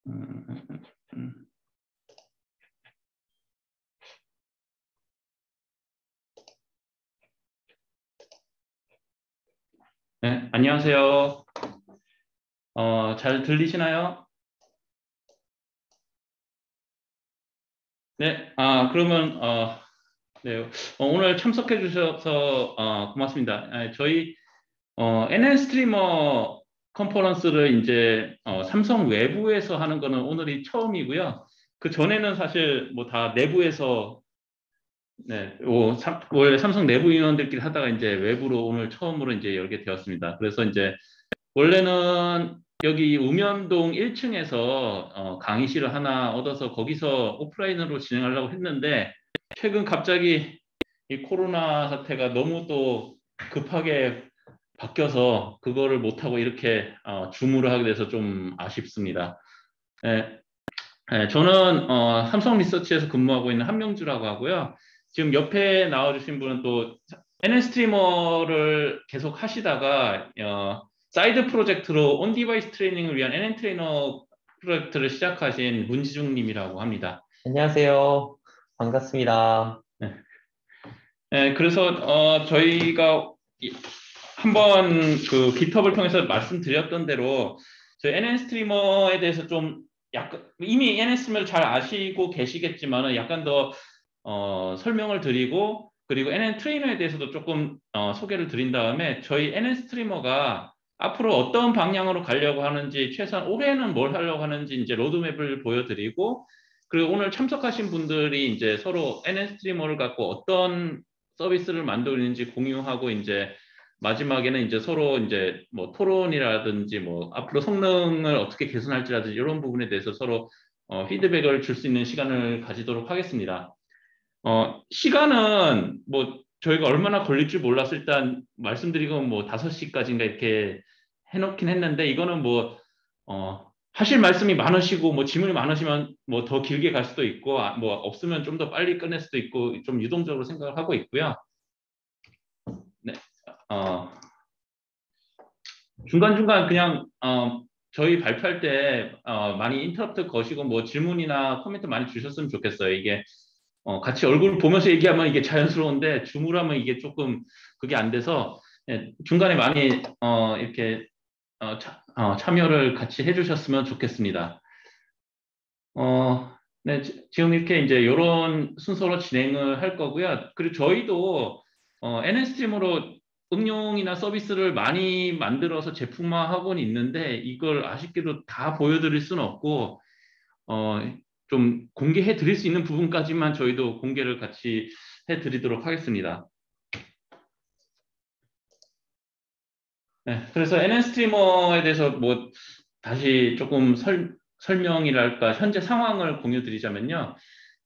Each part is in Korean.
음. 네, 안녕하세요. 잘 들리시나요? 네, 그러면 네, 오늘 참석해 주셔서 고맙습니다. 저희 NN 스트리머 컨퍼런스를 이제 삼성 외부에서 하는 거는 오늘이 처음이고요. 그 전에는 사실 뭐 다 내부에서 네, 원래 삼성 내부 인원들끼리 하다가 이제 외부로 오늘 처음으로 이제 열게 되었습니다. 그래서 이제 원래는 여기 우면동 1층에서 강의실을 하나 얻어서 거기서 오프라인으로 진행하려고 했는데 최근 갑자기 이 코로나 사태가 너무 또 급하게 바뀌어서 그거를 못하고 이렇게 줌으로 하게 돼서 좀 아쉽습니다. 예, 저는 삼성 리서치에서 근무하고 있는 한명주라고 하고요. 지금 옆에 나와주신 분은 또 NN 스트리머를 계속 하시다가 사이드 프로젝트로 온 디바이스 트레이닝을 위한 NN 트레이너 프로젝트를 시작하신 문지중 님이라고 합니다. 안녕하세요. 반갑습니다. 네. 네, 그래서 저희가 한번 그 깃허브를 통해서 말씀드렸던 대로 저희 NN 스트리머에 대해서 좀 약간 이미 NN 스트리머를 잘 아시고 계시겠지만은 약간 더 설명을 드리고 그리고 NN 트레이너에 대해서도 조금 소개를 드린 다음에 저희 NN 스트리머가 앞으로 어떤 방향으로 가려고 하는지 최소한 올해는 뭘 하려고 하는지 이제 로드맵을 보여드리고 그리고 오늘 참석하신 분들이 이제 서로 NN 스트리머를 갖고 어떤 서비스를 만들고 있는지 공유하고 이제 마지막에는 이제 서로 이제 뭐 토론이라든지 뭐 앞으로 성능을 어떻게 개선할지라든지 이런 부분에 대해서 서로 피드백을 줄 수 있는 시간을 가지도록 하겠습니다. 시간은 뭐 저희가 얼마나 걸릴 줄 몰라서 일단 말씀드리고 뭐 5시까지인가 이렇게 해놓긴 했는데 이거는 뭐 하실 말씀이 많으시고 뭐 질문이 많으시면 뭐 더 길게 갈 수도 있고 뭐 없으면 좀 더 빨리 끝낼 수도 있고 좀 유동적으로 생각을 하고 있고요. 네, 중간중간 그냥 저희 발표할 때 많이 인터럽트 거시고 뭐 질문이나 코멘트 많이 주셨으면 좋겠어요. 이게 같이 얼굴 보면서 얘기하면 이게 자연스러운데 줌으로 하면 이게 조금 그게 안 돼서 중간에 많이 이렇게 참여를 같이 해주셨으면 좋겠습니다. 네, 지금 이렇게 이제 이런 순서로 진행을 할 거고요. 그리고 저희도 NN 스트리머로 응용이나 서비스를 많이 만들어서 제품화하고는 있는데 이걸 아쉽게도 다 보여드릴 수는 없고 좀 공개해 드릴 수 있는 부분까지만 저희도 공개를 같이 해 드리도록 하겠습니다. 네, 그래서 NN 스트리머에 대해서 뭐 다시 조금 설명이랄까 현재 상황을 공유 드리자면요.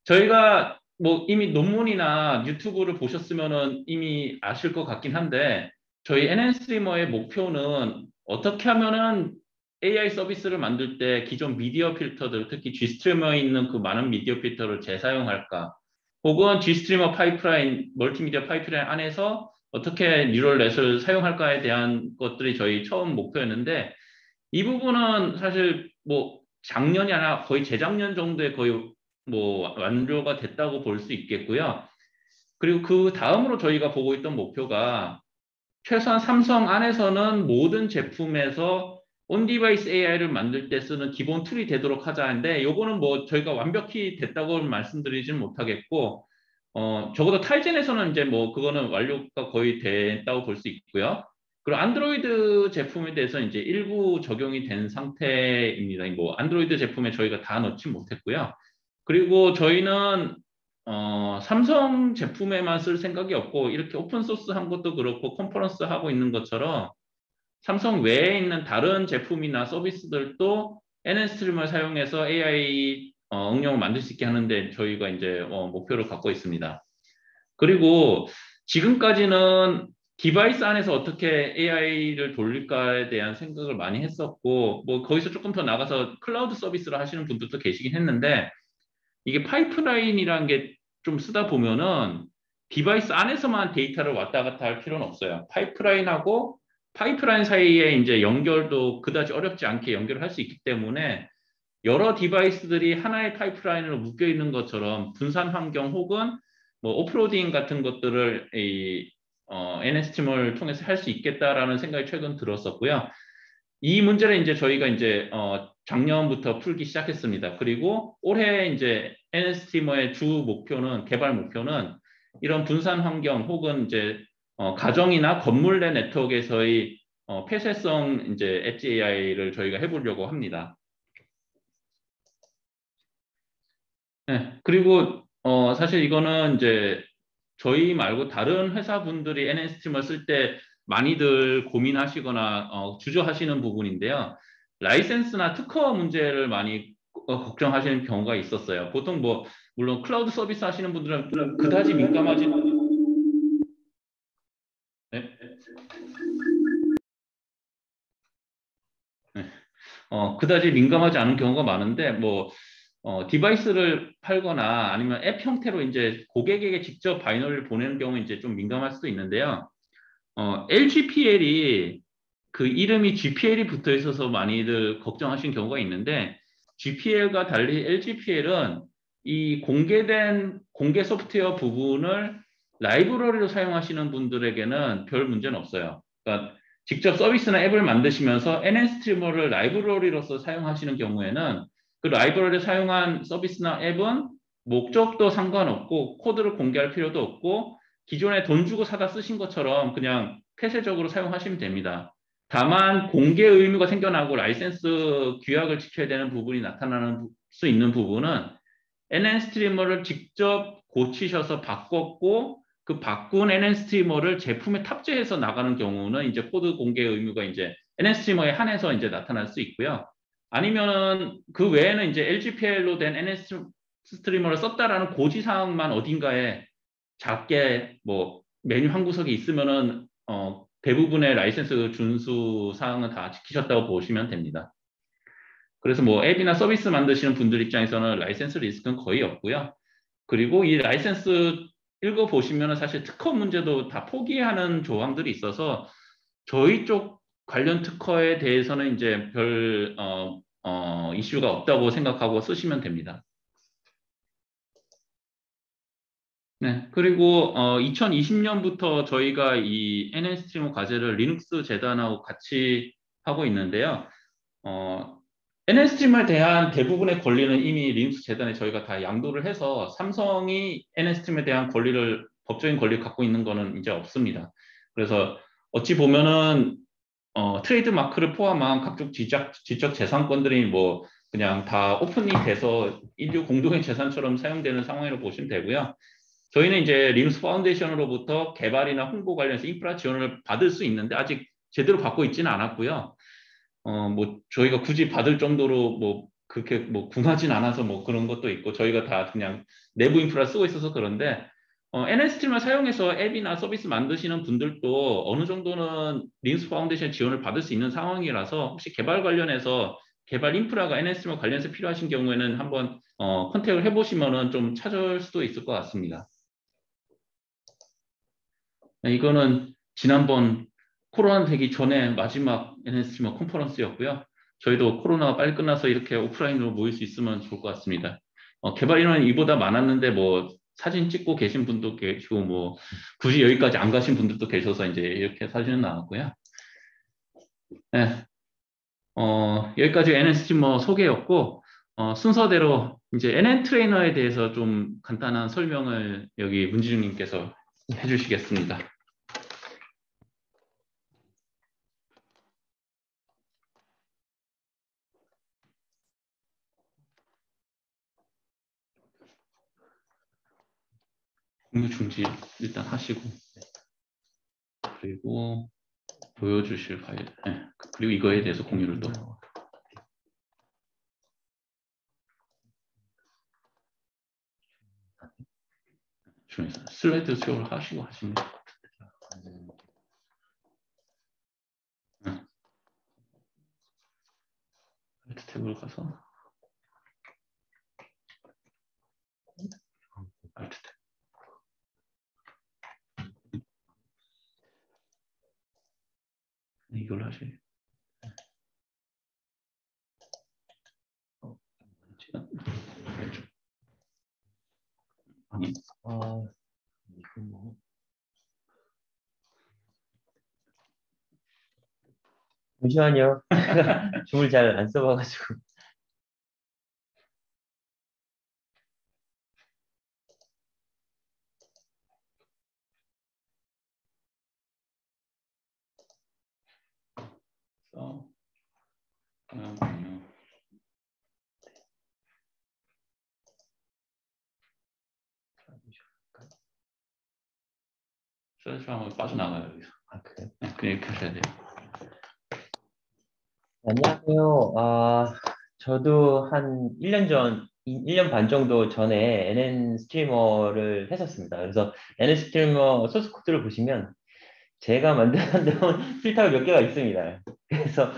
저희가 뭐 이미 논문이나 유튜브를 보셨으면은 이미 아실 것 같긴 한데 저희 NN 스트리머의 목표는 어떻게 하면은 AI 서비스를 만들 때 기존 미디어 필터들 특히 G스트리머에 있는 그 많은 미디어 필터를 재사용할까 혹은 G스트리머 파이프라인 멀티미디어 파이프라인 안에서 어떻게 뉴럴넷을 사용할까에 대한 것들이 저희 처음 목표였는데 이 부분은 사실 뭐 작년이 아니라 거의 재작년 정도에 거의 뭐 완료가 됐다고 볼 수 있겠고요. 그리고 그 다음으로 저희가 보고 있던 목표가 최소한 삼성 안에서는 모든 제품에서 온디바이스 AI를 만들 때 쓰는 기본 툴이 되도록 하자는데 요거는 뭐 저희가 완벽히 됐다고 말씀드리지는 못하겠고 적어도 타이젠에서는 이제 뭐 그거는 완료가 거의 됐다고 볼 수 있고요. 그리고 안드로이드 제품에 대해서 이제 일부 적용이 된 상태입니다. 뭐 안드로이드 제품에 저희가 다 넣지 못했고요. 그리고 저희는 삼성 제품에만 쓸 생각이 없고 이렇게 오픈 소스 한 것도 그렇고 컨퍼런스 하고 있는 것처럼 삼성 외에 있는 다른 제품이나 서비스들도 NN 스트림을 사용해서 AI 응용을 만들 수 있게 하는데 저희가 이제 목표를 갖고 있습니다. 그리고 지금까지는 디바이스 안에서 어떻게 AI를 돌릴까에 대한 생각을 많이 했었고 뭐 거기서 조금 더 나가서 클라우드 서비스를 하시는 분들도 계시긴 했는데 이게 파이프라인이라는 게 좀 쓰다 보면은 디바이스 안에서만 데이터를 왔다 갔다 할 필요는 없어요. 파이프라인 사이에 이제 연결도 그다지 어렵지 않게 연결을 할 수 있기 때문에 여러 디바이스들이 하나의 파이프라인으로 묶여 있는 것처럼 분산 환경 혹은 뭐 오프로딩 같은 것들을 NS팀을 통해서 할 수 있겠다라는 생각이 최근 들었었고요. 이 문제를 이제 저희가 이제 작년부터 풀기 시작했습니다. 그리고 올해 이제 NS팀의 주 목표는 개발 목표는 이런 분산 환경 혹은 이제 가정이나 건물 내 네트워크에서의 폐쇄성 이제 엣지 AI를 저희가 해보려고 합니다. 네, 그리고 사실 이거는 이제 저희 말고 다른 회사분들이 NS팀을 쓸 때 많이들 고민하시거나 주저하시는 부분인데요. 라이센스나 특허 문제를 많이 걱정하시는 경우가 있었어요. 보통 뭐 물론 클라우드 서비스 하시는 분들은 그다지 민감하지 네? 네. 그다지 민감하지 않은 경우가 많은데 뭐 디바이스를 팔거나 아니면 앱 형태로 이제 고객에게 직접 바이너리를 보내는 경우 이제 좀 민감할 수도 있는데요. LGPL이 그 이름이 GPL이 붙어 있어서 많이들 걱정하신 경우가 있는데 GPL과 달리 LGPL은 이 공개된 공개 소프트웨어 부분을 라이브러리로 사용하시는 분들에게는 별 문제는 없어요. 그러니까 직접 서비스나 앱을 만드시면서 NS트리머를 라이브러리로서 사용하시는 경우에는 그 라이브러리를 사용한 서비스나 앱은 목적도 상관없고 코드를 공개할 필요도 없고 기존에 돈 주고 사다 쓰신 것처럼 그냥 폐쇄적으로 사용하시면 됩니다. 다만 공개 의무가 생겨나고 라이센스 규약을 지켜야 되는 부분이 나타나는 수 있는 부분은 NN스트리머를 직접 고치셔서 바꿨고 그 바꾼 NN스트리머를 제품에 탑재해서 나가는 경우는 이제 코드 공개 의무가 이제 NN스트리머에 한해서 이제 나타날 수 있고요. 아니면은 그 외에는 이제 LGPL로 된 NN스트리머를 썼다라는 고지사항만 어딘가에 작게 뭐 메뉴 한 구석이 있으면은 대부분의 라이센스 준수 사항은 다 지키셨다고 보시면 됩니다. 그래서 뭐 앱이나 서비스 만드시는 분들 입장에서는 라이센스 리스크는 거의 없고요. 그리고 이 라이센스 읽어보시면 사실 특허 문제도 다 포기하는 조항들이 있어서 저희 쪽 관련 특허에 대해서는 이제 별 이슈가 없다고 생각하고 쓰시면 됩니다. 네, 그리고 2020년부터 저희가 이 NS트리머 과제를 리눅스 재단하고 같이 하고 있는데요. 어, NS트리머에 대한 대부분의 권리는 이미 리눅스 재단에 저희가 다 양도를 해서 삼성이 NS트리머에 대한 권리를 법적인 권리를 갖고 있는 거는 이제 없습니다. 그래서 어찌 보면은 트레이드 마크를 포함한 각종 지적 재산권들이 뭐 그냥 다 오픈이 돼서 인류 공동의 재산처럼 사용되는 상황이라고 보시면 되고요. 저희는 이제 리눅스 파운데이션으로부터 개발이나 홍보 관련해서 인프라 지원을 받을 수 있는데 아직 제대로 받고 있지는 않았고요. 뭐 저희가 굳이 받을 정도로 뭐 그렇게 뭐 궁하진 않아서 뭐 그런 것도 있고 저희가 다 그냥 내부 인프라 쓰고 있어서 그런데 NS팀을 사용해서 앱이나 서비스 만드시는 분들도 어느 정도는 리눅스 파운데이션 지원을 받을 수 있는 상황이라서 혹시 개발 관련해서 개발 인프라가 NS팀과 관련해서 필요하신 경우에는 한번 컨택을 해보시면은 좀 찾을 수도 있을 것 같습니다. 네, 이거는 지난번 코로나 되기 전에 마지막 NS트리머 컨퍼런스였고요. 저희도 코로나가 빨리 끝나서 이렇게 오프라인으로 모일 수 있으면 좋을 것 같습니다. 개발 인원은 이보다 많았는데 뭐 사진 찍고 계신 분도 계시고 뭐 굳이 여기까지 안 가신 분들도 계셔서 이제 이렇게 사진은 나왔고요. 네, 여기까지 NS트리머 소개였고 순서대로 이제 NN 트레이너에 대해서 좀 간단한 설명을 여기 문지중님께서 해주시겠습니다. 공유 중지 일단 하시고 그리고 보여주실 파일 네. 그리고 이거에 대해서 공유를 또 중에서 슬라이드 쇼를 하시고 하시면 될 것 같은데 네. 슬라이드 탭으로 가서 알트 탭 이걸 하시 잠시만요. 줌을 잘 안 써봐가지고. 슬래시 하면 빠져나가요, 여기서. 그래요? 네, 그냥 이렇게 하셔야 돼요. 안녕하세요. 저도 한 1년 반 정도 전에 NN 스트리머를 했었습니다. 그래서 NN 스트리머 소스 코드를 보시면 제가 만들어놓은 필터가 몇 개가 있습니다. 그래서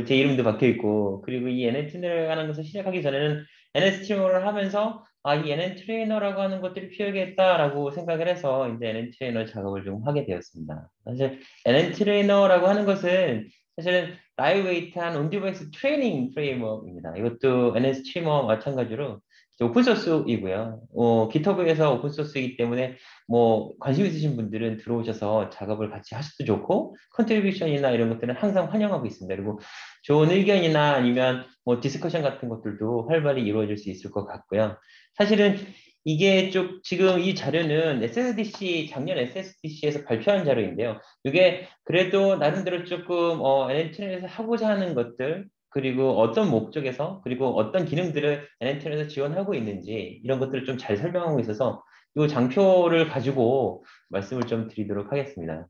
제 이름도 박혀 있고, 그리고 이 NN 트레이너를 하는 것을 시작하기 전에는 NN 스트리머를 하면서 이 NN 트레이너라고 하는 것들이 필요하겠다라고 생각을 해서 이제 NN 트레이너 작업을 좀 하게 되었습니다. 사실 NN 트레이너라고 하는 것은 사실은 라이브 웨이트한 온디바이스 트레이닝 프레임워크입니다. 이것도 NN 스트리머 마찬가지로 오픈소스이고요. GitHub에서 오픈소스이기 때문에 뭐 관심 있으신 분들은 들어오셔서 작업을 같이 하셔도 좋고 컨트리뷰션이나 이런 것들은 항상 환영하고 있습니다. 그리고 좋은 의견이나 아니면 뭐 디스커션 같은 것들도 활발히 이루어질 수 있을 것 같고요. 사실은 이게 좀 지금 이 자료는 작년 SSDC에서 발표한 자료인데요. 이게 그래도 나름대로 조금 NNT에서 하고자 하는 것들 그리고 어떤 목적에서 그리고 어떤 기능들을 NNT에서 지원하고 있는지 이런 것들을 좀 잘 설명하고 있어서 이 장표를 가지고 말씀을 좀 드리도록 하겠습니다.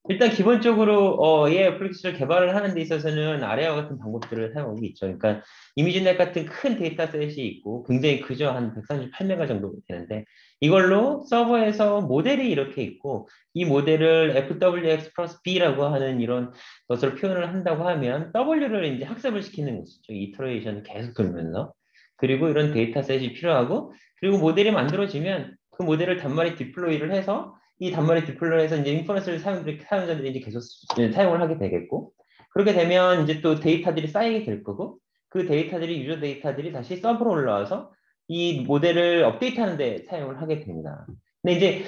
일단 기본적으로 이 애플리케이션을 개발을 하는 데 있어서는 아래와 같은 방법들을 사용하고 있죠. 그러니까 이미지넷 같은 큰 데이터셋이 있고 굉장히 크죠. 한 138메가 정도 되는데 이걸로 서버에서 모델이 이렇게 있고 이 모델을 FWX 플러스 B라고 하는 이런 것을 표현을 한다고 하면 W를 이제 학습을 시키는 것이죠. 이터레이션을 계속 돌면서. 그리고 이런 데이터셋이 필요하고 그리고 모델이 만들어지면 그 모델을 단말에 디플로이를 해서 이 단말에 디플로이해서 이제 인퍼런스를 사용자들이 이제 계속 사용을 하게 되겠고 그렇게 되면 이제 또 데이터들이 쌓이게 될 거고 그 데이터들이 유저 데이터들이 다시 서버로 올라와서 이 모델을 업데이트하는 데 사용을 하게 됩니다. 근데 이제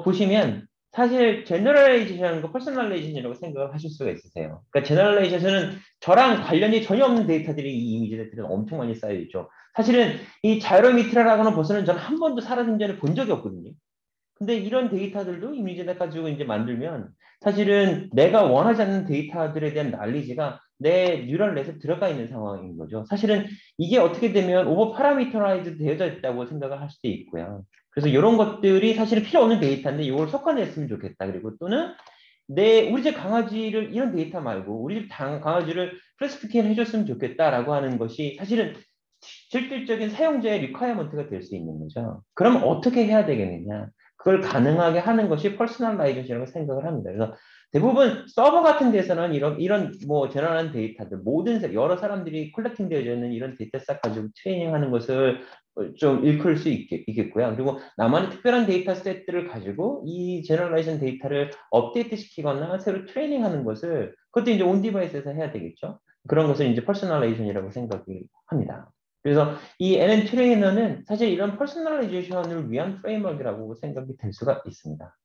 보시면 사실 제너럴라이제이션과 거 퍼스널라이제이션이라고 생각을 하실 수가 있으세요. 그러니까 제너럴라이제이션은 저랑 관련이 전혀 없는 데이터들이 이 이미지들은 엄청 많이 쌓여 있죠. 사실은 이 자이로미트라라고 하는 버스는 저는 한 번도 살아생전에 본 적이 없거든요. 근데 이런 데이터들도 이미지를 가지고 이제 만들면 사실은 내가 원하지 않는 데이터들에 대한 난리지가 내 뉴럴 넷에 들어가 있는 상황인 거죠. 사실은 이게 어떻게 되면 오버 파라미터라이즈 되어져 있다고 생각을 할 수도 있고요. 그래서 이런 것들이 사실은 필요 없는 데이터인데 이걸 섞어냈으면 좋겠다. 그리고 또는 우리 집 강아지를 이런 데이터 말고 우리 집 강아지를 클래시피케이션 해줬으면 좋겠다라고 하는 것이 사실은 실질적인 사용자의 리퀘어먼트가 될 수 있는 거죠. 그럼 어떻게 해야 되겠느냐? 그걸 가능하게 하는 것이 퍼스널라이제이션이라고 생각을 합니다. 그래서 대부분 서버 같은 데서는 이런 뭐 제너럴한 데이터들 여러 사람들이 콜렉팅 되어져 있는 이런 데이터 싹 가지고 트레이닝하는 것을 좀 일컬을 수 있겠고요. 그리고 나만의 특별한 데이터 셋들을 가지고 이 제너럴라이션 데이터를 업데이트 시키거나 새로 트레이닝하는 것을 그것도 이제 온 디바이스에서 해야 되겠죠. 그런 것을 이제 퍼스널라이제이션이라고 생각을 합니다. 그래서 이 NN 트레이너는 사실 이런 퍼스널라이제이션을 위한 프레임워크라고 생각이 될 수가 있습니다.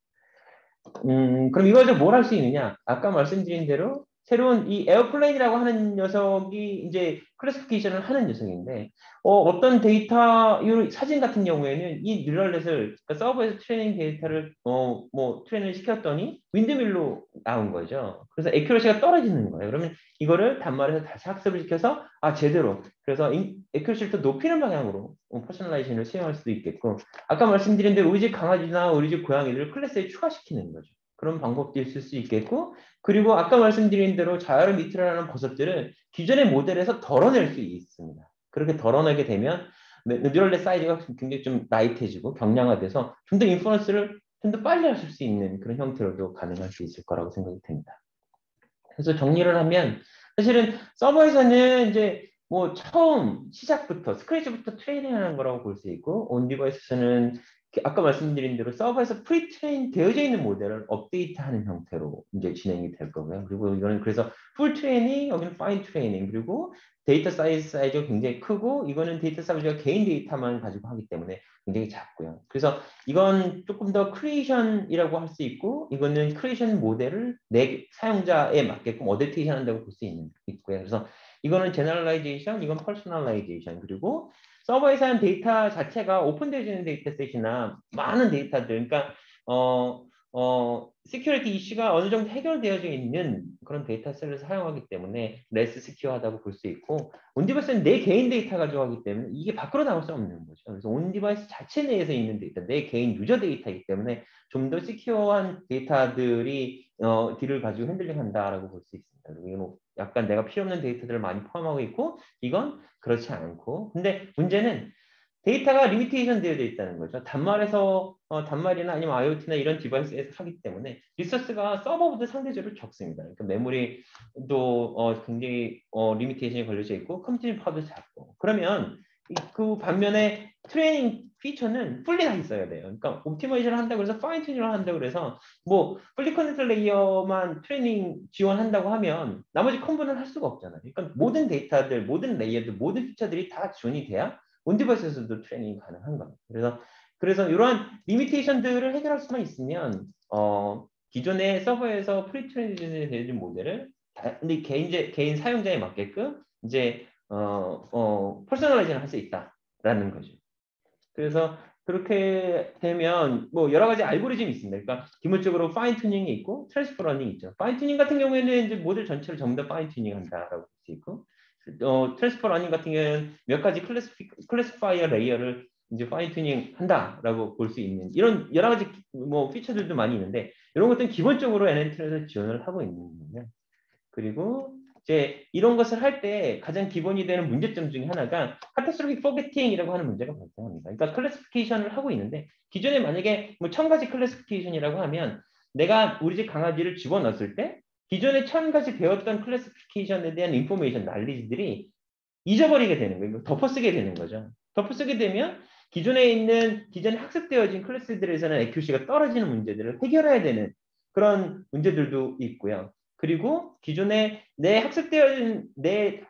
그럼 이걸 뭘 할 수 있느냐? 아까 말씀드린 대로 새로운 이 에어플레인이라고 하는 녀석이 이제 클래시피케이션을 하는 녀석인데, 어떤 데이터, 이 사진 같은 경우에는 이 뉴럴넷을 그러니까 서버에서 트레이닝 데이터를 뭐 트레이닝을 시켰더니 윈드밀로 나온 거죠. 그래서 에큐러시가 떨어지는 거예요. 그러면 이거를 단말에서 다시 학습을 시켜서 제대로 그래서 에큐러시를 더 높이는 방향으로 퍼스널라이제이션을 사용할 수도 있겠고 아까 말씀드린 대로 우리 집 강아지나 우리 집 고양이를 클래스에 추가시키는 거죠. 그런 방법도 있을 수 있겠고 그리고 아까 말씀드린 대로 자이로미트라는 버섯들을 기존의 모델에서 덜어낼 수 있습니다. 그렇게 덜어내게 되면 뉴럴넷 사이즈가 굉장히 좀 라이트해지고 경량화돼서 좀 더 인퍼런스를 좀 더 빨리 하실 수 있는 그런 형태로도 가능할 수 있을 거라고 생각이 됩니다. 그래서 정리를 하면 사실은 서버에서는 이제 뭐 처음 시작부터 스크래치부터 트레이닝하는 거라고 볼 수 있고 온 디바이스에서는 아까 말씀드린 대로 서버에서 프리트레인 되어져 있는 모델을 업데이트하는 형태로 이제 진행이 될 거고요. 그리고 이거는 그래서 풀 트레이닝, 여기는 파인 트레이닝, 그리고 데이터 사이즈가 굉장히 크고 이거는 데이터 사이즈가 개인 데이터만 가지고 하기 때문에 굉장히 작고요. 그래서 이건 조금 더 크리에이션이라고 할 수 있고 이거는 크리에이션 모델을 내 사용자에 맞게끔 어댑테이션 한다고 볼 수 있고요. 그래서 이거는 제너럴라이제이션, 이건 퍼스널라이제이션, 그리고 서버에서 한 데이터 자체가 오픈되어지는 데이터셋이나 많은 데이터들, 그러니까 시큐리티 이슈가 어느 정도 해결되어져 있는 그런 데이터셋을 사용하기 때문에 레스 시큐어하다고 볼 수 있고, 온디바이스는 내 개인 데이터 가져가기 때문에 이게 밖으로 나올 수 없는 거죠. 그래서 온디바이스 자체 내에서 있는 데이터, 내 개인 유저 데이터이기 때문에 좀 더 시큐어한 데이터들이 딜을 가지고 핸들링한다라고 볼 수 있습니다. 그리고 뭐 약간 내가 필요 없는 데이터들을 많이 포함하고 있고, 이건 그렇지 않고, 근데 문제는 데이터가 리미테이션 되어 있다는 거죠. 단말에서 단말이나 아니면 IoT나 이런 디바이스에서 하기 때문에 리소스가 서버보다 상대적으로 적습니다. 그러니까 메모리도 굉장히 리미테이션이 걸려져 있고 컴퓨팅 파워도 작고. 그러면 그 반면에 트레이닝 피처는 풀리 다 있어야 돼요. 그러니까 옵티마이제를 한다고 해서 파인 튜닝을 한다고 그래서 뭐 풀리 커넥터 레이어만 트레이닝 지원한다고 하면 나머지 컴ponent는 할 수가 없잖아요. 그러니까 모든 데이터들, 모든 레이어들, 모든 피처들이 다 지원이 돼야 온디버스에서도 트레이닝이 가능한 겁니다. 그래서 이러한 리미테이션들을 해결할 수만 있으면 기존의 서버에서 프리트레이닝 되는 모델을 개인 사용자에 맞게끔 이제 퍼스널라이징을 할 수 있다라는 거죠. 그래서 그렇게 되면 뭐 여러 가지 알고리즘이 있습니다. 그러니까 기본적으로 파인 튜닝이 있고 트랜스퍼 러닝이 있죠. 파인 튜닝 같은 경우에는 이제 모델 전체를 전부 다 파인 튜닝 한다라고 볼 수 있고, 트랜스퍼 러닝 같은 경우에는 몇 가지 클래시파이어 레이어를 이제 파인 튜닝 한다라고 볼 수 있는 이런 여러 가지 뭐 피처들도 많이 있는데, 이런 것들은 기본적으로 NLT에서 지원을 하고 있는 거예요. 그리고 이제 이런 것을 할 때 가장 기본이 되는 문제점 중에 하나가 카타스트로픽 포게팅이라고 하는 문제가 발생합니다. 그러니까 클래시피케이션을 하고 있는데 기존에 만약에 뭐 1000가지 클래시피케이션이라고 하면 내가 우리 집 강아지를 집어넣었을 때 기존에 1000가지 배웠던 클래시피케이션에 대한 인포메이션, 난리지들이 잊어버리게 되는 거예요. 덮어쓰게 되는 거죠. 덮어쓰게 되면 기존에 학습되어진 클래스들에서는 애큐시가 떨어지는 문제들을 해결해야 되는 그런 문제들도 있고요. 그리고 기존에 내 학습되어진 내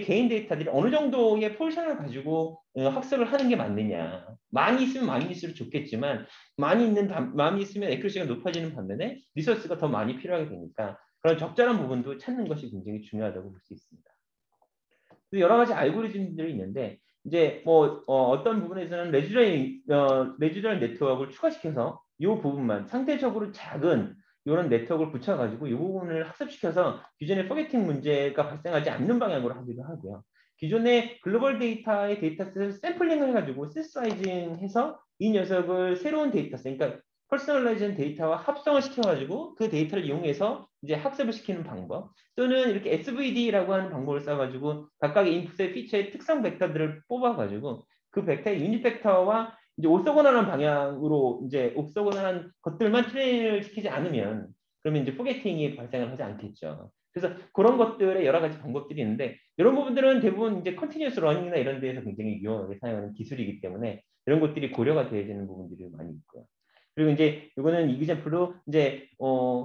개인 데이터들이 어느 정도의 포지션을 가지고 학습을 하는 게 맞느냐. 많이 있으면 많이 있을수록 좋겠지만 많이 있으면 애큐시가 높아지는 반면에 리소스가 더 많이 필요하게 되니까 그런 적절한 부분도 찾는 것이 굉장히 중요하다고 볼 수 있습니다. 여러 가지 알고리즘들이 있는데 이제 뭐 떤 부분에서는 레지더럴 네트워크를 추가시켜서 이 부분만 상대적으로 작은 이런 네트워크를 붙여가지고 이 부분을 학습시켜서 기존의 포게팅 문제가 발생하지 않는 방향으로 하기도 하고요. 기존의 글로벌 데이터의 데이터셋을 샘플링을 해가지고 시스라이징해서 이 녀석을 새로운 데이터셋, 그러니까 퍼스널라이즈한 데이터와 합성을 시켜가지고 그 데이터를 이용해서 이제 학습을 시키는 방법, 또는 이렇게 SVD라고 하는 방법을 써가지고 각각의 인풋의 피처의 특성 벡터들을 뽑아가지고 그 벡터의 유닛 벡터와 이제 오소고널한 방향으로 이제 오소고널한 것들만 트레이닝을 시키지 않으면 그러면 이제 포게팅이 발생을 하지 않겠죠. 그래서 그런 것들의 여러 가지 방법들이 있는데 이런 부분들은 대부분 이제 컨티뉴어스 러닝이나 이런 데에서 굉장히 유용하게 사용하는 기술이기 때문에 이런 것들이 고려가 되어지는 부분들이 많이 있고요. 그리고 이제 이거는 이그젠플로 이제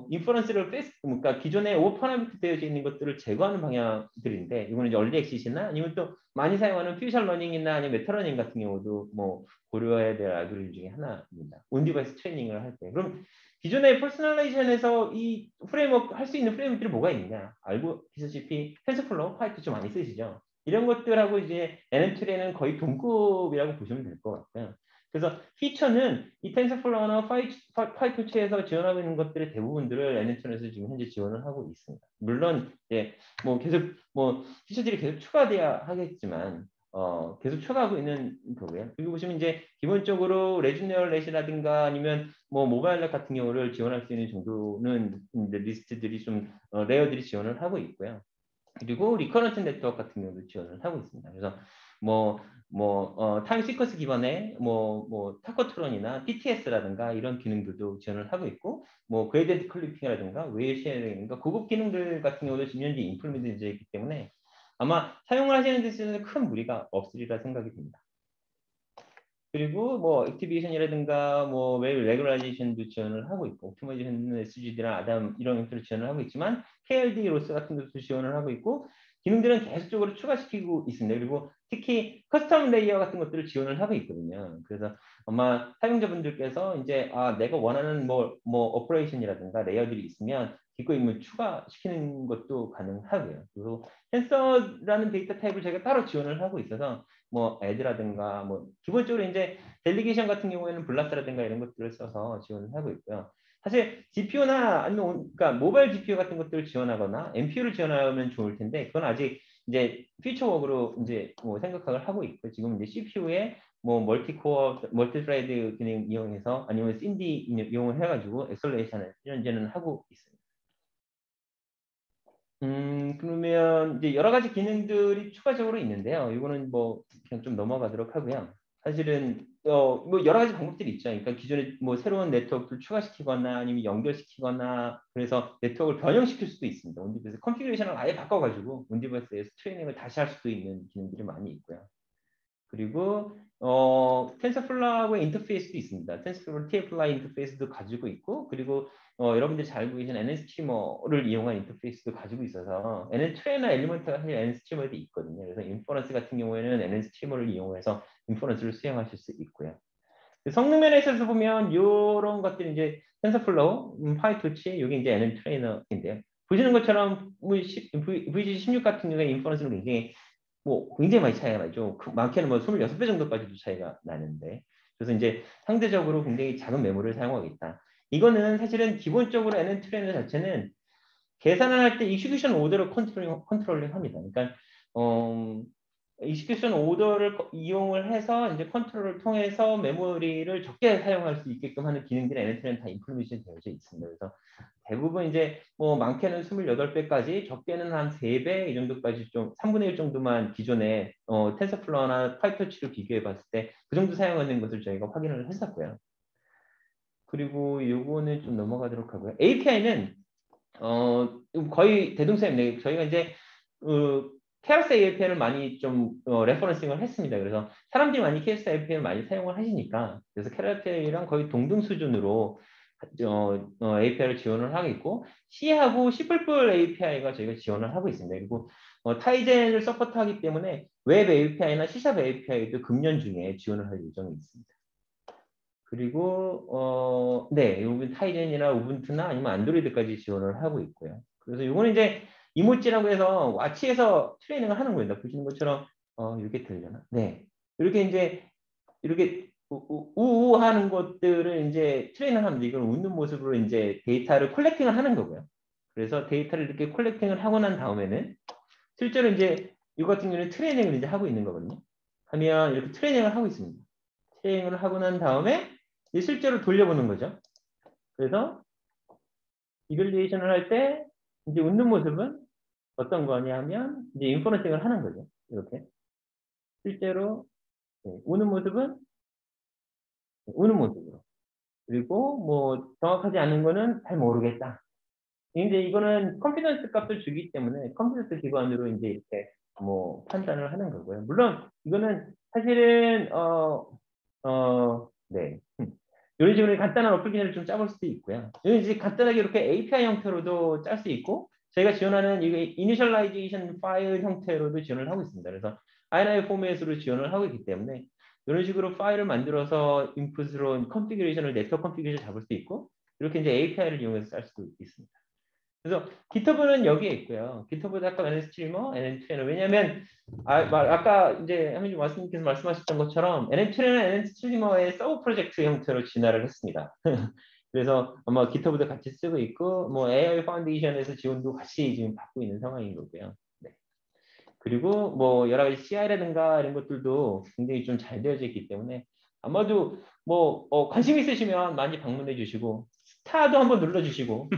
인퍼런스를 그러니까 기존에 오버파라미터 되어져 있는 것들을 제거하는 방향들인데, 이거는 이제 얼리 엑시스나 아니면 또 많이 사용하는 퓨전 러닝이나 아니면 메타 러닝 같은 경우도 뭐 고려해야 될 알고리즘 중에 하나입니다. 온디바이스 트레이닝을 할 때. 그럼 기존의 퍼스널라이제이션에서 이 프레임워크 할 수 있는 프레임워크들이 뭐가 있느냐? 알고 계시다시피 텐서플로우, 파이프 좀 많이 쓰시죠. 이런 것들하고 이제 NM2는 거의 동급이라고 보시면 될 것 같고요. 그래서 피처는 이 텐서플로우나 파이토치에서 지원하고 있는 것들의 대부분들을 NHN에서 지금 현재 지원을 하고 있습니다. 물론 이제 뭐 계속 뭐 피처들이 계속 추가돼야 하겠지만 계속 추가하고 있는 거고요. 여기 보시면 이제 기본적으로 레지너럴 넷이라든가 아니면 뭐 모바일 넷 같은 경우를 지원할 수 있는 정도는 이제 리스트들이 좀 레어들이 지원을 하고 있고요. 그리고 리커런트 네트워크 같은 경우도 지원을 하고 있습니다. 그래서 타임 시퀀스 기반의 타커트론이나 TTS라든가 이런 기능들도 지원을 하고 있고, 뭐 그레이디언트 클리핑이라든가 웨이 쉐어링인가 고급 기능들 같은 경우도 지금 현재 인플리멘트 되어 있기 때문에 아마 사용을 하시는 데 있어서 큰 무리가 없으리라 생각이 듭니다. 그리고 뭐 액티베이션이라든가 뭐 웹 레귤라이제이션도 지원을 하고 있고 옵티마이제이션 SGD나 아담 이런 것들을 지원을 하고 있지만 KLD 로스 같은 것도 지원을 하고 있고 기능들은 계속적으로 추가시키고 있습니다. 그리고 특히 커스텀 레이어 같은 것들을 지원을 하고 있거든요. 그래서 아마 사용자분들께서 이제 내가 원하는 뭐 오퍼레이션이라든가 레이어들이 있으면 기꺼이 뭐 추가시키는 것도 가능하고요. 그리고 텐서라는 데이터 타입을 저희가 따로 지원을 하고 있어서 뭐 애드라든가 뭐 기본적으로 이제 델리게이션 같은 경우에는 블라스라든가 이런 것들을 써서 지원을 하고 있고요. 사실 GPU나 아니면 그러니까 모바일 GPU 같은 것들을 지원하거나 NPU를 지원하면 좋을 텐데 그건 아직 이제 퓨처웍으로 이제 뭐 생각을 하고 있고 지금 이제 CPU에 뭐 멀티코어, 멀티스레드 기능 이용해서 아니면 신디 이용을 해가지고 엑셀레이션을 현재는 하고 있습니다. 그러면 이제 여러 가지 기능들이 추가적으로 있는데요. 이거는 뭐 그냥 좀 넘어가도록 하고요. 사실은 뭐 여러 가지 방법들이 있죠. 그러니까 기존에 뭐 새로운 네트워크를 추가시키거나 아니면 연결시키거나 그래서 네트워크를 변형시킬 수도 있습니다. 온디버스 컨피그레이션을 아예 바꿔가지고 온디버스에서 트레이닝을 다시 할 수도 있는 기능들이 많이 있고요. 그리고 텐서플로우하고의 인터페이스도 있습니다. 텐서플로우 TFI 인터페이스도 가지고 있고 그리고 여러분들이 잘 알고 계신 NS트리머를 이용한 인터페이스도 가지고 있어서 NS트리머나 엘리먼트가 사실 NS트리머에도 있거든요. 그래서 인퍼런스 같은 경우에는 NS트리머를 이용해서 인퍼런스를 수행하실 수 있고요. 성능 면에서 보면 이런 것들이 이제 텐서플로우, 파이토치, 이게 이제 NM 트레이너인데요. 보시는 것처럼 VG16 같은 경우에 인퍼런스는 굉장히 많이 차이가 나죠. 많게는 뭐 26배 정도까지도 차이가 나는데. 그래서 이제 상대적으로 굉장히 작은 메모리를 사용하겠다. 이거는 사실은 기본적으로 NN 트레이너 자체는 계산을 할 때 익스큐션 오더를 컨트롤링 합니다. 그러니까 익스큐션 오더를 이용을 해서 이제 컨트롤을 통해서 메모리를 적게 사용할 수 있게끔 하는 기능들이 NN 다 인플레이션 되어져 있습니다. 그래서 대부분 이제 뭐 많게는 28배까지 적게는 한 3배 이 정도까지 좀 3분의 1 정도만 기존에 텐서플로우나 파이터치를 비교해 봤을 때 그 정도 사용하는 것을 저희가 확인을 했었고요. 그리고 요거는 좀 넘어가도록 하고요. API는 거의 대동소이합니다. 저희가 이제 케어스 API를 많이 좀 레퍼런싱을 했습니다. 그래서 사람들이 많이 케어스 API를 많이 사용을 하시니까 그래서 케어스 API랑 거의 동등 수준으로 API를 지원을 하고 있고 C하고 C++ API가 저희가 지원을 하고 있습니다. 그리고 타이젠을 서포트하기 때문에 웹 API나 C# API도 금년 중에 지원을 할 예정이 있습니다. 그리고 네, 여기 타이젠이나 우분투나 아니면 안드로이드까지 지원을 하고 있고요. 그래서 이거는 이제 이모찌라고 해서 와치에서 트레이닝을 하는 겁니다. 보시는 것처럼 이렇게 들려나? 네, 이렇게 이제 이렇게 우우 하는 것들을 이제 트레이닝을 합니다. 이걸 웃는 모습으로 이제 데이터를 콜렉팅을 하는 거고요. 그래서 데이터를 이렇게 콜렉팅을 하고 난 다음에는 실제로 이제 이 같은 경우는 트레이닝을 이제 하고 있는 거거든요. 하면 이렇게 트레이닝을 하고 있습니다. 트레이닝을 하고 난 다음에 이제 실제로 돌려보는 거죠. 그래서 이퀄리에이션을 할 때 이제 웃는 모습은 어떤 거냐 하면 이제 인퍼런싱을 하는 거죠. 이렇게 실제로 우는 모습은 우는 모습으로 그리고 뭐 정확하지 않은 거는 잘 모르겠다. 이제 이거는 컨피던스 값을 주기 때문에 컨피던스 기반으로 이제 이렇게 뭐 판단을 하는 거고요. 물론 이거는 사실은 네. 이런 식으로 간단한 어플리케이션을 좀 짜볼 수도 있고요. 이건 이제 간단하게 이렇게 API 형태로도 짤 수 있고 저희가 지원하는 이게 이니셜라이제이션 파일 형태로도 지원을 하고 있습니다. 그래서 INI 포맷으로 지원을 하고 있기 때문에 이런 식으로 파일을 만들어서 인풋으로 컨피그레이션을 네트워크 컨피그레이션 잡을 수 있고 이렇게 이제 API를 이용해서 짤 수도 있습니다. 그래서 GitHub는 여기에 있고요. GitHub도 아까 NS트리머, NN트레이너. 왜냐하면 아까 이제 하민주 말씀님께서 말씀하셨던 것처럼 NN트레이너, NN트리머의 서브 프로젝트 형태로 진화를 했습니다. 그래서 아마 GitHub도 같이 쓰고 있고 뭐 AI 파운데이션에서 지원도 같이 지금 받고 있는 상황인 거고요. 네. 그리고 뭐 여러 가지 CI라든가 이런 것들도 굉장히 좀 잘 되어져 있기 때문에 아마도 뭐 관심 있으시면 많이 방문해 주시고 스타도 한번 눌러 주시고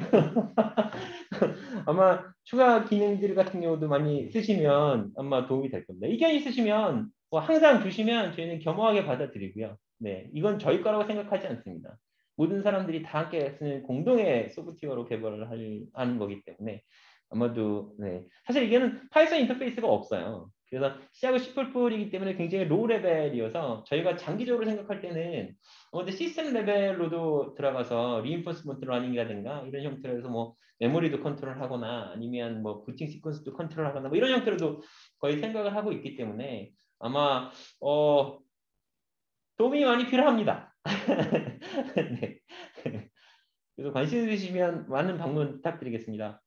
아마 추가 기능들 같은 경우도 많이 쓰시면 아마 도움이 될 겁니다. 의견 있으시면 뭐 항상 주시면 저희는 겸허하게 받아들이고요. 네, 이건 저희 거라고 생각하지 않습니다. 모든 사람들이 다 함께 쓰는 공동의 소프트웨어로 개발을 하는 거기 때문에 아마도 네. 사실 이게는 파이썬 인터페이스가 없어요. 그래서 C하고 C++이기 때문에 굉장히 로우 레벨이어서 저희가 장기적으로 생각할 때는 근데 시스템 레벨로도 들어가서 리인포스먼트 러닝이라든가 이런 형태로 해서 뭐 메모리도 컨트롤하거나 아니면 뭐 부팅 시퀀스도 컨트롤하거나 뭐 이런 형태로도 거의 생각을 하고 있기 때문에 아마 도움이 많이 필요합니다. 네. 그래서 관심 있으시면 많은 방문 부탁드리겠습니다.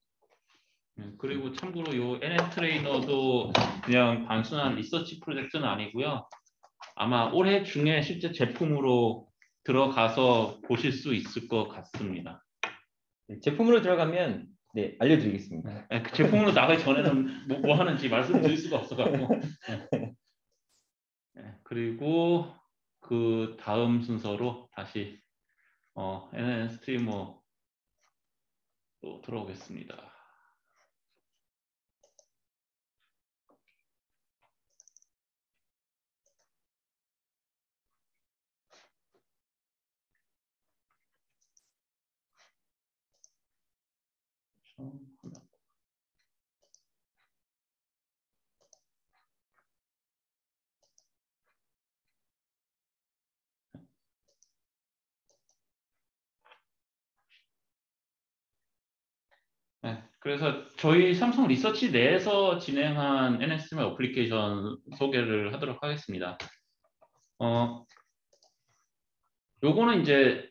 그리고 참고로 요 NN 트레이너도 그냥 단순한 리서치 프로젝트는 아니고요. 아마 올해 중에 실제 제품으로 들어가서 보실 수 있을 것 같습니다. 제품으로 들어가면 네, 알려드리겠습니다. 그 제품으로 나가기 전에는 뭐 하는지 말씀드릴 수가 없어갖고. 그리고 그 다음 순서로 다시 NN 스트리머로 들어오겠습니다. 네, 그래서 저희 삼성 리서치 내에서 진행한 NSM의 어플리케이션 소개를 하도록 하겠습니다. 요거는 이제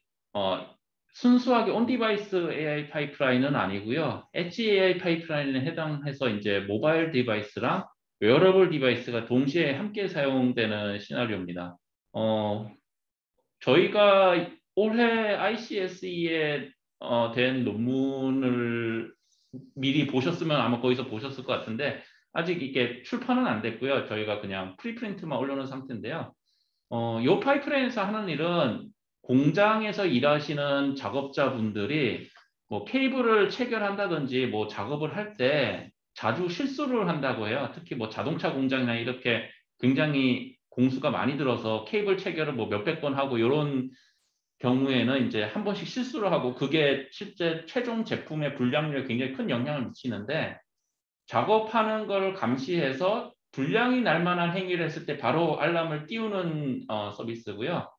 순수하게 온디바이스 AI 파이프라인은 아니고요. 엣지 AI 파이프라인에 해당해서 이제 모바일 디바이스랑 웨어러블 디바이스가 동시에 함께 사용되는 시나리오입니다. 저희가 올해 ICSE에 된 논문을 미리 보셨으면 아마 거기서 보셨을 것 같은데 아직 이게 출판은 안 됐고요. 저희가 그냥 프리프린트만 올려놓은 상태인데요. 요 파이프라인에서 하는 일은 공장에서 일하시는 작업자분들이 뭐 케이블을 체결한다든지 뭐 작업을 할 때 자주 실수를 한다고 해요. 특히 뭐 자동차 공장이나 이렇게 굉장히 공수가 많이 들어서 케이블 체결을 뭐 몇백 번 하고 이런 경우에는 이제 한 번씩 실수를 하고 그게 실제 최종 제품의 불량률에 굉장히 큰 영향을 미치는데 작업하는 걸 감시해서 불량이 날 만한 행위를 했을 때 바로 알람을 띄우는 서비스고요.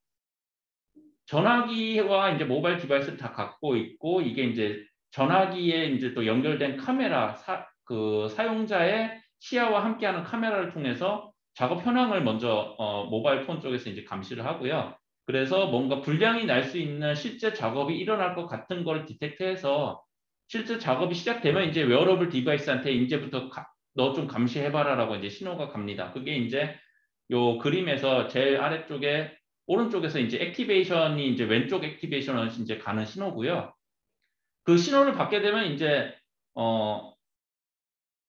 전화기와 이제 모바일 디바이스를 다 갖고 있고 이게 이제 전화기에 이제 또 연결된 카메라 그 사용자의 시야와 함께하는 카메라를 통해서 작업 현황을 먼저 모바일 폰 쪽에서 이제 감시를 하고요. 그래서 뭔가 불량이 날 수 있는 실제 작업이 일어날 것 같은 걸 디텍트해서 실제 작업이 시작되면 이제 웨어러블 디바이스한테 이제부터 너 좀 감시해봐라라고 이제 신호가 갑니다. 그게 이제 요 그림에서 제일 아래쪽에 오른쪽에서 이제 액티베이션이 이제 왼쪽 액티베이션을 이제 가는 신호고요. 그 신호를 받게 되면 이제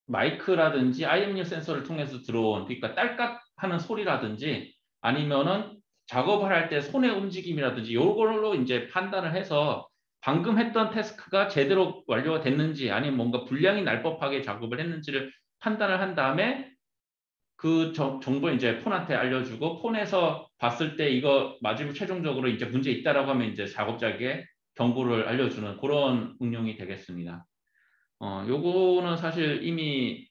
마이크라든지 IMU 센서를 통해서 들어온 그러니까 딸깍하는 소리라든지 아니면은 작업을 할 때 손의 움직임이라든지 요걸로 이제 판단을 해서 방금 했던 태스크가 제대로 완료가 됐는지 아니면 뭔가 불량이 날 법하게 작업을 했는지를 판단을 한 다음에 그 정보 이제 폰한테 알려주고 폰에서 봤을 때 이거 맞으면 최종적으로 이제 문제 있다라고 하면 이제 작업자에게 경고를 알려주는 그런 응용이 되겠습니다. 요거는 사실 이미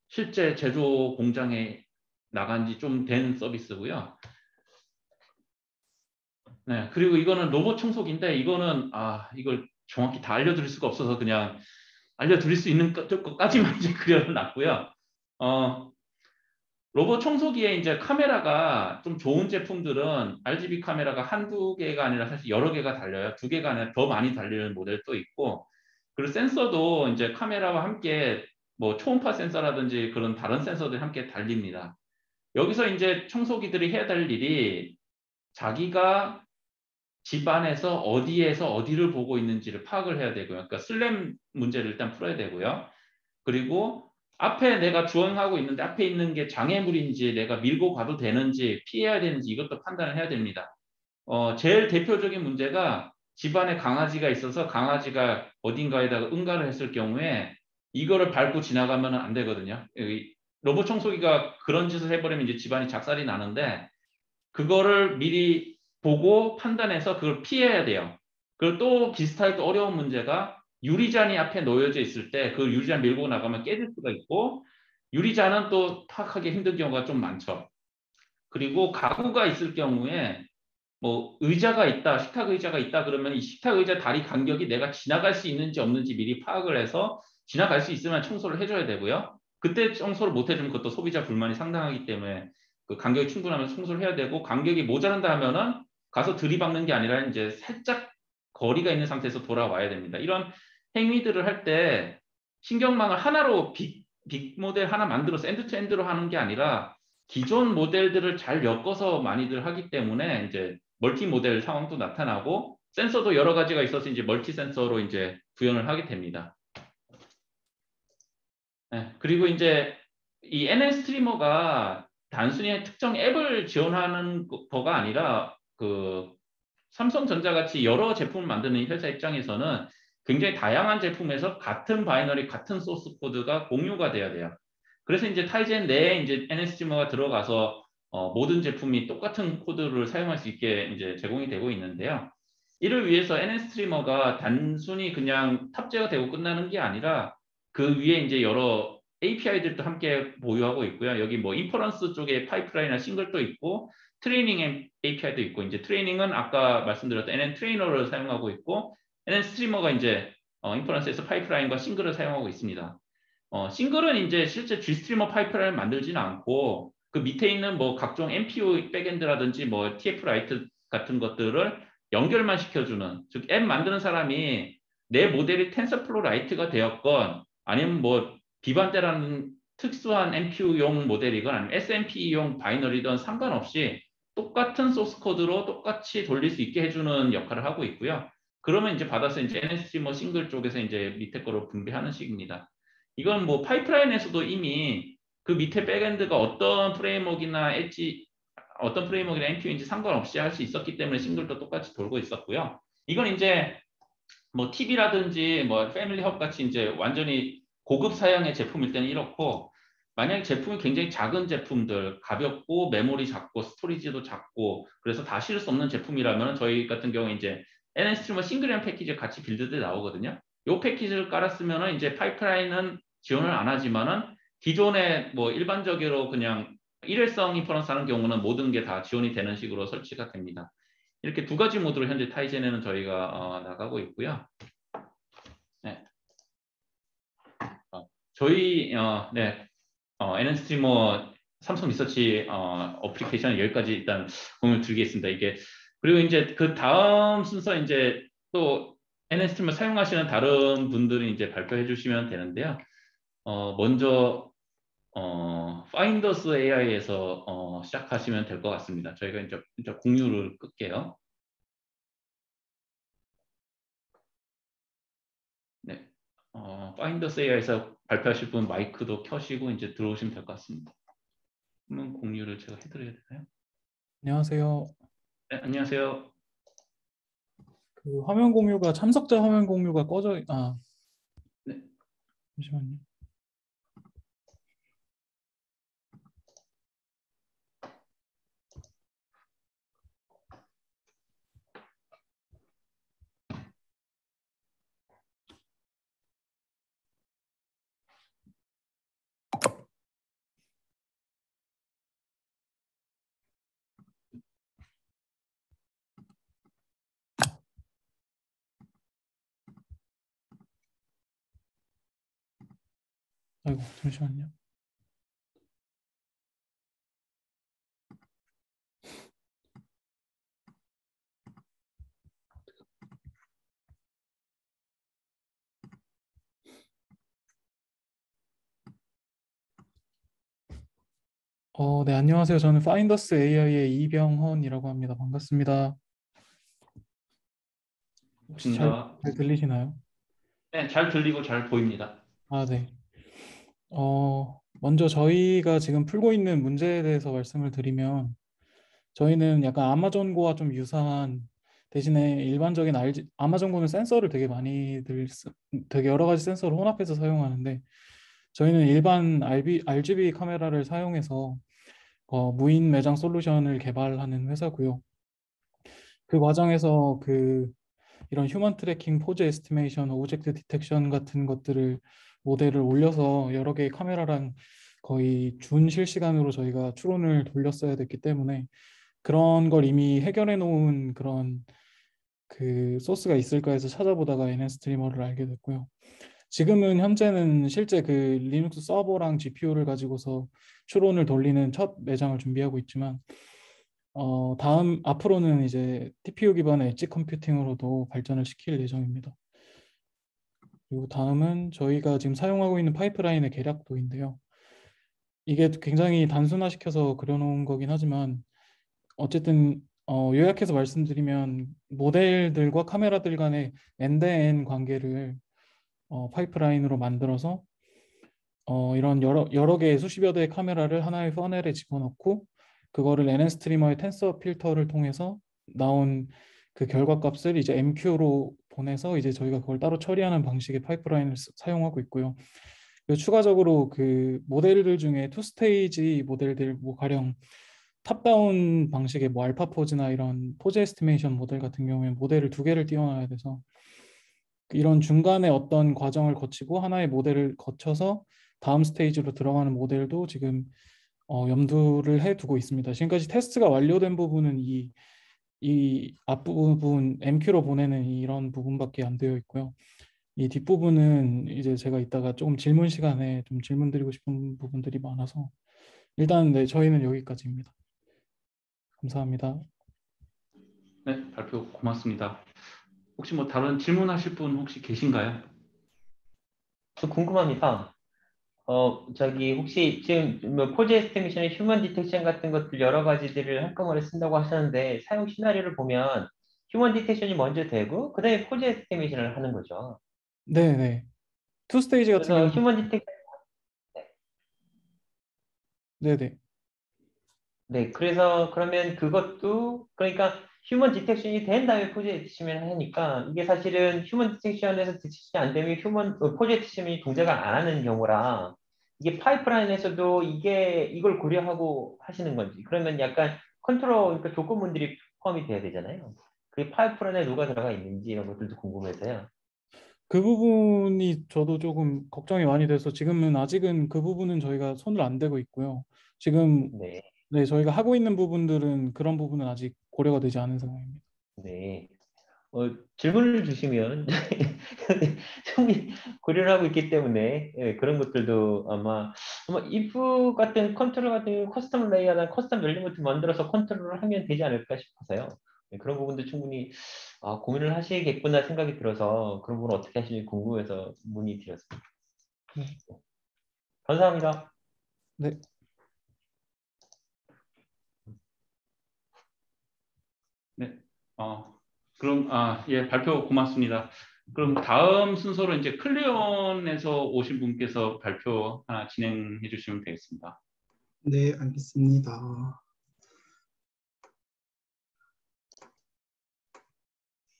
실제 제조 공장에 나간 지 좀 된 서비스고요. 네, 그리고 이거는 로봇 청소기인데 이거는 이걸 정확히 다 알려드릴 수가 없어서 그냥 알려드릴 수 있는 것까지만 이제 그려놨고요. 로봇 청소기에 이제 카메라가 좀 좋은 제품들은 RGB 카메라가 한두 개가 아니라 사실 여러 개가 달려요. 두 개가 아니라 더 많이 달리는 모델도 있고, 그리고 센서도 이제 카메라와 함께 뭐 초음파 센서라든지 그런 다른 센서들이 함께 달립니다. 여기서 이제 청소기들이 해야 될 일이 자기가 집안에서 어디에서 어디를 보고 있는지를 파악을 해야 되고요. 그러니까 슬램 문제를 일단 풀어야 되고요. 그리고 앞에 내가 주행하고 있는데 앞에 있는 게 장애물인지 내가 밀고 가도 되는지 피해야 되는지 이것도 판단을 해야 됩니다. 제일 대표적인 문제가 집안에 강아지가 있어서 강아지가 어딘가에다가 응가를 했을 경우에 이거를 밟고 지나가면 안 되거든요. 로봇 청소기가 그런 짓을 해버리면 이제 집안이 작살이 나는데 그거를 미리 보고 판단해서 그걸 피해야 돼요. 그리고 또 비슷하게 또 어려운 문제가 유리잔이 앞에 놓여져 있을 때 그 유리잔 밀고 나가면 깨질 수가 있고 유리자는 또 파악하기 힘든 경우가 좀 많죠. 그리고 가구가 있을 경우에 뭐 의자가 있다, 식탁 의자가 있다 그러면 이 식탁 의자 다리 간격이 내가 지나갈 수 있는지 없는지 미리 파악을 해서 지나갈 수 있으면 청소를 해줘야 되고요. 그때 청소를 못 해주면 그것도 소비자 불만이 상당하기 때문에 그 간격이 충분하면 청소를 해야 되고 간격이 모자란다 하면은 가서 들이박는 게 아니라 이제 살짝 거리가 있는 상태에서 돌아와야 됩니다. 이런 행위들을 할 때 신경망을 하나로 빅 모델 하나 만들어서 엔드 투 엔드로 하는 게 아니라 기존 모델들을 잘 엮어서 많이들 하기 때문에 이제 멀티 모델 상황도 나타나고 센서도 여러 가지가 있어서 이제 멀티 센서로 이제 구현을 하게 됩니다. 네, 그리고 이제 이 NN 스트리머가 단순히 특정 앱을 지원하는 거가 아니라 그 삼성전자 같이 여러 제품을 만드는 회사 입장에서는 굉장히 다양한 제품에서 같은 바이너리, 같은 소스 코드가 공유가 돼야 돼요. 그래서 이제 타이젠 내에 이제 NSGMO가 들어가서 모든 제품이 똑같은 코드를 사용할 수 있게 이제 제공이 되고 있는데요. 이를 위해서 NS트리머가 단순히 그냥 탑재가 되고 끝나는 게 아니라 그 위에 이제 여러 API들도 함께 보유하고 있고요. 여기 뭐 인퍼런스 쪽에 파이프라인이나 싱글도 있고 트레이닝 API도 있고 이제 트레이닝은 아까 말씀드렸던 NN 트레이너를 사용하고 있고 NN 스트리머가 이제 인퍼런스에서 파이프라인과 싱글을 사용하고 있습니다. 싱글은 이제 실제 G스트리머 파이프라인을 만들지는 않고 그 밑에 있는 뭐 각종 MPU 백엔드라든지 뭐 TF 라이트 같은 것들을 연결만 시켜주는 즉 앱 만드는 사람이 내 모델이 텐서플로우 라이트가 되었건 아니면 뭐 비반대라는 특수한 MPU용 모델이건 아니면 SMP용 바이너리든 상관없이 똑같은 소스 코드로 똑같이 돌릴 수 있게 해주는 역할을 하고 있고요. 그러면 이제 받아서 이제 NS트리머 싱글 쪽에서 이제 밑에 거로 분배하는 식입니다. 이건 뭐 파이프라인에서도 이미 그 밑에 백엔드가 어떤 프레임워크나 NPU인지 상관없이 할 수 있었기 때문에 싱글도 똑같이 돌고 있었고요. 이건 이제 뭐 TV라든지 뭐 패밀리 헙 같이 이제 완전히 고급 사양의 제품일 때는 이렇고 만약에 제품이 굉장히 작은 제품들 가볍고 메모리 작고 스토리지도 작고 그래서 다 실을 수 없는 제품이라면 저희 같은 경우에 이제 NS트리머 싱글이라는 패키지 같이 빌드돼 나오거든요. 이 패키지를 깔았으면은 이제 파이프라인은 지원을 안 하지만은 기존에 뭐 일반적으로 그냥 일회성 인퍼런스 하는 경우는 모든 게 다 지원이 되는 식으로 설치가 됩니다. 이렇게 두 가지 모드로 현재 타이젠에는 저희가 나가고 있고요. 네. 저희 네, NN 스트리머 삼성 리서치 어플리케이션 여기까지 일단 공유 드리겠습니다. 이게 그리고 이제 그 다음 순서 이제 또 NN 스트리머 사용하시는 다른 분들이 이제 발표해 주시면 되는데요. 먼저 파인더스 AI에서 시작하시면 될 것 같습니다. 저희가 이제 공유를 끌게요. 네. 파인더스 AI에서 발표하실 분 마이크도 켜시고 이제 들어오시면 될 것 같습니다. 화면 공유를 제가 해드려야 되나요? 안녕하세요. 네, 안녕하세요. 그 화면 공유가 참석자 화면 공유가 네. 잠시만요. 아이고, 잠시만요. 네, 안녕하세요. 저는 파인더스 AI의 이병헌이라고 합니다. 반갑습니다. 혹시 반갑습니다. 잘 들리시나요? 네, 잘 들리고 잘 보입니다. 아, 네. 먼저 저희가 지금 풀고 있는 문제에 대해서 말씀을 드리면 저희는 약간 아마존고와 좀 유사한 대신에 일반적인 아마존고는 센서를 되게 되게 여러 가지 센서를 혼합해서 사용하는데 저희는 일반 RGB 카메라를 사용해서 무인 매장 솔루션을 개발하는 회사고요. 그 과정에서 이런 휴먼 트래킹, 포즈 에스티메이션, 오브젝트 디텍션 같은 것들을 모델을 올려서 여러 개의 카메라랑 거의 준 실시간으로 저희가 추론을 돌렸어야 됐기 때문에 그런 걸 이미 해결해 놓은 그런 그 소스가 있을까 해서 찾아보다가 NS트리머를 알게 됐고요. 지금은 현재는 실제 그 리눅스 서버랑 GPU를 가지고서 추론을 돌리는 첫 매장을 준비하고 있지만 다음 앞으로는 이제 TPU 기반의 엣지 컴퓨팅으로도 발전을 시킬 예정입니다. 그리고 다음은 저희가 지금 사용하고 있는 파이프라인의 계략도인데요. 이게 굉장히 단순화시켜서 그려놓은 거긴 하지만 어쨌든 요약해서 말씀드리면 모델들과 카메라들 간의 엔드엔드 관계를 파이프라인으로 만들어서 이런 여러 개의 수십여 대의 카메라를 하나의 퍼넬에 집어넣고 그거를 NN 스트리머의 텐서 필터를 통해서 나온 그 결과값을 이제 MQ로 보내서 이제 저희가 그걸 따로 처리하는 방식의 파이프라인을 사용하고 있고요. 그리고 추가적으로 그 모델들 중에 투 스테이지 모델들 뭐 가령 탑다운 방식의 뭐 알파 포즈나 이런 포즈 에스티메이션 모델 같은 경우에 모델을 두 개를 띄워놔야 돼서 이런 중간에 어떤 과정을 거치고 하나의 모델을 거쳐서 다음 스테이지로 들어가는 모델도 지금 염두를 해두고 있습니다. 지금까지 테스트가 완료된 부분은 이 앞부분 MQ로 보내는 이런 부분밖에 안 되어 있고요. 이 뒷부분은 이제 제가 이따가 조금 질문 시간에 좀 질문 드리고 싶은 부분들이 많아서 일단 네, 저희는 여기까지입니다. 감사합니다. 네, 발표 고맙습니다. 혹시 뭐 다른 질문하실 분 혹시 계신가요? 저 궁금합니다. 저기 혹시 지금 뭐 포즈 에스티메이션의 휴먼 디텍션 같은 것들 여러 가지들을 한꺼번에 쓴다고 하셨는데 사용 시나리오를 보면 휴먼 디텍션이 먼저 되고 그다음에 포즈 에스티메이션을 하는 거죠. 네, 네. 투 스테이지 같은 그래서 경우는 휴먼 디텍 네, 네. 네, 그래서 그러면 그것도 그러니까 휴먼 디텍션이 된 다음에 포즈 에스티메이션을 하니까 이게 사실은 휴먼 디텍션에서 디텍션이 안 되면 포즈 에스티메이션이 동작을 안 하는 경우라 이게 파이프라인에서도 이걸 고려하고 하시는 건지 그러면 약간 컨트롤 그러니까 조건문들이 포함이 돼야 되잖아요. 그 파이프라인에 누가 들어가 있는지 이런 것들도 궁금해서요. 그 부분이 저도 조금 걱정이 많이 돼서 지금은 아직은 그 부분은 저희가 손을 안 대고 있고요. 지금 네, 네, 저희가 하고 있는 부분들은 그런 부분은 아직 고려가 되지 않은 상황입니다. 네. 질문을 주시면 충분히 고려를 하고 있기 때문에 예, 그런 것들도 아마 if 같은 컨트롤 같은 커스텀 레이어나 커스텀 엘리먼트 만들어서 컨트롤을 하면 되지 않을까 싶어서요. 예, 그런 부분도 충분히 고민을 하시겠구나 생각이 들어서 그런 부분 어떻게 하실지 궁금해서 문의드렸습니다. 네, 감사합니다. 네, 네. 그럼 예, 발표 고맙습니다. 그럼 다음 순서로 이제 클리온에서 오신 분께서 발표 하나 진행해 주시면 되겠습니다. 네, 알겠습니다.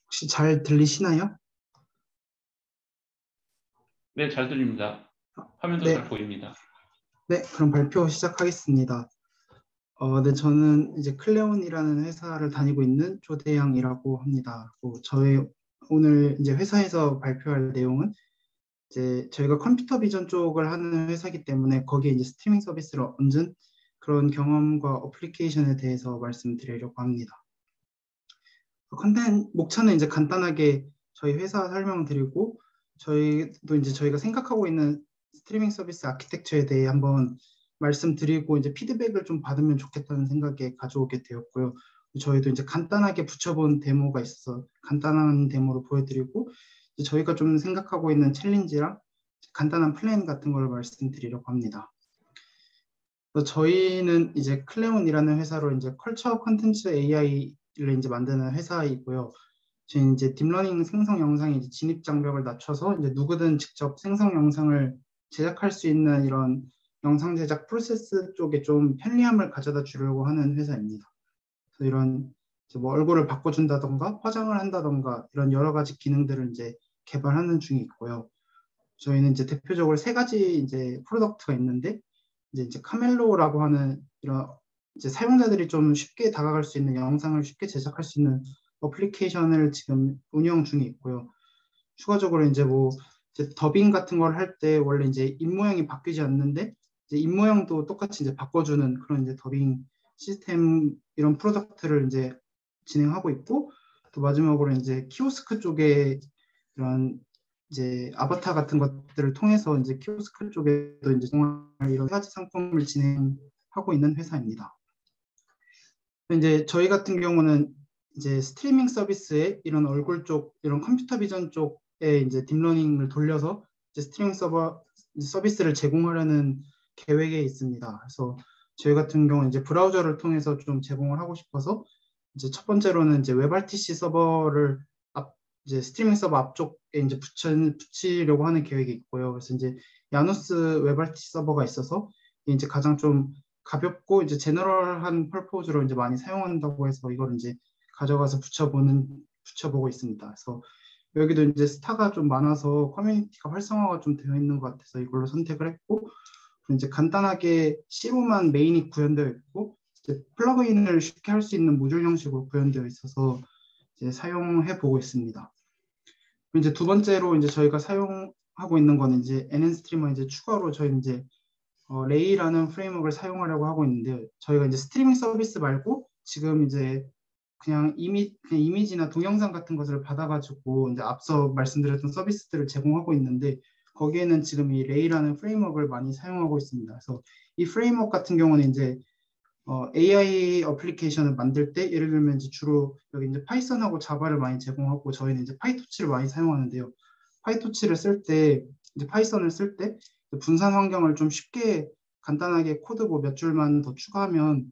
혹시 잘 들리시나요? 네, 잘 들립니다. 화면도 네, 잘 보입니다. 네, 그럼 발표 시작하겠습니다. 네, 저는 이제 클레온이라는 회사를 다니고 있는 조대양이라고 합니다. 저희 오늘 이제 회사에서 발표할 내용은 이제 저희가 컴퓨터 비전 쪽을 하는 회사이기 때문에 거기에 이제 스트리밍 서비스를 얹은 그런 경험과 어플리케이션에 대해서 말씀드리려고 합니다. 컨텐츠 목차는 이제 간단하게 저희 회사 설명드리고 저희도 이제 저희가 생각하고 있는 스트리밍 서비스 아키텍처에 대해 한번 말씀드리고 이제 피드백을 좀 받으면 좋겠다는 생각에 가져오게 되었고요. 저희도 이제 간단하게 붙여본 데모가 있어서 간단한 데모로 보여드리고 이제 저희가 좀 생각하고 있는 챌린지랑 간단한 플랜 같은 걸 말씀드리려고 합니다. 그래서 저희는 이제 클레온이라는 회사로 이제 컬처 컨텐츠 AI를 이제 만드는 회사이고요. 저희 이제 딥러닝 생성 영상의 이제 진입 장벽을 낮춰서 이제 누구든 직접 생성 영상을 제작할 수 있는 이런 영상 제작 프로세스 쪽에 좀 편리함을 가져다 주려고 하는 회사입니다. 그래서 이런 이제 뭐 얼굴을 바꿔준다던가 화장을 한다던가 이런 여러 가지 기능들을 이제 개발하는 중에 있고요. 저희는 이제 대표적으로 세 가지 이제 프로덕트가 있는데 이제 카멜로라고 하는 이런 이제 사용자들이 좀 쉽게 다가갈 수 있는 영상을 쉽게 제작할 수 있는 어플리케이션을 지금 운영 중에 있고요. 추가적으로 이제 뭐 이제 더빙 같은 걸 할 때 원래 이제 입 모양이 바뀌지 않는데 이제 입모양도 똑같이 이제 바꿔주는 그런 이제 더빙 시스템 이런 프로덕트를 이제 진행하고 있고, 또 마지막으로 이제 키오스크 쪽에 이런 이제 아바타 같은 것들을 통해서 이제 키오스크 쪽에도 이제 정말 이런 가지 상품을 진행하고 있는 회사입니다. 이제 저희 같은 경우는 이제 스트리밍 서비스에 이런 얼굴 쪽, 이런 컴퓨터 비전 쪽에 이제 딥러닝을 돌려서 이제 스트리밍 서비스를 제공하려는 계획에 있습니다. 그래서 저희 같은 경우 이제 브라우저를 통해서 좀 제공을 하고 싶어서 이제 첫 번째로는 이제 WebRTC 서버를 이제 스트리밍 서버 앞쪽에 이제 붙이려고 하는 계획이 있고요. 그래서 이제 야누스 WebRTC 서버가 있어서 이제 가장 좀 가볍고 이제 제너럴한 펄포즈로 이제 많이 사용한다고 해서 이걸 이제 가져가서 붙여보고 있습니다. 그래서 여기도 이제 스타가 좀 많아서 커뮤니티가 활성화가 좀 되어 있는 것 같아서 이걸로 선택을 했고, 이제 간단하게 C로만 메인이 구현되어 있고 이제 플러그인을 쉽게 할 수 있는 모듈 형식으로 구현되어 있어서 이제 사용해 보고 있습니다. 이제 두 번째로 이제 저희가 사용하고 있는 거는 이제 NN스트리머 이제 추가로 저희 이제 레이라는 프레임워크를 사용하려고 하고 있는데, 저희가 이제 스트리밍 서비스 말고 지금 이제 그냥 이미지나 동영상 같은 것을 받아가지고 이제 앞서 말씀드렸던 서비스들을 제공하고 있는데, 거기에는 지금 이 레이라는 프레임워크를 많이 사용하고 있습니다. 그래서 이 프레임워크 같은 경우는 이제 AI 어플리케이션을 만들 때 예를 들면 이제 주로 여기 이제 파이썬하고 자바를 많이 제공하고, 저희는 이제 파이토치를 많이 사용하는데요. 파이토치를 쓸 때 이제 파이썬을 쓸 때 분산 환경을 좀 쉽게 간단하게 코드 뭐 몇 줄만 더 추가하면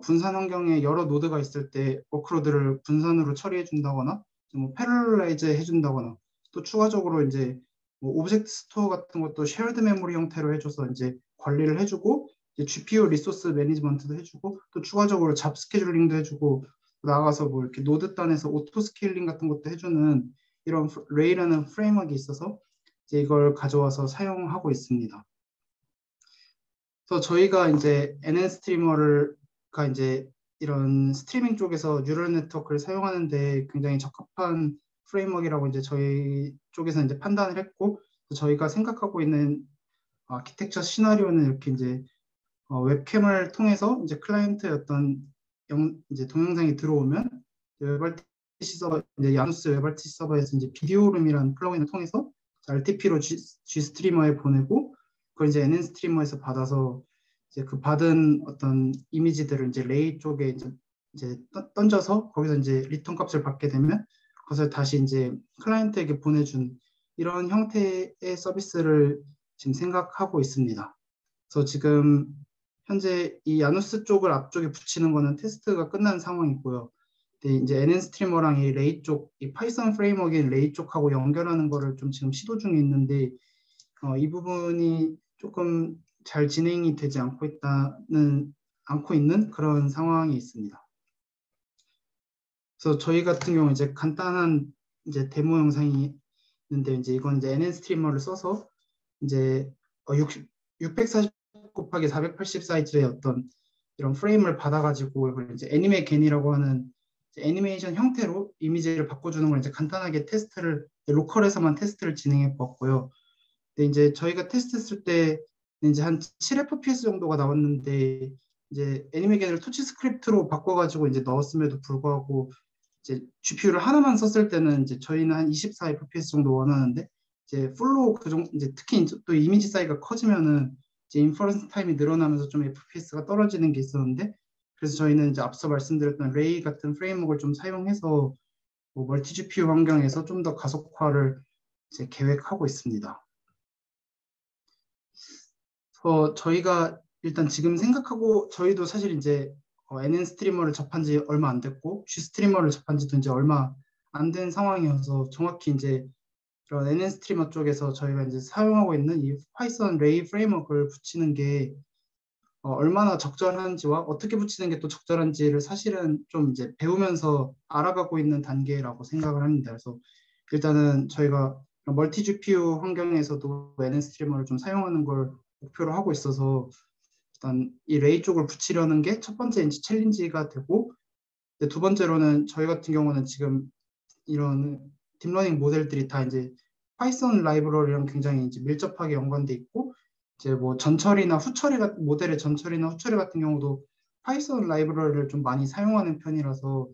분산 환경에 여러 노드가 있을 때 워크로드를 분산으로 처리해 준다거나 뭐 패럴라이즈 해준다거나, 또 추가적으로 이제 뭐 오브젝트 스토어 같은 것도 쉐어드 메모리 형태로 해줘서 이제 관리를 해주고, 이제 GPU 리소스 매니지먼트도 해주고, 또 추가적으로 잡 스케줄링도 해주고, 나아가서 뭐 이렇게 노드 단에서 오토 스케일링 같은 것도 해주는 이런 레이라는 프레임워크가 있어서 이제 이걸 가져와서 사용하고 있습니다. 그래서 저희가 이제 NN스트리머가 이제 이런 스트리밍 쪽에서 뉴럴 네트워크를 사용하는데 굉장히 적합한 프레임워크라고 이제 저희 쪽에서 이제 판단을 했고, 저희가 생각하고 있는 아키텍처 시나리오는 이렇게 이제 웹캠을 통해서 이제 클라이언트의 어떤 이제 동영상이 들어오면 웹RTC 서버, 이제 야누스 웹RTC 서버에서 이제 비디오룸이라는 플러그인을 통해서 RTP로 G스트리머에 보내고, 그걸 이제 NN스트리머에서 받아서 이제 그 받은 어떤 이미지들을 이제 레이 쪽에 이제 던져서 거기서 이제 리턴 값을 받게 되면 그것을 다시 이제 클라이언트에게 보내준 이런 형태의 서비스를 지금 생각하고 있습니다. 그래서 지금 현재 이 야누스 쪽을 앞쪽에 붙이는 거는 테스트가 끝난 상황이고요. 근데 이제 NN스트리머랑 이 레이 쪽, 이 파이썬 프레임워크인 레이 쪽하고 연결하는 거를 좀 지금 시도 중에 있는데, 이 부분이 조금 잘 진행이 되지 않고 있는 그런 상황이 있습니다. 그래서 저희 같은 경우 이제 간단한 이제 데모 영상이 있는데, 이제 이건 이제 NN스트리머를 써서 이제 640 곱하기 480 사이즈의 어떤 이런 프레임을 받아가지고 이걸 이제 애니메겐이라고 하는 애니메이션 형태로 이미지를 바꿔주는 걸 이제 간단하게 로컬에서만 테스트를 진행해 보았고요. 근데 이제 저희가 테스트했을 때 이제 한 7fps 정도가 나왔는데, 이제 애니메이션을 토치 스크립트로 바꿔가지고 이제 넣었음에도 불구하고 이제 GPU를 하나만 썼을 때는 이제 저희는 한 24fps 정도 원하는데, 이제 풀로 그 정도 이제 특히 또 이미지 사이즈가 커지면은 이제 인퍼런스 타임이 늘어나면서 좀 FPS가 떨어지는 게 있었는데, 그래서 저희는 이제 앞서 말씀드렸던 레이 같은 프레임워크를 좀 사용해서 뭐 멀티 GPU 환경에서 좀 더 가속화를 이제 계획하고 있습니다. 저희가 일단 지금 생각하고, 저희도 사실 이제 NN스트리머를 접한 지 얼마 안 됐고 G스트리머를 접한 지도 이제 얼마 안 된 상황이어서 정확히 이제 그런 NN스트리머 쪽에서 저희가 이제 사용하고 있는 이 파이썬 레이 프레임워크를 붙이는 게 얼마나 적절한지와 어떻게 붙이는 게 또 적절한지를 사실은 좀 이제 배우면서 알아가고 있는 단계라고 생각을 합니다. 그래서 일단은 저희가 멀티 GPU 환경에서도 NN스트리머를 좀 사용하는 걸 목표로 하고 있어서 일단 이 레이 쪽을 붙이려는 게 첫 번째 이제 챌린지가 되고, 두 번째로는 저희 같은 경우는 지금 이런 딥러닝 모델들이 다 이제 파이썬 라이브러리랑 굉장히 이제 밀접하게 연관돼 있고, 이제 뭐 전처리나 후처리 같은 모델의 전처리나 후처리 같은 경우도 파이썬 라이브러리를 좀 많이 사용하는 편이라서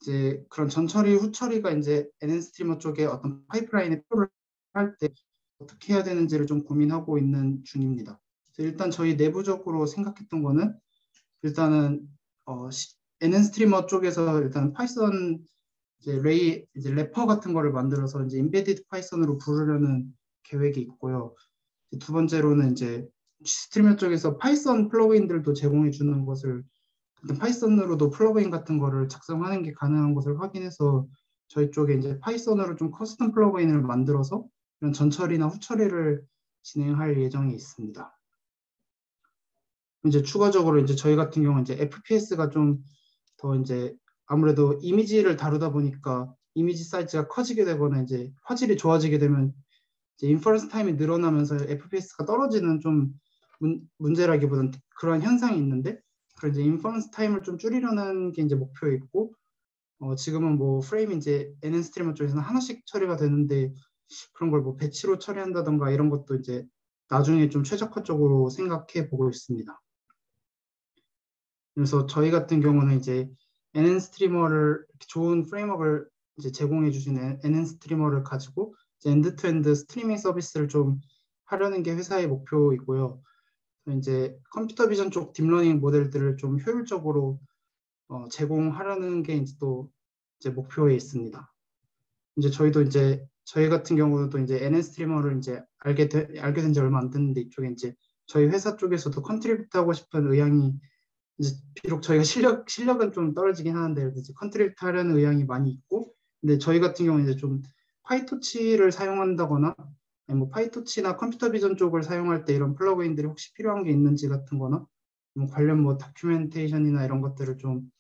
이제 그런 전처리 후처리가 이제 NN스트리머 쪽에 어떤 파이프라인에 필요를 할 때 어떻게 해야 되는지를 좀 고민하고 있는 중입니다. 그래서 일단 저희 내부적으로 생각했던 거는 일단은 NN스트리머 쪽에서 일단 파이썬 이제 레이 이제 래퍼 같은 거를 만들어서 이제 인베디드 파이썬으로 부르려는 계획이 있고요. 두 번째로는 이제 스트리머 쪽에서 파이썬 플러그인들도 제공해 주는 것을 파이썬으로도 플러그인 같은 거를 작성하는 게 가능한 것을 확인해서 저희 쪽에 이제 파이썬으로 좀 커스텀 플러그인을 만들어서 이런 전처리나 후처리를 진행할 예정이 있습니다. 이제 추가적으로 이제 저희 같은 경우는 이제 FPS가 좀 더 이제 아무래도 이미지를 다루다 보니까 이미지 사이즈가 커지게 되거나 이제 화질이 좋아지게 되면 이제 인퍼런스 타임이 늘어나면서 FPS가 떨어지는 좀 문제라기보다는 그런 현상이 있는데 그런 이제 인퍼런스 타임을 좀 줄이려는 게 이제 목표에 있고 지금은 뭐 프레임이 이제 NN스트리머 쪽에서는 하나씩 처리가 되는데 그런 걸 뭐 배치로 처리한다던가 이런 것도 이제 나중에 좀 최적화적으로 생각해 보고 있습니다. 그래서 저희 같은 경우는 이제 NN스트리머를 좋은 프레임워크를 이제 제공해 주시는 NN스트리머를 가지고 이제 엔드투엔드 스트리밍 서비스를 좀 하려는 게 회사의 목표이고요. 이제 컴퓨터 비전 쪽 딥러닝 모델들을 좀 효율적으로 제공하려는 게 이제 또 이제 목표에 있습니다. 이제 저희도 이제 저희 같은 경우는 또 이제 NN스트리머를 이제 알게 된 지 얼마 안 됐는데 이쪽에 이제 저희 회사 쪽에서도 컨트리뷰트 하고 싶은 의향이 이제 비록 저희가 실력은 좀 떨어지긴 하는데 이제 컨트리뷰트 하려는 의향이 많이 있고 근데 저희 같은 경우는 이제 좀 파이토치를 사용한다거나 아니 뭐 파이토치나 컴퓨터 비전 쪽을 사용할 때 이런 플러그인들이 혹시 필요한 게 있는지 같은 거나 뭐 관련 뭐 다큐멘테이션이나 이런 것들을 좀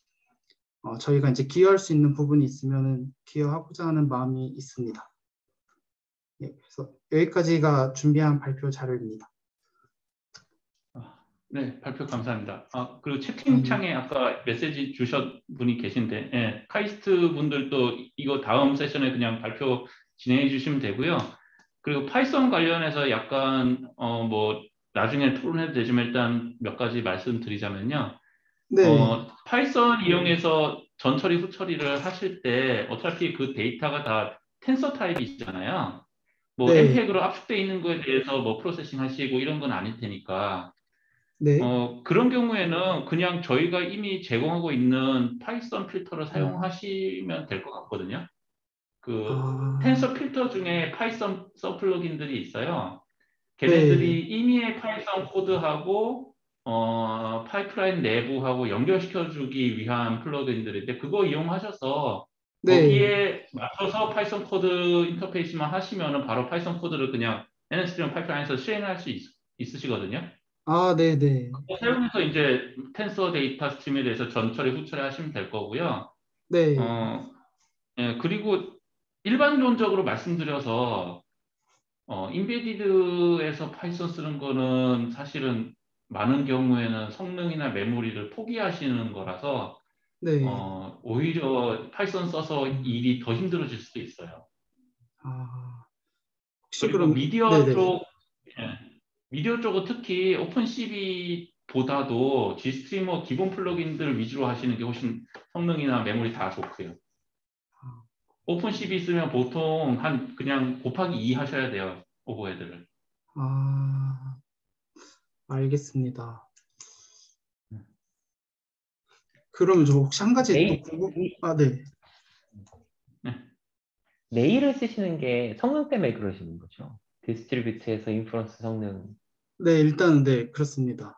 저희가 이제 기여할 수 있는 부분이 있으면은 기여하고자 하는 마음이 있습니다. 예, 그래서 여기까지가 준비한 발표 자료입니다. 네, 발표 감사합니다. 그리고 채팅창에 아까 메시지 주셨 분이 계신데, 예, 카이스트 분들도 이거 다음 세션에 그냥 발표 진행해 주시면 되고요. 그리고 파이썬 관련해서 약간, 뭐, 나중에 토론해도 되지만 일단 몇 가지 말씀드리자면요. 네, 파이썬 이용해서 전처리, 후처리를 하실 때 어차피 그 데이터가 다 텐서 타입이잖아요. 뭐, 네, 엠팩으로 압축되어 있는 거에 대해서 뭐 프로세싱 하시고 이런 건 아닐 테니까. 네, 그런 경우에는 그냥 저희가 이미 제공하고 있는 파이썬 필터를 음, 사용하시면 될 것 같거든요. 그 아, 텐서 필터 중에 파이썬 서 플러긴들이 있어요. 네, 걔네들이 이미의 파이썬 코드하고 파이프라인 내부하고 연결시켜주기 위한 플러그인들인데 그거 이용하셔서 네, 거기에 맞춰서 파이썬 코드 인터페이스만 하시면은 바로 파이썬 코드를 그냥 NSTM 파이프라인에서 실행할 수 있으시거든요. 아, 네, 네, 그거 사용해서 이제 텐서 데이터 스트림에 대해서 전처리, 후처리 하시면 될 거고요. 네, 어, 예, 그리고 일반론적으로 말씀드려서 인베디드에서 파이썬 쓰는 거는 사실은 많은 경우에는 성능이나 메모리를 포기하시는 거라서 네, 오히려 파이썬 써서 음, 일이 더 힘들어질 수도 있어요. 아, 혹시 그리고 그럼, 네, 네, 예, 미디어 쪽은 특히 오픈CV보다도 G스트리머 기본 플러그인들 위주로 하시는 게 훨씬 성능이나 메모리 다 좋고요. 오픈CV 쓰면 보통 한 그냥 곱하기 2 하셔야 돼요. 오버헤드를. 아, 알겠습니다. 그러면 저 혹시 한 가지 또 네. 네. 레일을 쓰시는 게 성능 때문에 그러시는 거죠. 디스트리뷰트에서 인프런스 성능. 네, 일단은 네, 그렇습니다.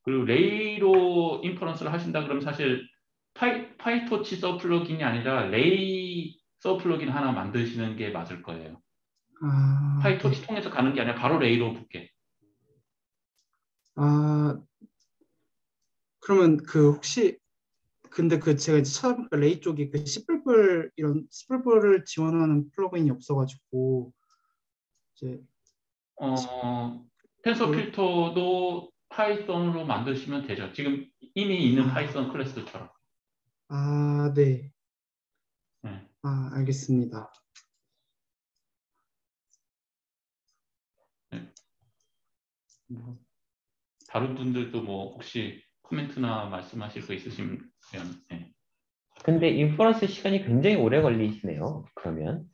그리고 레이로 인퍼런스를 하신다 그러면 사실 파이토치 서 플러긴이 아니라 레이 서 플러긴 하나 만드시는 게 맞을 거예요. 아, 파이토치 네. 통해서 가는 게 아니라 바로 레이로 붙게. 아, 그러면 그 혹시 근데 그 제가 이제 찾아보니까 레이 쪽이 그 C++ 이런 C++을 지원하는 플러그인이 없어가지고 이제 어, 텐서 C++ 필터도 파이썬으로 만드시면 되죠. 지금 이미 있는 아, 파이썬 클래스처럼. 네. 네. 알겠습니다. 뭐, 다른 분들도 뭐 혹시 코멘트나 말씀하실 거 있으시면 네. 근데 인퍼런스 시간이 굉장히 오래 걸리시네요. 그러면.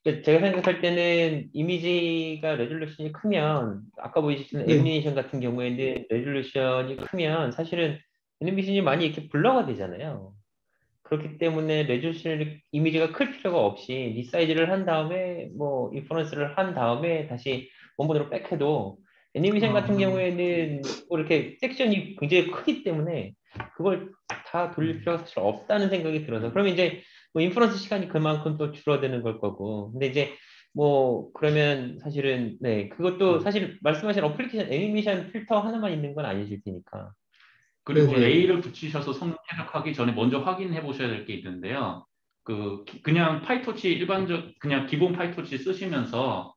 제가 생각할 때는 이미지가 레졸루션이 크면 아까 보여주신 네. 애니메이션 같은 경우에는 레졸루션이 크면 사실은 애니메이션이 많이 이렇게 블러가 되잖아요. 그렇기 때문에 레졸루션 이미지가 클 필요가 없이 리사이즈를 한 다음에 뭐 인퍼런스를 한 다음에 다시 원본으로 백해도 애니메이션 같은 아, 경우에는 뭐 이렇게 섹션이 굉장히 크기 때문에 그걸 다 돌릴 필요가 사실 없다는 생각이 들어서 그러면 이제 뭐 인퍼런스 시간이 그만큼 또 줄어드는 걸 거고 근데 이제 뭐 그러면 사실은 네 그것도 사실 말씀하신 어플리케이션 애니메이션 필터 하나만 있는 건 아니실 테니까 그리고 네네. 이제 레이를 붙이셔서 성능 해석하기 전에 먼저 확인해 보셔야 될 게 있는데요. 그냥 파이토치 그냥 기본 파이토치 쓰시면서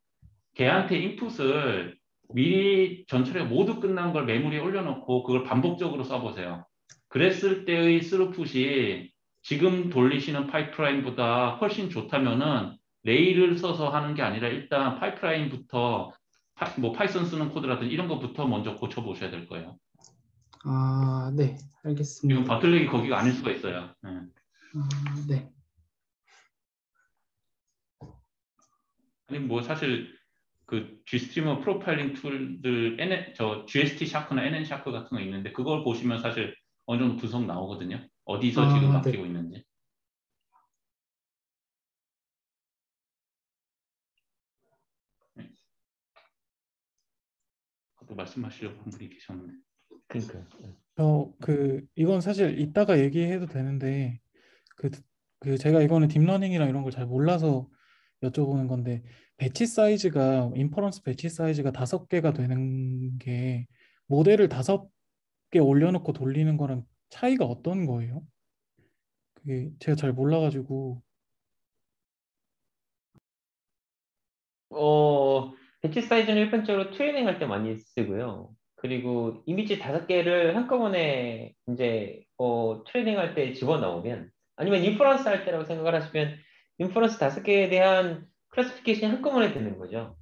걔한테 인풋을 미리 전처리가 모두 끝난 걸 메모리에 올려놓고 그걸 반복적으로 써보세요. 그랬을 때의 스루풋이 지금 돌리시는 파이프라인보다 훨씬 좋다면은 레일을 써서 하는 게 아니라 일단 파이프라인부터 뭐 파이썬 쓰는 코드라든지 이런 것부터 먼저 고쳐보셔야 될 거예요. 아, 네. 지금 알겠습니다. 바틀렉이 거기가 아닐 수가 있어요. 네. 아, 네. 아니 뭐 사실 그 G스트리머 프로파일링 툴들 GST 샤크나 NN 샤크 같은 거 있는데 그걸 보시면 사실 어느 정도 분석 나오거든요. 어디서 지금 아, 네. 막히고 있는지. 네. 또 말씀하시려고 한 분이 계셨는데. 그러니까 이건 사실 이따가 얘기해도 되는데 그, 제가 이거는 딥러닝이랑 이런 걸 잘 몰라서 여쭤보는 건데 배치 사이즈가 인퍼런스 배치 사이즈가 5개가 되는 게 모델을 5개 올려놓고 돌리는 거랑 차이가 어떤 거예요? 그게 제가 잘 몰라가지고. 어, 배치 사이즈는 일반적으로 트레이닝 할 때 많이 쓰고요. 그리고 이미지 5개를 한꺼번에 이제 트레이닝 할 때 집어넣으면 아니면 인퍼런스 할 때라고 생각을 하시면 인퍼런스 5개에 대한 클래시피케이션이 한꺼번에 되는 거죠.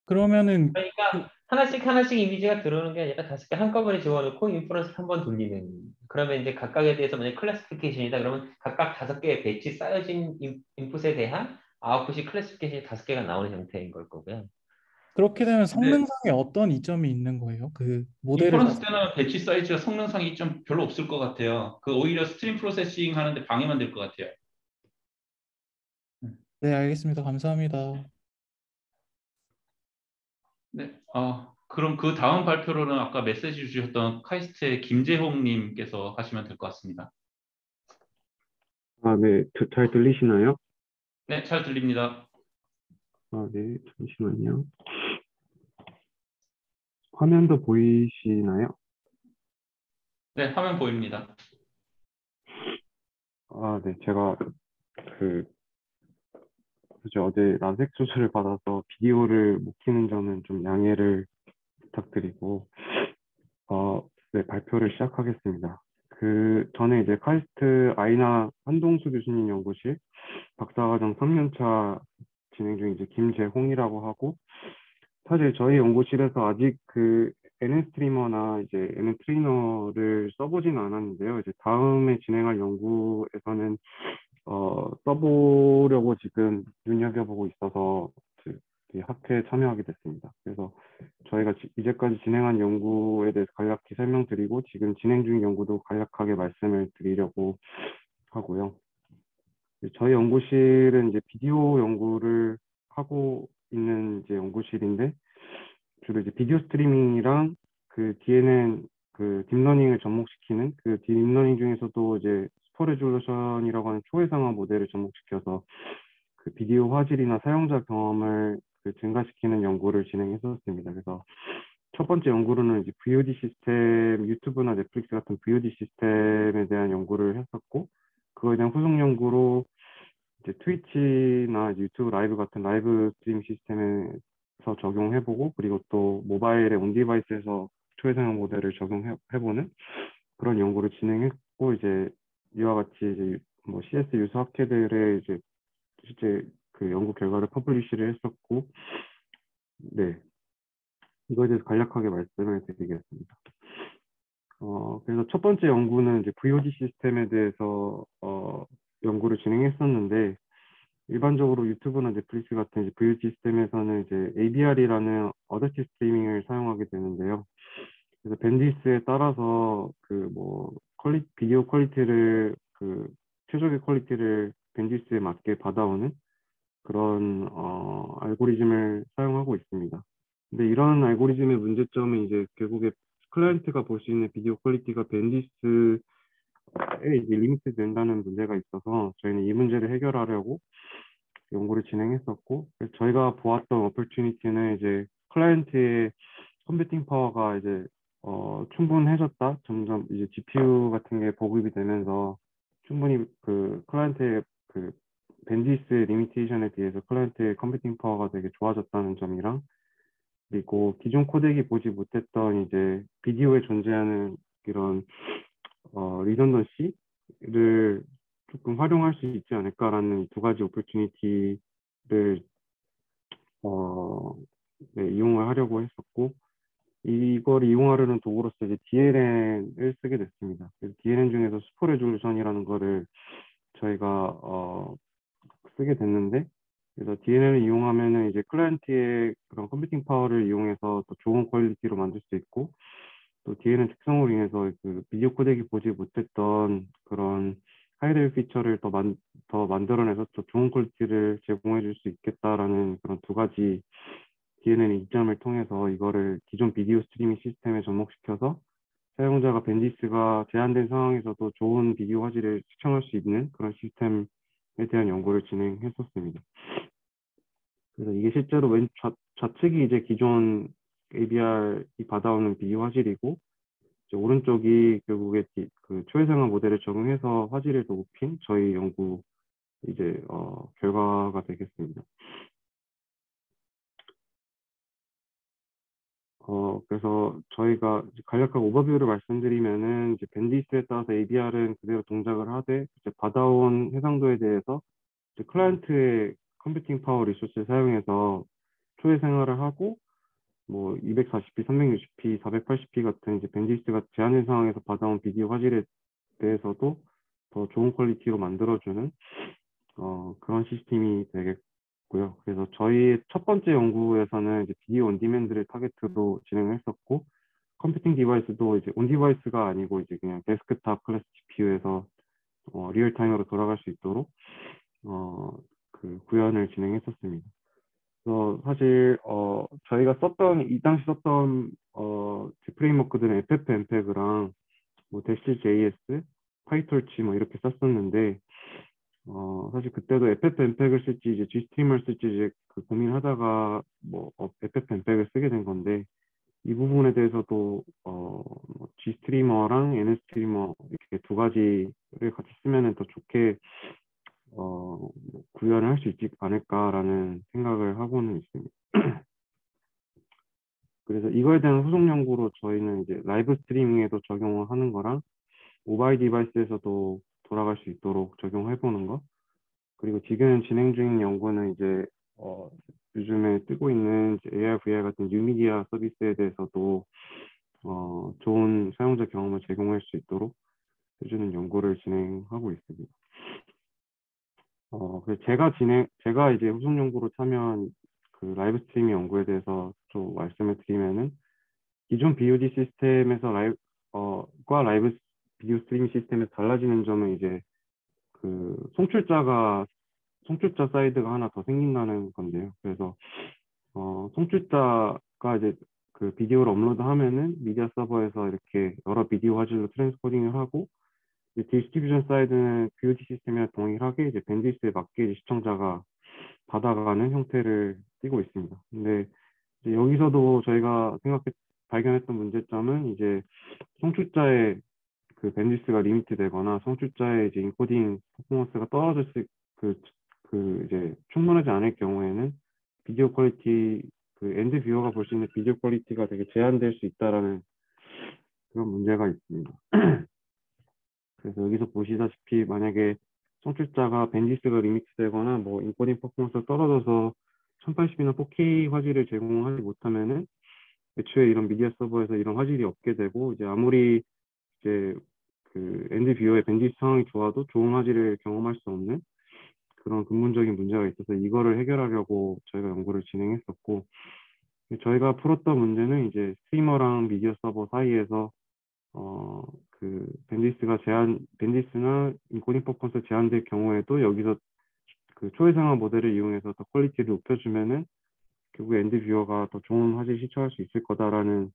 그러면은 그러니까 하나씩 하나씩 이미지가 들어오는 게 아니라 5개 한꺼번에 집어넣고 인퍼런스 한 번 돌리는. 그러면 이제 각각에 대해서 만약 클래시피케이션이다 그러면 각각 5개의 배치 쌓여진 인풋에 대한 아웃풋이 클래시피케이션이 5개가 나오는 형태인 걸 거고요. 그렇게 되면 근데 성능상에 어떤 이점이 있는 거예요? 그 모델을 인퍼런스 다섯 때는 배치 사이즈가 성능상 이점 별로 없을 것 같아요. 오히려 스트림 프로세싱 하는데 방해만 될 것 같아요. 네, 알겠습니다. 감사합니다. 네. 그럼 그 다음 발표로는 아까 메시지 주셨던 카이스트의 김재홍 님께서 하시면 될 것 같습니다. 아, 네. 잘 들리시나요? 네, 잘 들립니다. 아, 네. 잠시만요. 화면도 보이시나요? 네, 화면 보입니다. 아, 네. 제가 그 어제 라섹 수술을 받아서 비디오를 못 켜는 점은 좀 양해를 부탁드리고, 네, 발표를 시작하겠습니다. 전에 이제 카이스트 아이나 한동수 교수님 연구실 박사과정 3년차 진행 중인 이제 김재홍이라고 하고, 사실 저희 연구실에서 아직 NN 스트리머나 이제 NN 트레이너를 써보지는 않았는데요. 이제 다음에 진행할 연구에서는 써보려고 지금 눈여겨보고 있어서 이 학회에 참여하게 됐습니다. 그래서 저희가 이제까지 진행한 연구에 대해서 간략히 설명드리고 지금 진행 중인 연구도 간략하게 말씀을 드리려고 하고요. 저희 연구실은 이제 비디오 연구를 하고 있는 이제 연구실인데 주로 이제 비디오 스트리밍이랑 그 DNN 딥러닝을 접목시키는 딥러닝 중에서도 이제 슈퍼 레졸루션이라고 하는 초해상화 모델을 접목시켜서 비디오 화질이나 사용자 경험을 증가시키는 연구를 진행했었습니다. 그래서 첫 번째 연구로는 이제 VOD 시스템, 유튜브나 넷플릭스 같은 VOD 시스템에 대한 연구를 했었고, 그거에 대한 후속 연구로 이제 트위치나 이제 유튜브 라이브 같은 라이브 스트리밍 시스템에서 적용해보고, 그리고 또 모바일의 온디바이스에서 초회상형 모델을 적용해보는 그런 연구를 진행했고, 이제 이와 같이 이제 뭐 CS 유수 학회들의 이제 실제 그 연구 결과를 퍼블리시를 했었고, 네. 이거에 대해서 간략하게 말씀을 드리겠습니다. 그래서 첫 번째 연구는 이제 VOD 시스템에 대해서 연구를 진행했었는데, 일반적으로 유튜브나 넷플릭스 같은 이제 VOD 시스템에서는 이제 AVR이라는 어댑티브 스트리밍을 사용하게 되는데요. 그래서 밴드위스에 따라서 그 뭐 비디오 퀄리티를 최적의 퀄리티를 밴드위스에 맞게 받아오는 그런 알고리즘을 사용하고 있습니다. 근데 이런 알고리즘의 문제점은 이제 결국에 클라이언트가 볼 수 있는 비디오 퀄리티가 밴드위스에 이제 리미트 된다는 문제가 있어서 저희는 이 문제를 해결하려고 연구를 진행했었고, 그래서 저희가 보았던 오퍼튜니티는 이제 클라이언트의 컴퓨팅 파워가 이제 충분해졌다. 점점 이제 GPU 같은 게 보급이 되면서 충분히 그 클라이언트의 그 밴드위스의 리미테이션에 비해서 클라이언트의 컴퓨팅 파워가 되게 좋아졌다는 점이랑, 그리고 기존 코덱이 보지 못했던 이제 비디오에 존재하는 이런 리던던시를 조금 활용할 수 있지 않을까라는 두 가지 오퍼튜니티를 네, 이용을 하려고 했었고, 이걸 이용하려는 도구로서 이제 DLN을 쓰게 됐습니다. 그래서 DLN 중에서 슈퍼 레졸루션이라는 거를 저희가 쓰게 됐는데, 그래서 DLN을 이용하면은 이제 클라이언트의 그런 컴퓨팅 파워를 이용해서 또 좋은 퀄리티로 만들 수 있고, 또 DLN 특성으로 인해서 그 비디오 코덱이 보지 못했던 그런 하이레벨 피처를 더 만들어내서 더 좋은 퀄리티를 제공해 줄 수 있겠다라는 그런 두 가지 DLN의 이점을 통해서 이거를 기존 비디오 스트리밍 시스템에 접목시켜서 사용자가 밴드위스가 제한된 상황에서도 좋은 비디오 화질을 시청할 수 있는 그런 시스템에 대한 연구를 진행했었습니다. 그래서 이게 실제로 좌측이 이제 기존 AVR이 받아오는 비디오 화질이고, 이제 오른쪽이 결국에 그 초회상화 모델을 적용해서 화질을 더 높인 저희 연구 이제 결과가 되겠습니다. 그래서 저희가 간략하게 오버뷰를 말씀드리면은 이제 밴드위스에 따라서 AVR은 그대로 동작을 하되 이제 받아온 해상도에 대해서 이제 클라이언트의 컴퓨팅 파워 리소스를 사용해서 초회 생활을 하고 뭐 240p, 360p, 480p 같은 이제 밴드위스가 제한된 상황에서 받아온 비디오 화질에 대해서도 더 좋은 퀄리티로 만들어주는 그런 시스템이 되겠고요. 그래서 저희 첫 번째 연구에서는 이제 비디오 온 디맨드를 타겟으로 진행을 했었고, 컴퓨팅 디바이스도 이제 온 디바이스가 아니고 이제 그냥 데스크탑 클래스 GPU에서 리얼타임으로 돌아갈 수 있도록 그 구현을 진행했었습니다. 그래서 사실 저희가 이 당시 썼던 프레임워크들은 FFmpeg랑 뭐 대시.js, 파이토치 뭐 이렇게 썼었는데, 사실 그때도 FFmpeg을 쓸지 이제 Gstreamer 쓸지 이제 그 고민하다가 뭐 FFmpeg을 쓰게 된 건데, 이 부분에 대해서도 뭐 Gstreamer랑 NStreamer 이렇게 두 가지를 같이 쓰면은 더 좋게 뭐 구현을 할 수 있지 않을까라는 생각을 하고는 있습니다. 그래서 이거에 대한 후속 연구로 저희는 이제 라이브 스트리밍에도 적용을 하는 거랑 모바일 디바이스에서도 돌아갈 수 있도록 적용해 보는 거, 그리고 지금 진행 중인 연구는 이제 요즘에 뜨고 있는 AR, VR 같은 뉴미디어 서비스에 대해서도 좋은 사용자 경험을 제공할 수 있도록 해주는 연구를 진행하고 있습니다. 그래서 제가 이제 후속 연구로 참여한 그 라이브 스트리밍 연구에 대해서 좀 말씀을 드리면은, 기존 BOD 시스템에서 라이브 비디오 스트리밍 시스템에서 달라지는 점은 이제 그 송출자 사이드가 하나 더 생긴다는 건데요. 그래서 송출자가 이제 그 비디오를 업로드하면은 미디어 서버에서 이렇게 여러 비디오 화질로 트랜스코딩을 하고, 이제 디스트리뷰션 사이드는 VOD 시스템이랑 동일하게 이제 밴드위스에 맞게 이제 시청자가 받아가는 형태를 띠고 있습니다. 근데 이제 여기서도 저희가 발견했던 문제점은 이제 송출자의 그 밴드위스가 리미트 되거나 송출자의 이제 인코딩 퍼포먼스가 이제 충분하지 않을 경우에는 비디오 퀄리티, 그 엔드 뷰어가 볼 수 있는 비디오 퀄리티가 되게 제한될 수 있다라는 그런 문제가 있습니다. 그래서 여기서 보시다시피 만약에 송출자가 밴드위스가 리미트 되거나 뭐 인코딩 퍼포먼스가 떨어져서 1080이나 4K 화질을 제공하지 못하면은 애초에 이런 미디어 서버에서 이런 화질이 없게 되고 이제 아무리 이제 그 엔드 뷰어의 밴드위드 상황이 좋아도 좋은 화질을 경험할 수 없는 그런 근본적인 문제가 있어서 이거를 해결하려고 저희가 연구를 진행했었고 저희가 풀었던 문제는 이제 스트리머랑 미디어 서버 사이에서 그 밴디스나 인코딩 퍼포먼스 제한될 경우에도 여기서 그 초회상화 모델을 이용해서 더 퀄리티를 높여주면은 결국 엔드 뷰어가 더 좋은 화질 시청할 수 있을 거다라는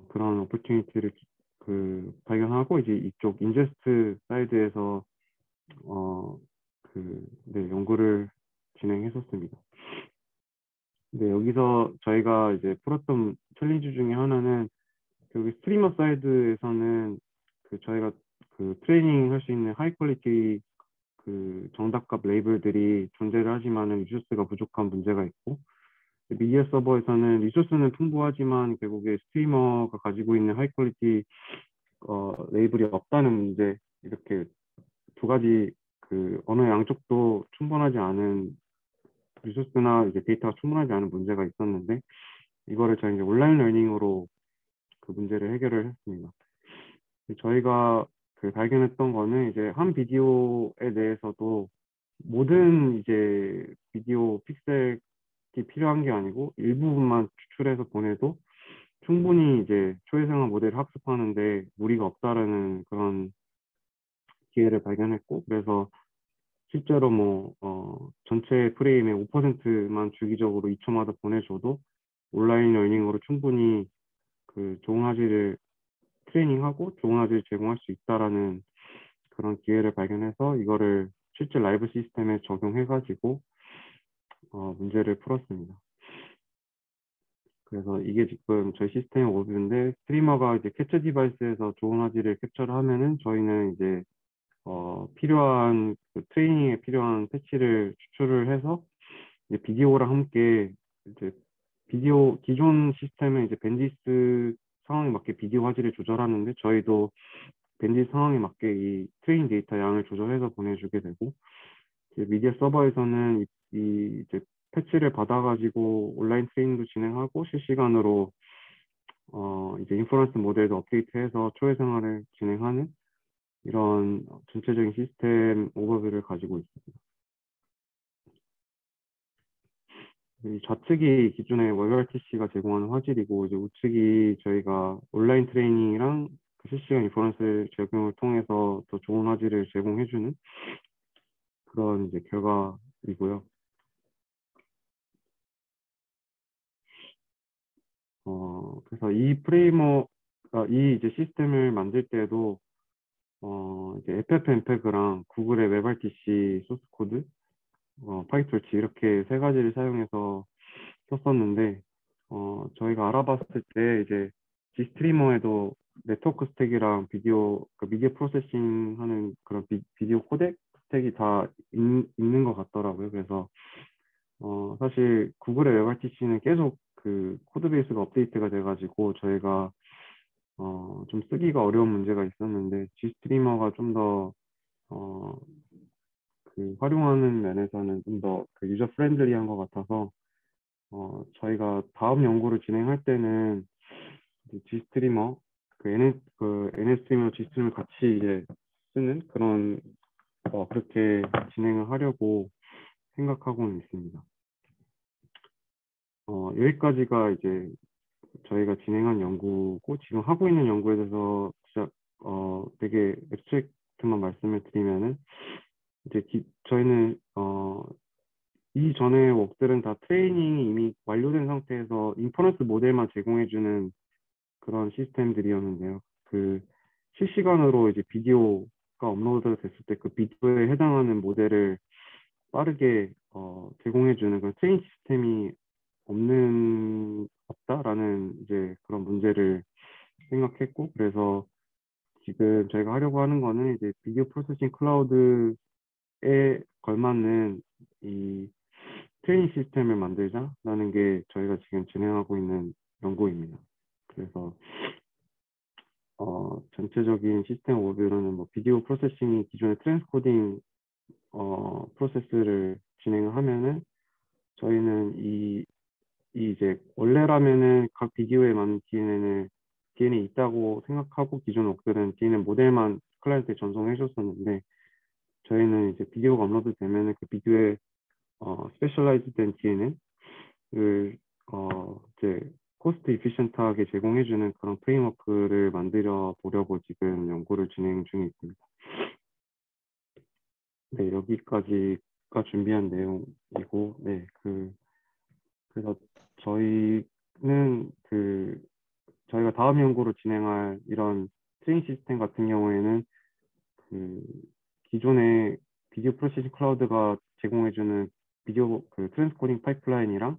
그런 오퍼튜니티를 그 발견하고 이제 이쪽 인제스트 사이드에서 네, 연구를 진행했었습니다. 근데 여기서 저희가 이제 풀었던 챌린지 중에 하나는 여기 스트리머 사이드에서는 그 저희가 그 트레이닝 할 수 있는 하이 퀄리티 그 정답값 레이블들이 존재를 하지만은 리소스가 부족한 문제가 있고 미디어 서버에서는 리소스는 풍부하지만 결국에 스트리머가 가지고 있는 하이 퀄리티 레이블이 없다는 문제 이렇게 두 가지 그 어느 양쪽도 충분하지 않은 리소스나 이제 데이터가 충분하지 않은 문제가 있었는데 이거를 저희 이제 온라인 러닝으로 그 문제를 해결을 했습니다. 저희가 그 발견했던 거는 이제 한 비디오에 대해서도 모든 이제 비디오 픽셀이 필요한 게 아니고 일부분만 추출해서 보내도 충분히 이제 초회상화 모델을 학습하는데 무리가 없다라는 그런 기회를 발견했고 그래서 실제로 뭐 전체 프레임의 5%만 주기적으로 2초마다 보내줘도 온라인 러닝으로 충분히 그 좋은 화질을 트레이닝하고 좋은 화질을 제공할 수 있다라는 그런 기회를 발견해서 이거를 실제 라이브 시스템에 적용해가지고 문제를 풀었습니다. 그래서 이게 지금 저희 시스템의 오류인데 스트리머가 이제 캡처 디바이스에서 좋은 화질을 캡처를 하면은 저희는 이제 필요한 그 트레이닝에 필요한 패치를 추출을 해서 이제 비디오랑 함께 이제 비디오 기존 시스템은 이제 밴디스 상황에 맞게 비디오 화질을 조절하는데 저희도 밴디스 상황에 맞게 이 트레이닝 데이터 양을 조절해서 보내주게 되고 이제 미디어 서버에서는 이제 패치를 받아가지고 온라인 트레이닝도 진행하고 실시간으로 이제 인퍼런스 모델도 업데이트해서 초회생활을 진행하는 이런 전체적인 시스템 오버뷰를 가지고 있습니다. 이 좌측이 기존의 WebRTC가 제공하는 화질이고 이제 우측이 저희가 온라인 트레이닝이랑 그 실시간 인퍼런스 적용을 통해서 더 좋은 화질을 제공해주는 그런 이제 결과이고요. 그래서 이 이 이제 시스템을 만들 때도 이제 FFmpeg랑 구글의 WebRTC 소스 코드, 파이torch 이렇게 세 가지를 사용해서 썼었는데 저희가 알아봤을 때 이제 G스트리머에도 네트워크 스택이랑 미디어 프로세싱 하는 그런 비디오 코덱 스택이 다 있는 것 같더라고요. 그래서 사실 구글의 WebRTC는 계속 그 코드 베이스가 업데이트가 돼가지고 저희가 좀 쓰기가 어려운 문제가 있었는데 G스트리머가 좀 더 그 활용하는 면에서는 좀 더 그 유저 프렌들리한 것 같아서 저희가 다음 연구를 진행할 때는 G스트리머 그 NS스트리머 G스트리머 같이 이제 쓰는 그런 그렇게 진행을 하려고 생각하고는 있습니다. 여기까지가 이제 저희가 진행한 연구고 지금 하고 있는 연구에 대해서 진짜 되게 앱스트랙트만 말씀을 드리면은 이제 저희는 이전의 웍들은 다 트레이닝이 이미 완료된 상태에서 인퍼런스 모델만 제공해주는 그런 시스템들이었는데요. 그 실시간으로 이제 비디오가 업로드가 됐을 때 그 비디오에 해당하는 모델을 빠르게 제공해주는 그런 트레이닝 시스템이 없다라는 이제 그런 문제를 생각했고 그래서 지금 저희가 하려고 하는 거는 이제 비디오 프로세싱 클라우드에 걸맞는 이 트레이닝 시스템을 만들자라는 게 저희가 지금 진행하고 있는 연구입니다. 그래서 전체적인 시스템 오버뷰로는 뭐 비디오 프로세싱이 기존의 트랜스코딩 프로세스를 진행을 하면은 저희는 이 이제 원래라면은 각 비디오에 맞는 DNN이 있다고 생각하고 기존 웍들은 DNN 모델만 클라이언트에 전송해 줬었는데 저희는 이제 비디오가 업로드 되면은 그 비디오에 스페셜라이즈된 DNN을 이제 코스트 이피션트하게 제공해주는 그런 프레임워크를 만들어 보려고 지금 연구를 진행 중에 있습니다. 네, 여기까지가 준비한 내용이고, 네, 그래서 저희는 저희가 다음 연구로 진행할 이런 트레이닝 시스템 같은 경우에는 기존의 비디오 프로세싱 클라우드가 제공해주는 비디오 트랜스코딩 파이프라인이랑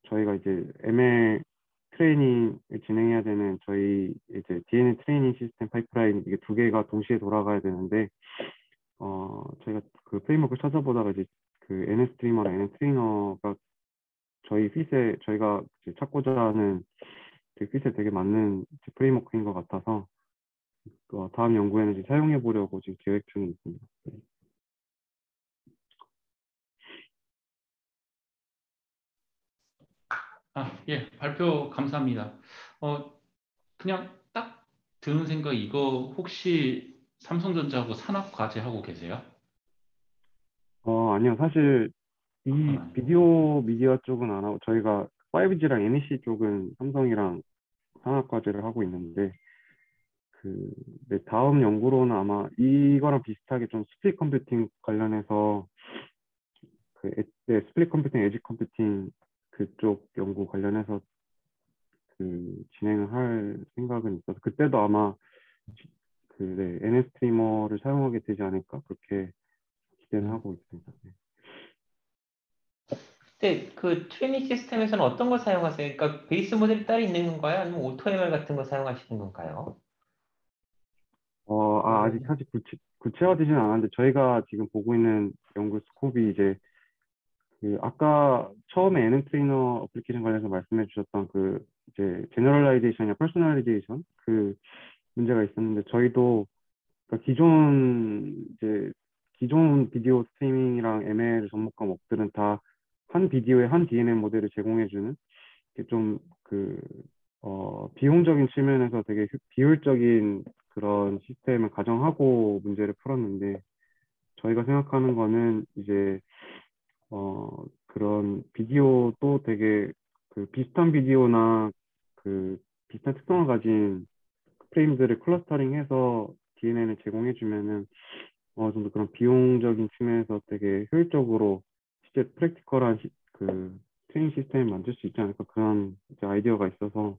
저희가 이제 ML 트레이닝을 진행해야 되는 저희 이제 DNA 트레이닝 시스템 파이프라인 이게 두 개가 동시에 돌아가야 되는데 저희가 그 프레임워크를 찾아보다가 이제 NN 스트리머랑 NN 트레이너가 저희가 이제 찾고자 하는 핏에 되게 맞는 프레임워크인 것 같아서 다음 연구에는 이제 사용해 보려고 지금 계획 중에 있습니다. 예, 발표 감사합니다. 그냥 딱 드는 생각 이거 혹시 삼성전자하고 산업과제하고 계세요? 아니요. 사실 이 아니요. 비디오 미디어 쪽은 안 하고 저희가 5G랑 NEC 쪽은 삼성이랑 산업과제를 하고 있는데 네, 다음 연구로는 아마 이거랑 비슷하게 좀 스플릿 컴퓨팅 관련해서 네, 스플릿 컴퓨팅, 에지 컴퓨팅 그쪽 연구 관련해서 진행을 할 생각은 있어서 그때도 아마 네, NS 스트리머를 사용하게 되지 않을까 그렇게 기대는 하고 있습니다. 네. 근데 그 트레이닝 시스템에서는 어떤 거 사용하세요? 그러니까 베이스 모델이 따로 있는 건가요? 아니면 오토ML 같은 거 사용하시는 건가요? 아직 사실 구체화되지는 않았는데 저희가 지금 보고 있는 연구 스코프이 이제 아까 처음에 NN 트레이너 어플리케이션 관련해서 말씀해 주셨던 이제 제너럴라이제이션이나 퍼스널라이제이션 문제가 있었는데 저희도 그러니까 기존 비디오 스트리밍이랑 ML 접목감 앱들은 다 한 비디오에 한 DNN 모델을 제공해주는 좀 비용적인 측면에서 되게 비효율적인 그런 시스템을 가정하고 문제를 풀었는데 저희가 생각하는 거는 이제 그런 비디오도 되게 비슷한 비디오나 비슷한 특성을 가진 프레임들을 클러스터링해서 DNN을 제공해주면은 어느 정도 그런 비용적인 측면에서 되게 효율적으로 실제 프랙티컬한 트레이닝 시스템을 만들 수 있지 않을까 그런 이제 아이디어가 있어서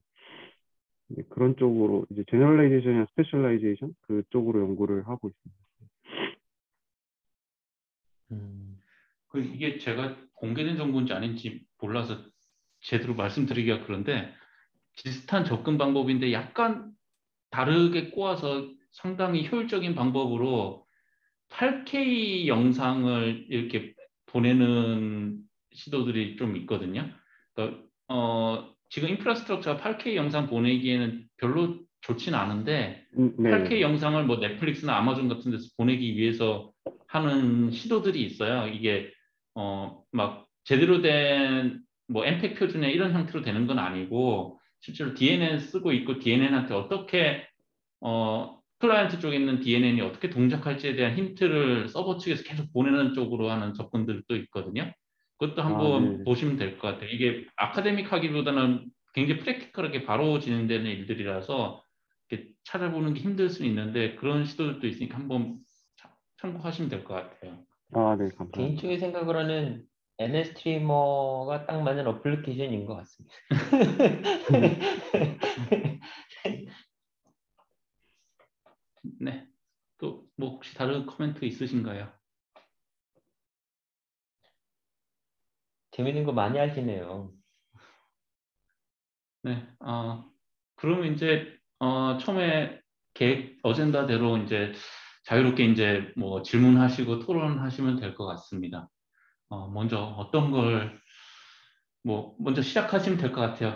그런 쪽으로 이제 제너럴라이제이션이나 스페셜라이제이션 그쪽으로 연구를 하고 있습니다. 이게 제가 공개된 정보인지 아닌지 몰라서 제대로 말씀드리기가 그런데 비슷한 접근 방법인데 약간 다르게 꼬아서 상당히 효율적인 방법으로 8K 영상을 이렇게 보내는 시도들이 좀 있거든요. 그러니까 지금 인프라스트럭처가 8K 영상 보내기에는 별로 좋지는 않은데 네. 8K 영상을 뭐 넷플릭스나 아마존 같은 데서 보내기 위해서 하는 시도들이 있어요. 이게 막 제대로 된 뭐 엠팩 표준의 이런 형태로 되는 건 아니고 실제로 DNN 쓰고 있고 DNN한테 어떻게 클라이언트 쪽에 있는 DNN이 어떻게 동작할지에 대한 힌트를 서버 측에서 계속 보내는 쪽으로 하는 접근들도 있거든요. 그것도 한번 네. 보시면 될 것 같아요. 이게 아카데믹하기보다는 굉장히 프랙티컬하게 바로 진행되는 일들이라서 이렇게 찾아보는 게 힘들 수는 있는데 그런 시도들도 있으니까 한번 참고하시면 될 것 같아요. 네, 감사합니다. 개인적인 생각으로는 NN 스트리머가 딱 맞는 어플리케이션인 것 같습니다. 네. 또 뭐 혹시 다른 코멘트 있으신가요? 재밌는 거 많이 하시네요. 네. 그러면 이제 처음에 계획 어젠다대로 이제 자유롭게 이제 뭐 질문하시고 토론하시면 될 것 같습니다. 먼저 어떤 걸 뭐 먼저 시작하시면 될 것 같아요.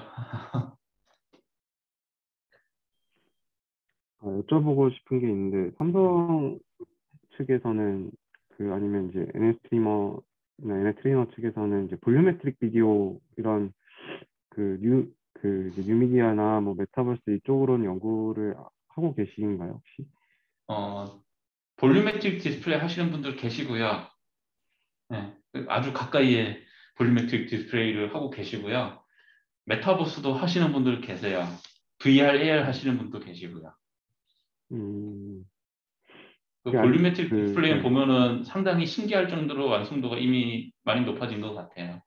여쭤보고 싶은 게 있는데 삼성 측에서는 아니면 이제 NN 스트리머나 NN 트레이너 측에서는 이제 볼륨메트릭 비디오 이런 이제 뉴미디아나 뭐 메타버스 이쪽으로는 연구를 하고 계신가요, 혹시? 볼륨메트릭 디스플레이 하시는 분들 계시고요. 네, 아주 가까이에 볼륨메트릭 디스플레이를 하고 계시고요. 메타버스도 하시는 분들 계세요. VR, AR 하시는 분도 계시고요. 그 볼륨메트릭 디스플레이 보면은 상당히 신기할 정도로 완성도가 이미 많이 높아진 것 같아요.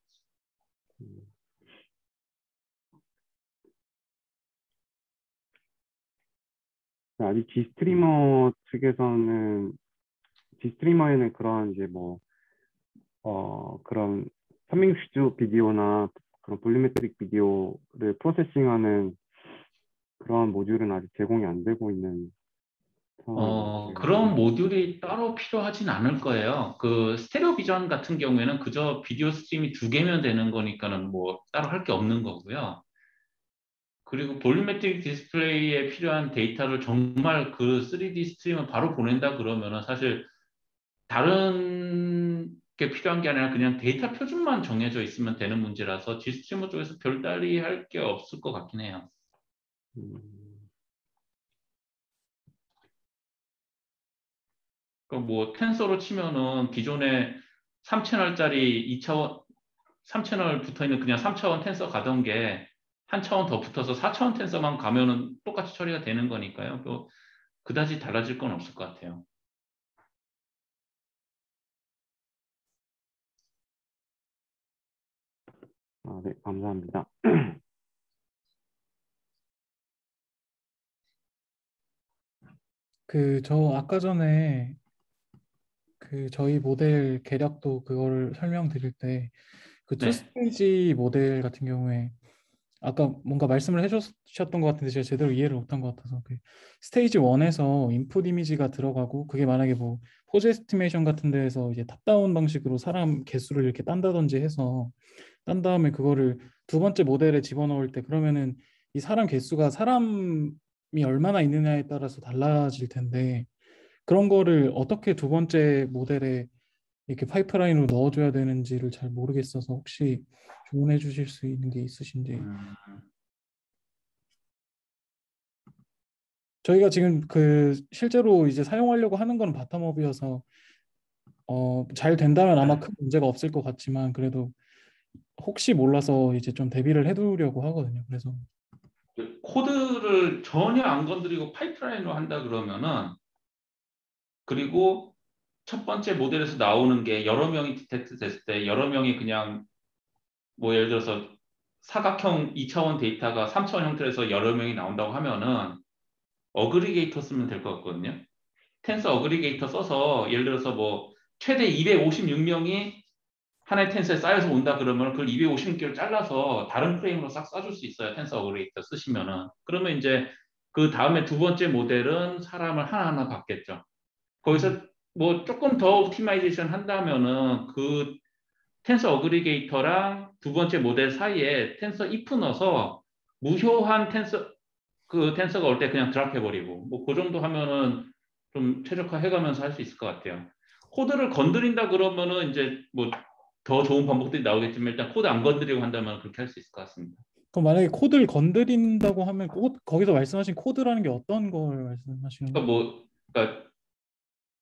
아직 G스트리머 측에서는 G스트리머에는 그런 이제 뭐 그런 360도 비디오나 그런 볼륨메트릭 비디오를 프로세싱하는 그런 모듈은 아직 제공이 안 되고 있는 상황인가요? 그런 모듈이 따로 필요하진 않을 거예요. 그 스테레오 비전 같은 경우에는 그저 비디오 스트림이 2개면 되는 거니까는 뭐 따로 할 게 없는 거고요. 그리고 볼륨메트릭 디스플레이에 필요한 데이터를 정말 그 3D 스트림을 바로 보낸다 그러면은 사실 다른 게 필요한 게 아니라 그냥 데이터 표준만 정해져 있으면 되는 문제라서 G스트리머 쪽에서 별다리 할 게 없을 것 같긴 해요. 뭐 텐서로 치면은 기존에 3채널짜리 2차원 3채널 붙어 있는 그냥 3차원 텐서 가던 게 한 차원 더 붙어서 4차원 텐서만 가면은 똑같이 처리가 되는 거니까요. 또 그다지 달라질 건 없을 것 같아요. 네, 감사합니다. 저 아까 전에 저희 모델 계략도 그거를 설명드릴 때 그 네. 투스테이지 모델 같은 경우에 아까 뭔가 말씀을 해주셨던 것 같은데 제가 제대로 이해를 못한 것 같아서 스테이지 1에서 인풋 이미지가 들어가고 그게 만약에 뭐 포즈 에스티메이션 같은 데에서 이제 탑다운 방식으로 사람 개수를 이렇게 딴다든지 해서 딴 다음에 그거를 두 번째 모델에 집어넣을 때 그러면은 이 사람 개수가 사람이 얼마나 있느냐에 따라서 달라질 텐데 그런 거를 어떻게 두 번째 모델에 이렇게 파이프라인으로 넣어줘야 되는지를 잘 모르겠어서 혹시 조언해 주실 수 있는 게 있으신지. 저희가 지금 실제로 이제 사용하려고 하는 건 바텀업이어서 잘 된다면 아마 큰 문제가 없을 것 같지만 그래도 혹시 몰라서 이제 좀 대비를 해두려고 하거든요. 그래서 코드를 전혀 안 건드리고 파이프라인으로 한다 그러면은 그리고 첫 번째 모델에서 나오는 게 여러 명이 디텍트 됐을 때 여러 명이 그냥 뭐 예를 들어서 사각형 2차원 데이터가 3차원 형태에서 여러 명이 나온다고 하면은 어그리게이터 쓰면 될 것 같거든요. 텐서 어그리게이터 써서 예를 들어서 뭐 최대 256명이 하나의 텐서에 쌓여서 온다 그러면 그걸 256개를 잘라서 다른 프레임으로 싹 쏴줄 수 있어요. 텐서 어그리게이터 쓰시면은. 그러면 이제 그 다음에 두 번째 모델은 사람을 하나하나 받겠죠. 거기서 뭐 조금 더 옵티마이제이션 한다면은 그 텐서 어그리게이터랑 두 번째 모델 사이에 텐서 if 넣어서 무효한 텐서가 올 때 그냥 드랍해버리고 뭐 그 정도 하면은 좀 최적화해가면서 할 수 있을 것 같아요. 코드를 건드린다 그러면은 이제 뭐 더 좋은 방법들이 나오겠지만 일단 코드 안 건드리고 한다면 그렇게 할 수 있을 것 같습니다. 그럼 만약에 코드를 건드린다고 하면 거기서 말씀하신 코드라는 게 어떤 걸 말씀하시는 거예요? 그러니까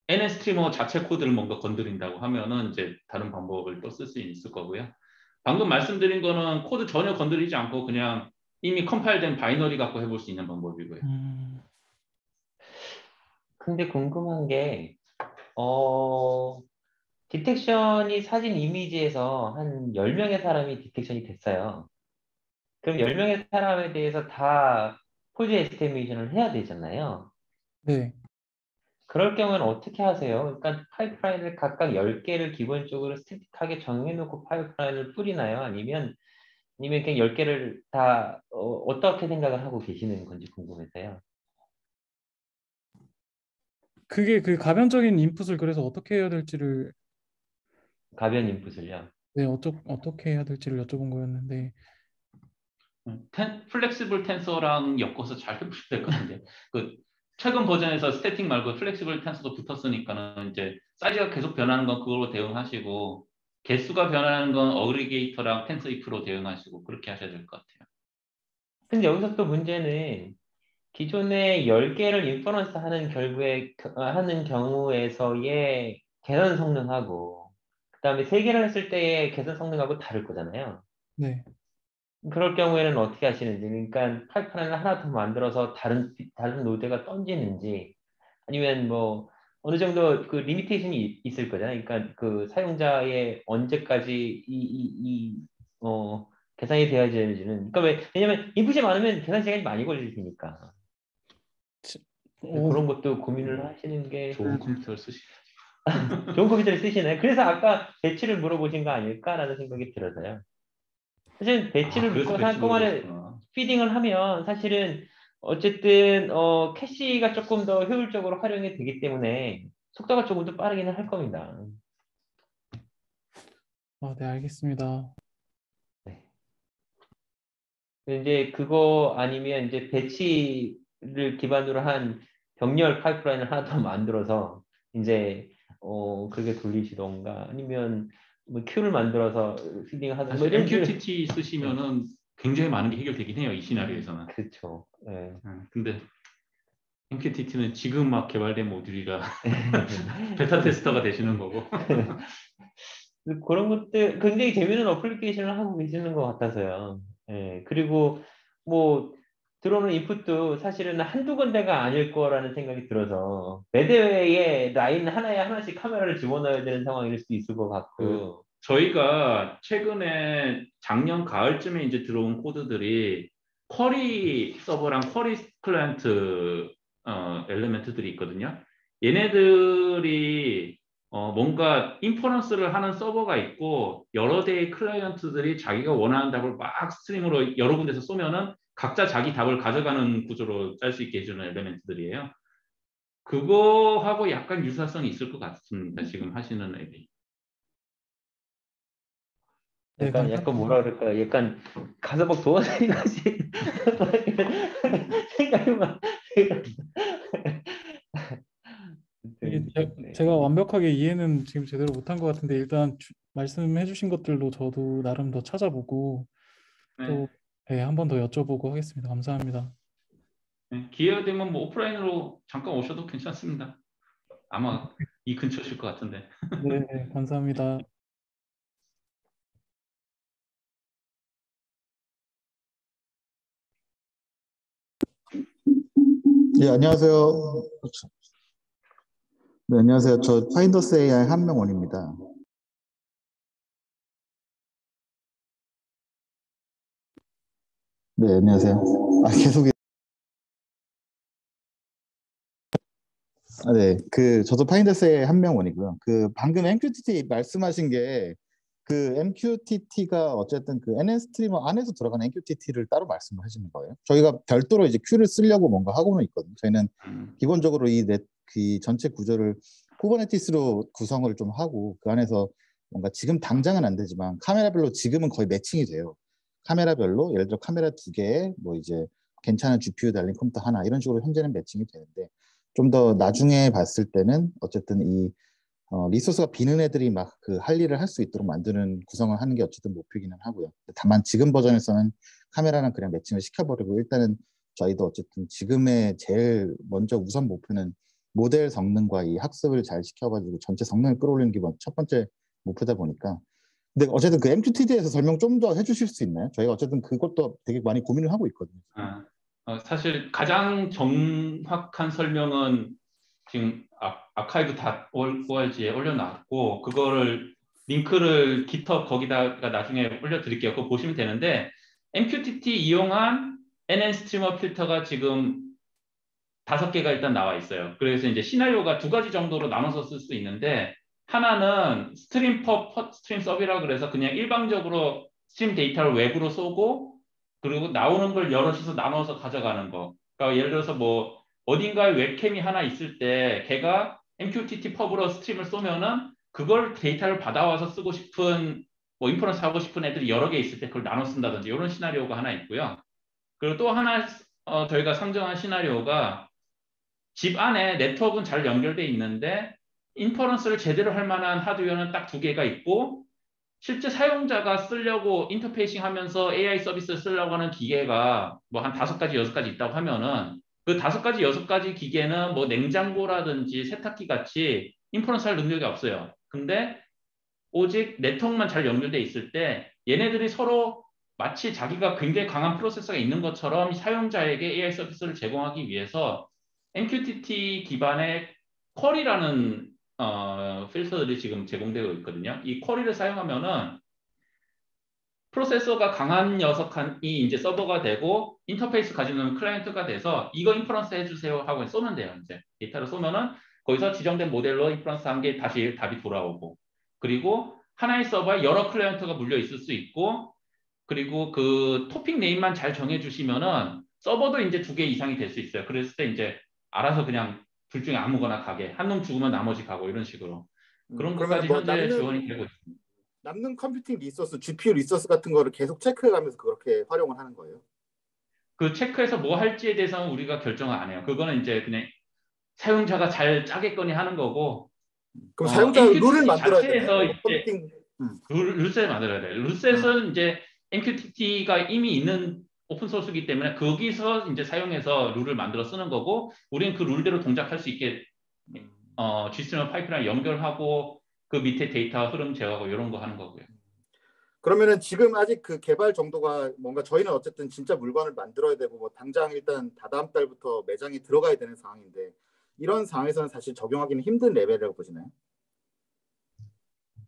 NS트리머 자체 코드를 뭔가 건드린다고 하면은 이제 다른 방법을 또 쓸 수 있을 거고요. 방금 말씀드린 거는 코드 전혀 건드리지 않고 그냥 이미 컴파일된 바이너리 갖고 해볼 수 있는 방법이고요. 근데 궁금한 게 디텍션이 사진 이미지에서 한 10명의 사람이 디텍션이 됐어요. 그럼 10명의 사람에 대해서 다 포즈 에스티메이션을 해야 되잖아요. 네. 그럴 경우는 어떻게 하세요? 그러니까 파이프라인을 각각 10개를 기본적으로 스태틱하게 정해놓고 파이프라인을 뿌리나요? 아니면 그냥 10개를 다 어떻게 생각을 하고 계시는 건지 궁금해서요. 그게 가변적인 인풋을 그래서 어떻게 해야 될지를 가변 인풋을요. 네, 어떻게 해야 될지를 여쭤본 거였는데 플렉시블 텐서랑 엮어서 잘 해보시면 될 것 같은데 그 최근 버전에서 스태틱 말고 플렉시블 텐서도 붙었으니까는 이제 사이즈가 계속 변하는 건 그걸로 대응하시고 개수가 변하는 건 어그리게이터랑 텐서이프로 대응하시고 그렇게 하셔야 될 것 같아요. 근데 여기서 또 문제는 기존에 10개를 인퍼런스 하는 하는 경우에서의 계산 성능하고 그다음에 3개를 했을 때의 계산 성능하고 다를 거잖아요. 네. 그럴 경우에는 어떻게 하시는지, 그러니까 파이프라인을 하나 더 만들어서 다른 노드가 던지는지, 아니면 뭐 어느 정도 그 리미테이션이 있을 거잖아요. 그러니까 그 사용자의 언제까지 계산이 되어야 되는지는, 그러니까 왜냐면 인풋이 많으면 계산 시간이 많이 걸릴 테니까. 치- 오, 그런 것도 고민을 하시는 게 좋은 컴퓨터를 쓰시. 좋은 컴퓨터를 쓰시나요? 그래서 아까 배치를 물어보신 거 아닐까라는 생각이 들어서요. 사실 배치를 그래서 묶어서 배치 한꺼번에 물어보셨구나. 피딩을 하면 사실은 어쨌든 캐시가 조금 더 효율적으로 활용이 되기 때문에 속도가 조금 더 빠르기는 할 겁니다. 네, 알겠습니다. 네. 이제 그거 아니면 이제 배치를 기반으로 한 병렬 파이프라인을 하나 더 만들어서 이제 그렇게 돌리시던가, 아니면 뭐 큐를 만들어서 피딩하던가, 뭐 사실 이런 식으로. MQTT 쓰시면은 굉장히 많은 게 해결되긴 해요. 이 시나리오에서는. 그렇죠. 네. 근데 MQTT는 지금 막 개발된 모듈이라 베타 테스터가 되시는 거고. 그런 것들 굉장히 재미있는 어플리케이션을 하고 계시는 것 같아서요. 예, 그리고 뭐 들어오는 인풋도 사실은 한두 군데가 아닐 거라는 생각이 들어서 매대에 라인 하나에 하나씩 카메라를 집어넣어야 되는 상황일 수도 있을 것 같고. 저희가 최근에 작년 가을쯤에 이제 들어온 코드들이 쿼리 서버랑 쿼리 클라이언트 엘리멘트들이 있거든요. 얘네들이 뭔가 인퍼런스를 하는 서버가 있고 여러 대의 클라이언트들이 자기가 원하는 답을 막 스트림으로 여러 군데서 쏘면은 각자 자기 답을 가져가는 구조로 짤 수 있게 해주는 엘리멘트들이에요. 그거하고 약간 유사성이 있을 것 같습니다. 지금 하시는 앱이. 네, 약간 뭐라 그럴까, 약간 가서 막 도와다니듯이 생각이 막. 이게 네. 제가 완벽하게 이해는 지금 제대로 못한 것 같은데 일단 말씀해 주신 것들로 저도 나름 더 찾아보고 네. 또 네, 한 번 더 여쭤보고 하겠습니다. 감사합니다. 네, 기회가 되면 뭐 오프라인으로 잠깐 오셔도 괜찮습니다. 아마 이 근처실 것 같은데. 네, 네, 감사합니다. 예, 안녕하세요. 네, 안녕하세요. 저 파인더스 AI 한명원입니다. 네, 안녕하세요. 계속. 네, 저도 파인더스 AI 한명원이고요. 방금 MQTT 말씀하신 게, MQTT가 어쨌든 NN 스트리머 안에서 들어가는 MQTT를 따로 말씀을 하시는 거예요. 저희가 별도로 이제 큐를 쓰려고 뭔가 하고는 있거든요. 저희는 기본적으로 이 전체 구조를 쿠버네티스로 구성을 좀 하고, 그 안에서 뭔가 지금 당장은 안 되지만 카메라별로 지금은 거의 매칭이 돼요. 카메라별로 예를 들어 카메라 2개에 뭐 이제 괜찮은 GPU 달린 컴퓨터 하나, 이런 식으로 현재는 매칭이 되는데, 좀 더 나중에 봤을 때는 어쨌든 리소스가 비는 애들이 막 할 일을 할 수 있도록 만드는 구성을 하는 게 어쨌든 목표이기는 하고요. 다만 지금 버전에서는 카메라랑 그냥 매칭을 시켜버리고, 일단은 저희도 어쨌든 지금의 제일 먼저 우선 목표는 모델 성능과 이 학습을 잘 시켜가지고 전체 성능을 끌어올리는 게 첫 번째 목표다 보니까. 근데 어쨌든 MQTT에서 설명 좀 더 해주실 수 있나요? 저희가 어쨌든 그것도 되게 많이 고민을 하고 있거든요. 사실 가장 정확한 설명은 지금 아카이브 .org에 올려놨고, 그거를 링크를 GitHub 거기다가 나중에 올려드릴게요. 그거 보시면 되는데, MQTT 이용한 NN 스트리머 필터가 지금 5개가 일단 나와 있어요. 그래서 이제 시나리오가 2가지 정도로 나눠서 쓸 수 있는데, 하나는 스트림 스트림 서비라 그래서 그냥 일방적으로 스트림 데이터를 외부로 쏘고, 그리고 나오는 걸 여럿이서 나눠서 가져가는 거. 그러니까 예를 들어서 뭐 어딘가에 웹캠이 하나 있을 때 걔가 MQTT 펍으로 스트림을 쏘면은 그걸 데이터를 받아와서 쓰고 싶은, 뭐 인퍼런스 하고 싶은 애들이 여러 개 있을 때 그걸 나눠 쓴다든지 이런 시나리오가 하나 있고요. 그리고 또 하나 저희가 상정한 시나리오가 집 안에 네트워크는 잘 연결돼 있는데 인퍼런스를 제대로 할 만한 하드웨어는 딱 2개가 있고, 실제 사용자가 쓰려고 인터페이싱 하면서 AI 서비스를 쓰려고 하는 기계가 뭐 한 5가지, 6가지 있다고 하면은 그 5가지, 6가지 기계는 뭐 냉장고라든지 세탁기 같이 인퍼런스할 능력이 없어요. 근데 오직 네트워크만 잘 연결돼 있을 때 얘네들이 서로 마치 자기가 굉장히 강한 프로세서가 있는 것처럼 사용자에게 AI 서비스를 제공하기 위해서 MQTT 기반의 쿼리라는 필터들이 지금 제공되고 있거든요. 이 쿼리를 사용하면은 프로세서가 강한 녀석이 이제 서버가 되고 인터페이스 가지는 클라이언트가 돼서 이거 인퍼런스 해주세요 하고 쏘면 돼요. 이제 데이터를 쏘면은 거기서 지정된 모델로 인퍼런스 한 게 다시 답이 돌아오고 그리고 하나의 서버에 여러 클라이언트가 물려 있을 수 있고 그리고 그 토픽 네임만 잘 정해주시면은 서버도 이제 2개 이상이 될 수 있어요. 그랬을 때 이제 알아서 그냥 둘 중에 아무거나 가게 한 놈 죽으면 나머지 가고 이런 식으로 그런 그러면 것까지 뭐 현재 지원이 되고 있습니다. 남는 컴퓨팅 리소스, GPU 리소스 같은 거를 계속 체크해가면서 그렇게 활용을 하는 거예요. 그 체크해서 뭐 할지에 대해서는 우리가 결정을 안 해요. 그거는 이제 그냥 사용자가 잘 짜겠거니 하는 거고 그럼 사용자 룰을 MQTT 만들어야 되나요? 자체에서 이제 컴퓨팅. 룰셋을 만들어야 돼요. 룰셋은 이제 MQTT가 이미 있는 오픈 소스이기 때문에 거기서 이제 사용해서 룰을 만들어 쓰는 거고 우리는 그 룰대로 동작할 수 있게 GStreamer 파이프라인 연결하고 그 밑에 데이터 흐름 제어하고 이런 거 하는 거고요. 그러면은 지금 아직 그 개발 정도가 뭔가 저희는 어쨌든 진짜 물건을 만들어야 되고 뭐 당장 일단 다다음 달부터 매장에 들어가야 되는 상황인데 이런 상황에서는 사실 적용하기는 힘든 레벨이라고 보시나요?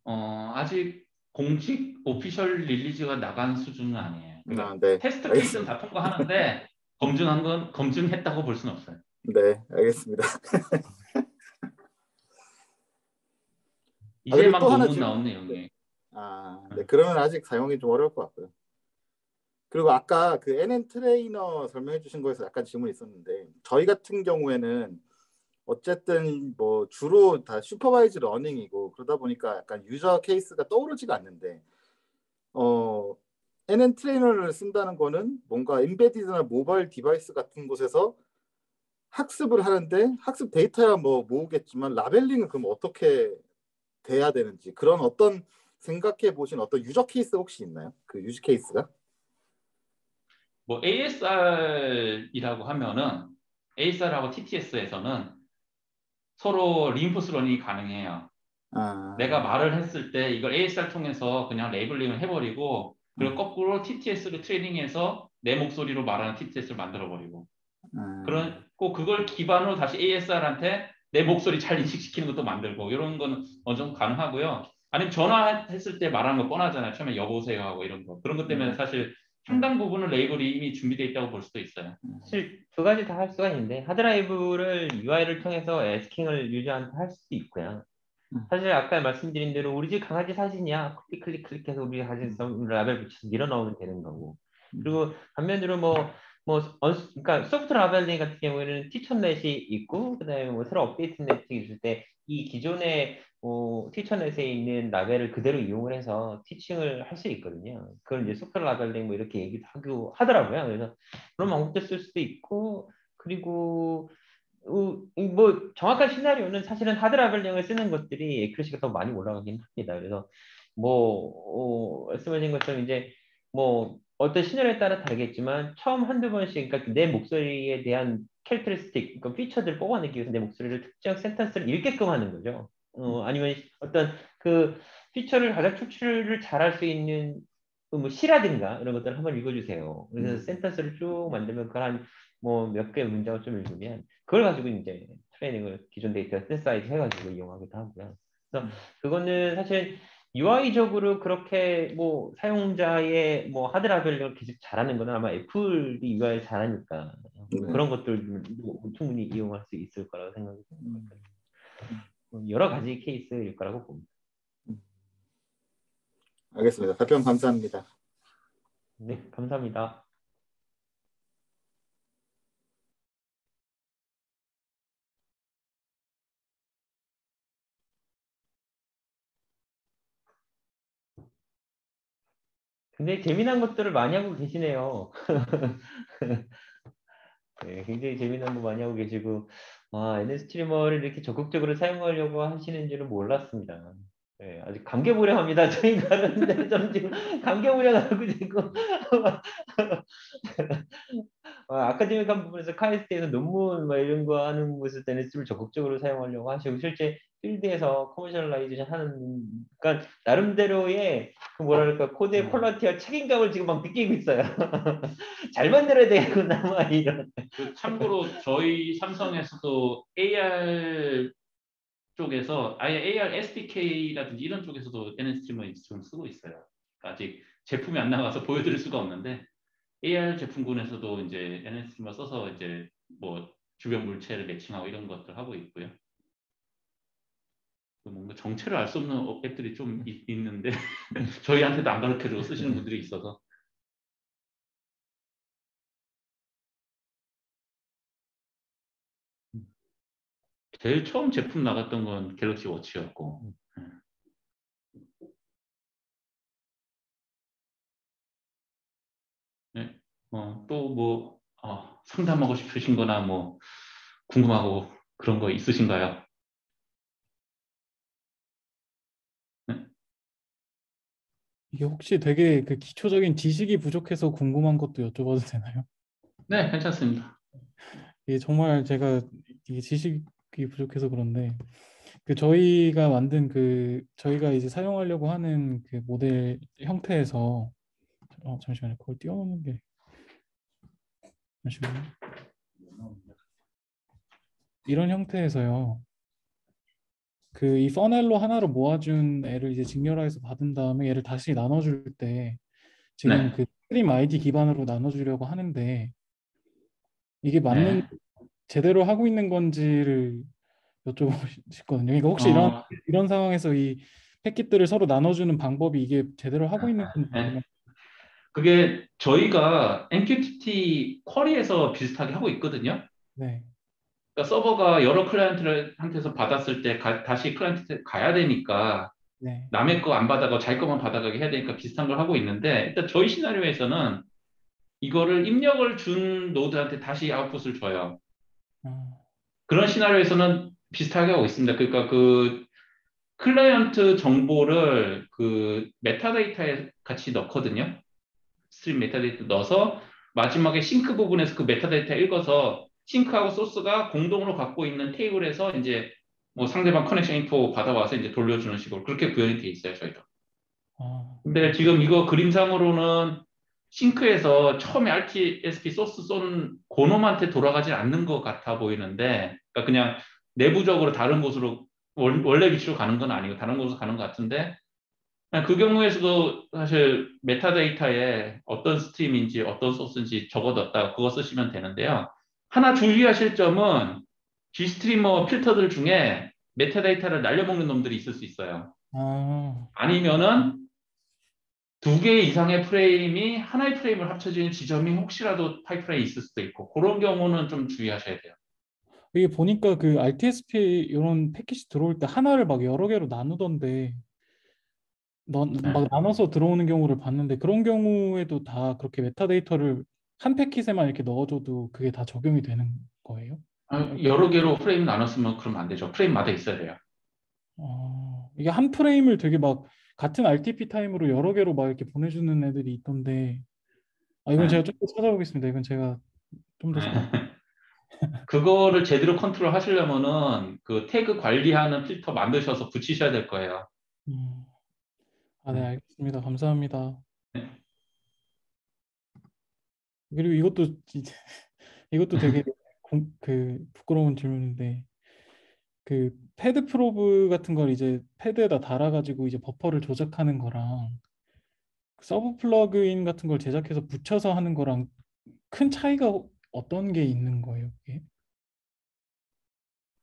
아직 공식 오피셜 릴리즈가 나간 수준은 아니에요. 그러니까 네. 테스트 케이스는 알겠습니다. 다 통과하는데 검증했다고 볼 수는 없어요. 네, 알겠습니다. 이제 그리고 막 또 하나 논문 나온 내용이에요. 네, 그러면 아직 사용이 좀 어려울 것 같고요. 그리고 아까 그 NN 트레이너 설명해 주신 거에서 약간 질문이 있었는데 저희 같은 경우에는 어쨌든 뭐 주로 다 슈퍼바이즈 러닝이고 그러다 보니까 약간 유저 케이스가 떠오르지가 않는데 NN 트레이너를 쓴다는 거는 뭔가 인베디드나 모바일 디바이스 같은 곳에서 학습을 하는데 학습 데이터야 뭐 모으겠지만 라벨링은 그럼 어떻게 돼야 되는지 그런 어떤 생각해 보신 어떤 유저 케이스 혹시 있나요? 그 유즈 케이스가? 뭐 ASR이라고 하면은 ASR하고 TTS에서는 서로 리인포스 러닝이 가능해요. 내가 말을 했을 때 이걸 ASR 통해서 그냥 레이블링을 해버리고 그리고 거꾸로 TTS를 트레이닝해서 내 목소리로 말하는 TTS를 만들어버리고 그리고 그걸 기반으로 다시 ASR한테 내 목소리 잘 인식시키는 것도 만들고 이런 건 어느 정도 가능하고요. 아니면 전화했을 때 말하는 거 뻔하잖아요. 처음에 여보세요 하고 이런 거. 그런 것 때문에 사실 상당 부분은 레이블이 이미 준비되어 있다고 볼 수도 있어요. 사실 2가지 다 할 수가 있는데 하드라이브를 UI를 통해서 에스킹을 유저한테 할 수도 있고요. 사실 아까 말씀드린 대로 우리 집 강아지 사진이야. 클릭해서 우리 사진 라벨 붙여서 밀어넣으면 되는 거고. 그리고 반면으로 그러니까 소프트 라벨링 같은 경우에는 티처넷이 있고 그다음에 뭐 새로 업데이트 넷이 있을 때 이 기존의 티처넷에 있는 라벨을 그대로 이용을 해서 티칭을 할 수 있거든요. 그걸 이제 소프트 라벨링 뭐 이렇게 얘기도 하더라고요. 그래서 그런 방법도 쓸 수도 있고 그리고 뭐 정확한 시나리오는 사실은 하드 라벨링을 쓰는 것들이 에큐러시가 더 많이 올라가긴 합니다. 그래서 말씀하신 것처럼 이제 뭐 어떤 시나리오에 따라 다르겠지만 처음 한두 번씩 그러니까 내 목소리에 대한 캐릭터리스틱, 그러니까 피처들 뽑아내기 위해서 내 목소리를 특정 센텐스를 읽게끔 하는 거죠. 아니면 어떤 그 피처를 가장 추출을 잘할 수 있는 뭐 시라든가 이런 것들을 한번 읽어주세요. 그래서 센텐스를 쭉 만들면 그걸 한 뭐 몇 개의 문장을 좀 읽으면 그걸 가지고 이제 트레이닝을 기존 데이터 센사이즈 해가지고 이용하기도 하고요. 그래서 그거는 사실 UI적으로 그렇게 뭐 사용자의 뭐 하드 라벨링을 계속 잘하는 거는 아마 애플이 UI를 잘하니까 그런 것들 충분히 이용할 수 있을 거라고 생각이 듭니다. 여러 가지 케이스일 거라고 봅니다. 알겠습니다. 답변 감사합니다. 네, 감사합니다. 굉장히 재미난 것들을 많이 하고 계시네요. 네, 굉장히 재미난 거 많이 하고 계시고 NN 스트리머를 이렇게 적극적으로 사용하려고 하시는 줄은 몰랐습니다. 네, 아직 감개무량합니다. 저희가 하는데 좀 지금 감개무량하고 지금 아카데믹한 부분에서 카이스트에서 논문 막 이런 거 하는 곳을 때는 좀 적극적으로 사용하려고 하시고 실제 필드에서 커머셜라이제이션 하는 그러니까 나름대로의 그 뭐랄까 코드의 퀄리티와 책임감을 지금 막 느끼고 있어요. 잘 만들어야 되겠구나 막 이런. 참고로 저희 삼성에서도 AR 쪽에서 아예 AR SDK라든지 이런 쪽에서도 NS트리머 지금 쓰고 있어요. 아직 제품이 안 나와서 보여드릴 수가 없는데 AR 제품군에서도 이제 NS트리머 써서 이제 뭐 주변 물체를 매칭하고 이런 것들 하고 있고요. 뭔가 정체를 알 수 없는 앱들이 좀 있는데 저희한테도 안 가르쳐주고 쓰시는 분들이 있어서. 제일 처음 제품 나갔던 건 갤럭시 워치였고 네. 또 뭐 상담하고 싶으신 거나 뭐 궁금하고 그런 거 있으신가요? 네, 이게 혹시 되게 그 기초적인 지식이 부족해서 궁금한 것도 여쭤봐도 되나요? 네, 괜찮습니다. 이게 정말 제가 이게 지식이 부족해서 그런데 그 저희가 만든 그 저희가 이제 사용하려고 하는 그 모델 형태에서 잠시만요. 그걸 띄워놓는 게 잠시만요. 이런 형태에서요. 그 이 퍼넬로 하나로 모아준 애를 이제 직렬화해서 받은 다음에 얘를 다시 나눠줄 때 지금 네, 그 스트림 아이디 기반으로 나눠주려고 하는데 이게 맞는 네. 제대로 하고 있는 건지를 여쭤보고 싶거든요. 그러니까 혹시 이런 상황에서 이 패킷들을 서로 나눠주는 방법이 이게 제대로 하고 있는 건지 네. 아니면 그게 저희가 MQTT 쿼리에서 비슷하게 하고 있거든요. 네, 그러니까 서버가 여러 클라이언트한테서 받았을 때 다시 클라이언트한테 가야 되니까 네, 남의 거 안 받아가고 자기 것만 받아가게 해야 되니까 비슷한 걸 하고 있는데 일단 저희 시나리오에서는 이거를 입력을 준 노드한테 다시 아웃풋을 줘요. 어, 그런 시나리오에서는 비슷하게 하고 있습니다. 그러니까 그 클라이언트 정보를 그 메타데이터에 같이 넣거든요. 스트림 메타데이터 넣어서 마지막에 싱크 부분에서 그 메타데이터 읽어서 싱크하고 소스가 공동으로 갖고 있는 테이블에서 이제 뭐 상대방 커넥션 인포 받아와서 이제 돌려주는 식으로 그렇게 구현이 돼 있어요, 저희도. 근데 지금 이거 그림상으로는 싱크에서 처음에 RTSP 소스 쏜 그놈한테 돌아가지 않는 것 같아 보이는데, 그러니까 그냥 내부적으로 다른 곳으로 원래 위치로 가는 건 아니고 다른 곳으로 가는 것 같은데, 그 경우에서도 사실 메타데이터에 어떤 스트림인지 어떤 소스인지 적어뒀다 그거 쓰시면 되는데요. 하나 주의하실 점은 G스트리머 필터들 중에 메타데이터를 날려먹는 놈들이 있을 수 있어요. 아니면은 두 개 이상의 프레임이 하나의 프레임을 합쳐지는 지점이 혹시라도 파이프라인에 있을 수도 있고 그런 경우는 좀 주의하셔야 돼요. 이게 보니까 그 RTSP 이런 패킷이 들어올 때 하나를 막 여러 개로 나누던데 막 나눠서 들어오는 경우를 봤는데 그런 경우에도 다 그렇게 메타데이터를 한 패킷에만 이렇게 넣어줘도 그게 다 적용이 되는 거예요? 여러 개로 프레임 나눴으면 그러면 안 되죠. 프레임마다 있어야 돼요. 이게 한 프레임을 되게 막 같은 RTP 타임으로 여러 개로 막 이렇게 보내주는 애들이 있던데 이건 제가 좀 더 찾아보겠습니다. 이건 제가 좀 더 그거를 제대로 컨트롤 하시려면은 그 태그 관리하는 필터 만드셔서 붙이셔야 될 거예요. 네, 알겠습니다. 감사합니다. 네. 그리고 이것도 이것도 되게 부끄러운 질문인데 그 패드 프로브 같은 걸 이제 패드에다 달아가지고 이제 버퍼를 조작하는 거랑 서브 플러그인 같은 걸 제작해서 붙여서 하는 거랑 큰 차이가 어떤 게 있는 거예요, 그게?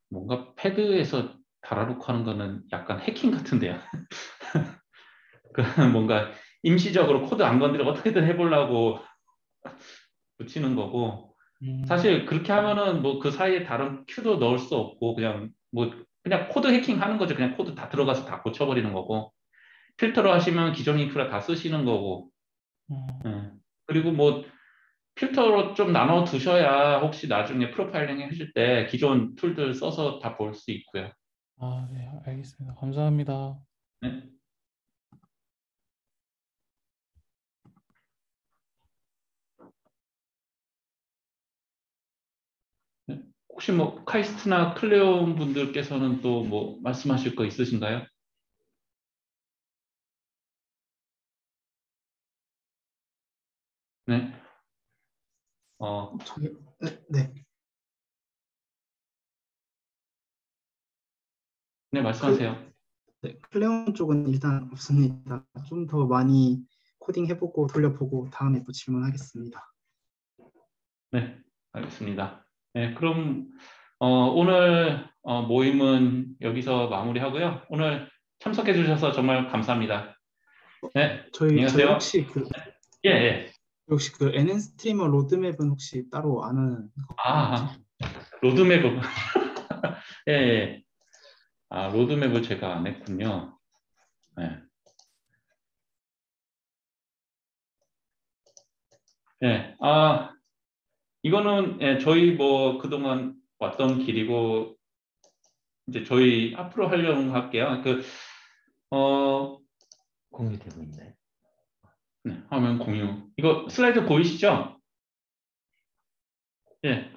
뭔가 패드에서 달아놓고 하는 거는 약간 해킹 같은데요. 그 뭔가 임시적으로 코드 안 건드리고 어떻게든 해보려고 붙이는 거고 사실 그렇게 하면은 뭐 그 사이에 다른 큐도 넣을 수 없고 그냥 뭐 그냥 코드 해킹 하는 거죠. 그냥 코드 다 들어가서 다 고쳐버리는 거고 필터로 하시면 기존 인프라 다 쓰시는 거고 그리고 뭐 필터로 좀 나눠 두셔야 혹시 나중에 프로파일링 하실 때 기존 툴들 써서 다 볼 수 있고요. 네, 알겠습니다. 감사합니다. 네. 네. 혹시 뭐 카이스트나 클레온 분들께서는 또 뭐 말씀하실 거 있으신가요? 네. 네. 네, 말씀하세요. 네, 클레온 쪽은 일단 없습니다. 좀 더 많이 코딩 해보고 돌려보고 다음에 또 질문하겠습니다. 네, 알겠습니다. 네, 그럼 오늘 모임은 여기서 마무리하고요. 오늘 참석해 주셔서 정말 감사합니다. 네, 저희 안녕하세요. 혹시 혹시 그 NN 스트리머 로드맵은 혹시 따로 아는 거 아, 로드맵을 예, 예. 아, 로드맵을 제가 안 했군요. 네. 네. 이거는 저희 뭐 그동안 왔던 길이고 이제 저희 앞으로 하려고 할게요. 공유되고 있나요? 네, 화면 공유. 이거 슬라이드 보이시죠? 예.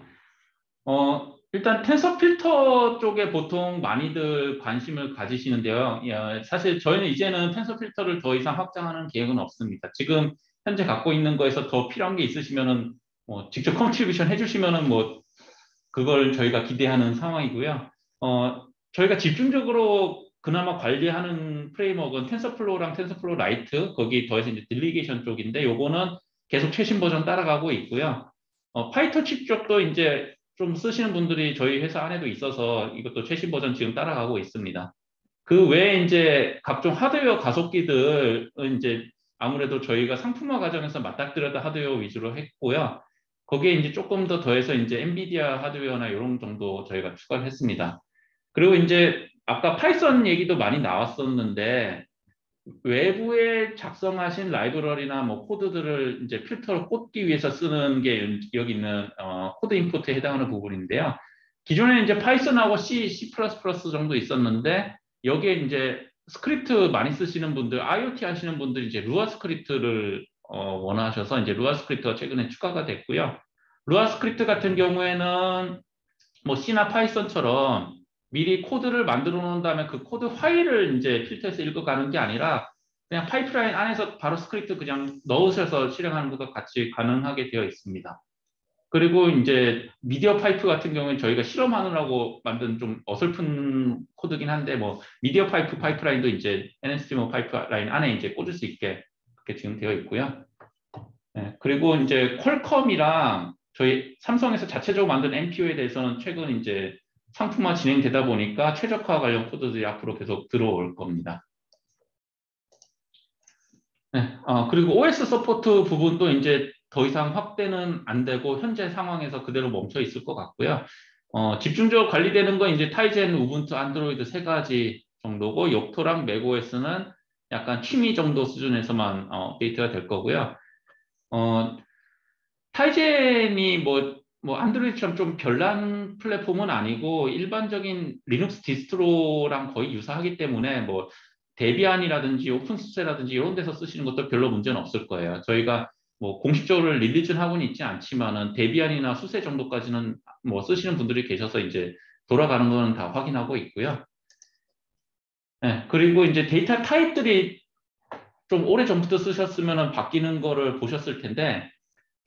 일단 텐서 필터 쪽에 보통 많이들 관심을 가지시는데요. 사실 저희는 이제는 텐서 필터를 더 이상 확장하는 계획은 없습니다. 지금 현재 갖고 있는 거에서 더 필요한 게 있으시면은 직접 컨트리뷰션 해주시면은 그걸 저희가 기대하는 상황이고요. 저희가 집중적으로 그나마 관리하는 프레임워크는 텐서플로우랑 텐서플로우 라이트, 거기 더해서 이제 딜리게이션 쪽인데 요거는 계속 최신 버전 따라가고 있고요. 파이터칩 쪽도 이제 좀 쓰시는 분들이 저희 회사 안에도 있어서 이것도 최신 버전 지금 따라가고 있습니다. 그 외에 이제 각종 하드웨어 가속기들은 이제 아무래도 저희가 상품화 과정에서 맞닥뜨렸다 하드웨어 위주로 했고요. 거기에 이제 조금 더 더해서 이제 엔비디아 하드웨어나 이런 정도 저희가 추가를 했습니다. 그리고 이제 아까 파이썬 얘기도 많이 나왔었는데 외부에 작성하신 라이브러리나 뭐 코드들을 이제 필터로 꽂기 위해서 쓰는 게 여기 있는 코드 인풋에 해당하는 부분인데요. 기존에 이제 파이썬하고 C++ 정도 있었는데 여기에 이제 스크립트 많이 쓰시는 분들, IoT 하시는 분들이 이제 루아 스크립트를 원하셔서 이제 루아 스크립트가 최근에 추가가 됐고요. 루아 스크립트 같은 경우에는 뭐 C나 파이썬처럼 미리 코드를 만들어 놓은 다음에 그 코드 파일을 이제 필터에서 읽어가는 게 아니라 그냥 파이프라인 안에서 바로 스크립트 그냥 넣으셔서 실행하는 것도 같이 가능하게 되어 있습니다. 그리고 이제 미디어 파이프 같은 경우는 저희가 실험하느라고 만든 좀 어설픈 코드긴 한데 뭐 미디어 파이프라인도 이제 NSTimo 파이프라인 안에 이제 꽂을 수 있게 그렇게 지금 되어 있고요. 네, 그리고 이제 퀄컴이랑 저희 삼성에서 자체적으로 만든 MPU에 대해서는 최근 이제 상품화 진행되다 보니까 최적화 관련 코드들이 앞으로 계속 들어올 겁니다. 네, 그리고 OS 서포트 부분도 이제 더 이상 확대는 안 되고 현재 상황에서 그대로 멈춰 있을 것 같고요. 집중적으로 관리되는 건 이제 타이젠, 우분투, 안드로이드 세 가지 정도고 욕토랑 맥OS는 약간 취미 정도 수준에서만 업데이트가 될 거고요. 타이젠이 뭐 안드로이드처럼 좀 별난 플랫폼은 아니고 일반적인 리눅스 디스트로랑 거의 유사하기 때문에 뭐 데비안이라든지 오픈소스라든지 이런 데서 쓰시는 것도 별로 문제는 없을 거예요. 저희가 뭐 공식적으로 릴리즈는 하고는 있지 않지만은 데비안이나 수세 정도까지는 뭐 쓰시는 분들이 계셔서 이제 돌아가는 거는 다 확인하고 있고요. 네, 그리고 이제 데이터 타입들이 좀 오래 전부터 쓰셨으면 바뀌는 거를 보셨을 텐데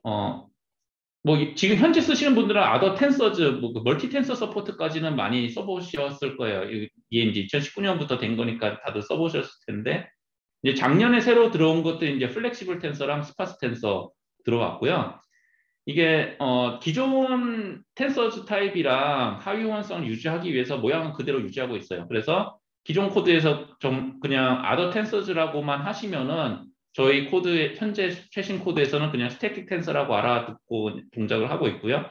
뭐 지금 현재 쓰시는 분들은 아더 텐서즈, 뭐 멀티 텐서 서포트까지는 많이 써보셨을 거예요. 이게 이제 2019년부터 된 거니까 다들 써보셨을 텐데 이제 작년에 새로 들어온 것도 이제 플렉시블 텐서랑 스파스 텐서 들어왔고요. 이게 기존 텐서즈 타입이랑 하위 호환성을 유지하기 위해서 모양은 그대로 유지하고 있어요. 그래서 기존 코드에서 좀 그냥 아더 텐서즈라고만 하시면은 저희 코드 현재 최신 코드에서는 그냥 스태틱 텐서라고 알아듣고 동작을 하고 있고요.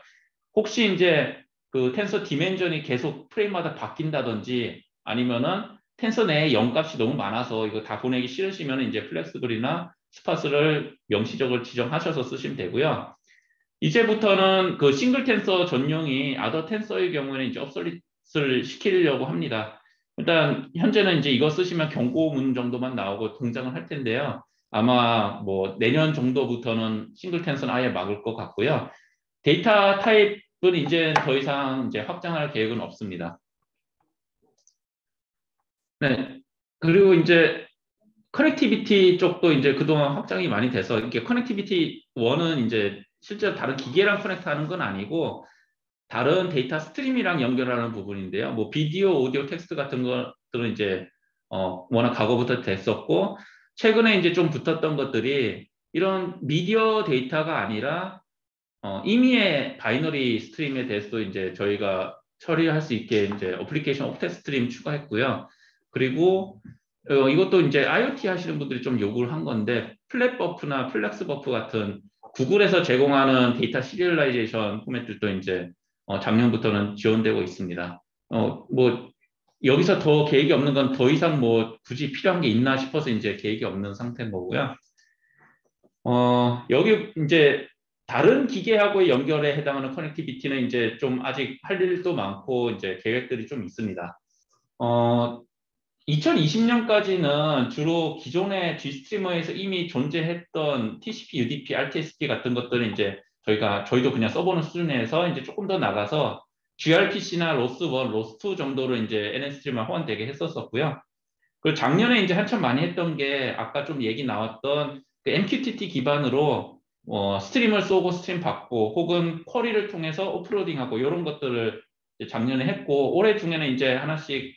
혹시 이제 그 텐서 디멘전이 계속 프레임마다 바뀐다든지 아니면은 텐서 내에 0값이 너무 많아서 이거 다 보내기 싫으시면 이제 플렉스블이나 스파스를 명시적으로 지정하셔서 쓰시면 되고요. 이제부터는 그 싱글 텐서 전용이 아더 텐서의 경우에는 이제 업솔릿을 시키려고 합니다. 일단 현재는 이제 이거 쓰시면 경고문 정도만 나오고 등장을 할 텐데요. 아마 뭐 내년 정도부터는 싱글텐스는 아예 막을 것 같고요. 데이터 타입은 이제 더 이상 이제 확장할 계획은 없습니다. 네. 그리고 이제 커넥티비티 쪽도 이제 그동안 확장이 많이 돼서 이게 커넥티비티 1은 이제 실제로 다른 기계랑 커넥트하는 건 아니고 다른 데이터 스트림이랑 연결하는 부분인데요. 뭐 비디오, 오디오, 텍스트 같은 것들은 이제 워낙 과거부터 됐었고 최근에 이제 좀 붙었던 것들이 이런 미디어 데이터가 아니라 임의의 바이너리 스트림에 대해서도 이제 저희가 처리할 수 있게 이제 어플리케이션 옥텟 스트림 추가했고요. 그리고 이것도 이제 IoT 하시는 분들이 좀 요구를 한 건데 플랫 버프나 플렉스 버프 같은 구글에서 제공하는 데이터 시리얼라이제이션 포맷들도 이제 작년부터는 지원되고 있습니다. 뭐 여기서 더 계획이 없는 건 더 이상 뭐 굳이 필요한 게 있나 싶어서 이제 계획이 없는 상태인 거고요. 여기 이제 다른 기계하고의 연결에 해당하는 커넥티비티는 이제 좀 아직 할 일도 많고 이제 계획들이 좀 있습니다. 2020년까지는 주로 기존의 G스트리머에서 이미 존재했던 TCP, UDP, RTSP 같은 것들은 이제 저희도 그냥 써보는 수준에서 이제 조금 더 나가서 gRPC나 로스1, 로스2 정도로 이제 NSS트리머 호환되게 했었었고요. 그리고 작년에 이제 한참 많이 했던 게 아까 좀 얘기 나왔던 그 MQTT 기반으로 스트림을 쏘고 스트림 받고 혹은 쿼리를 통해서 오프로딩하고 이런 것들을 이제 작년에 했고 올해 중에는 이제 하나씩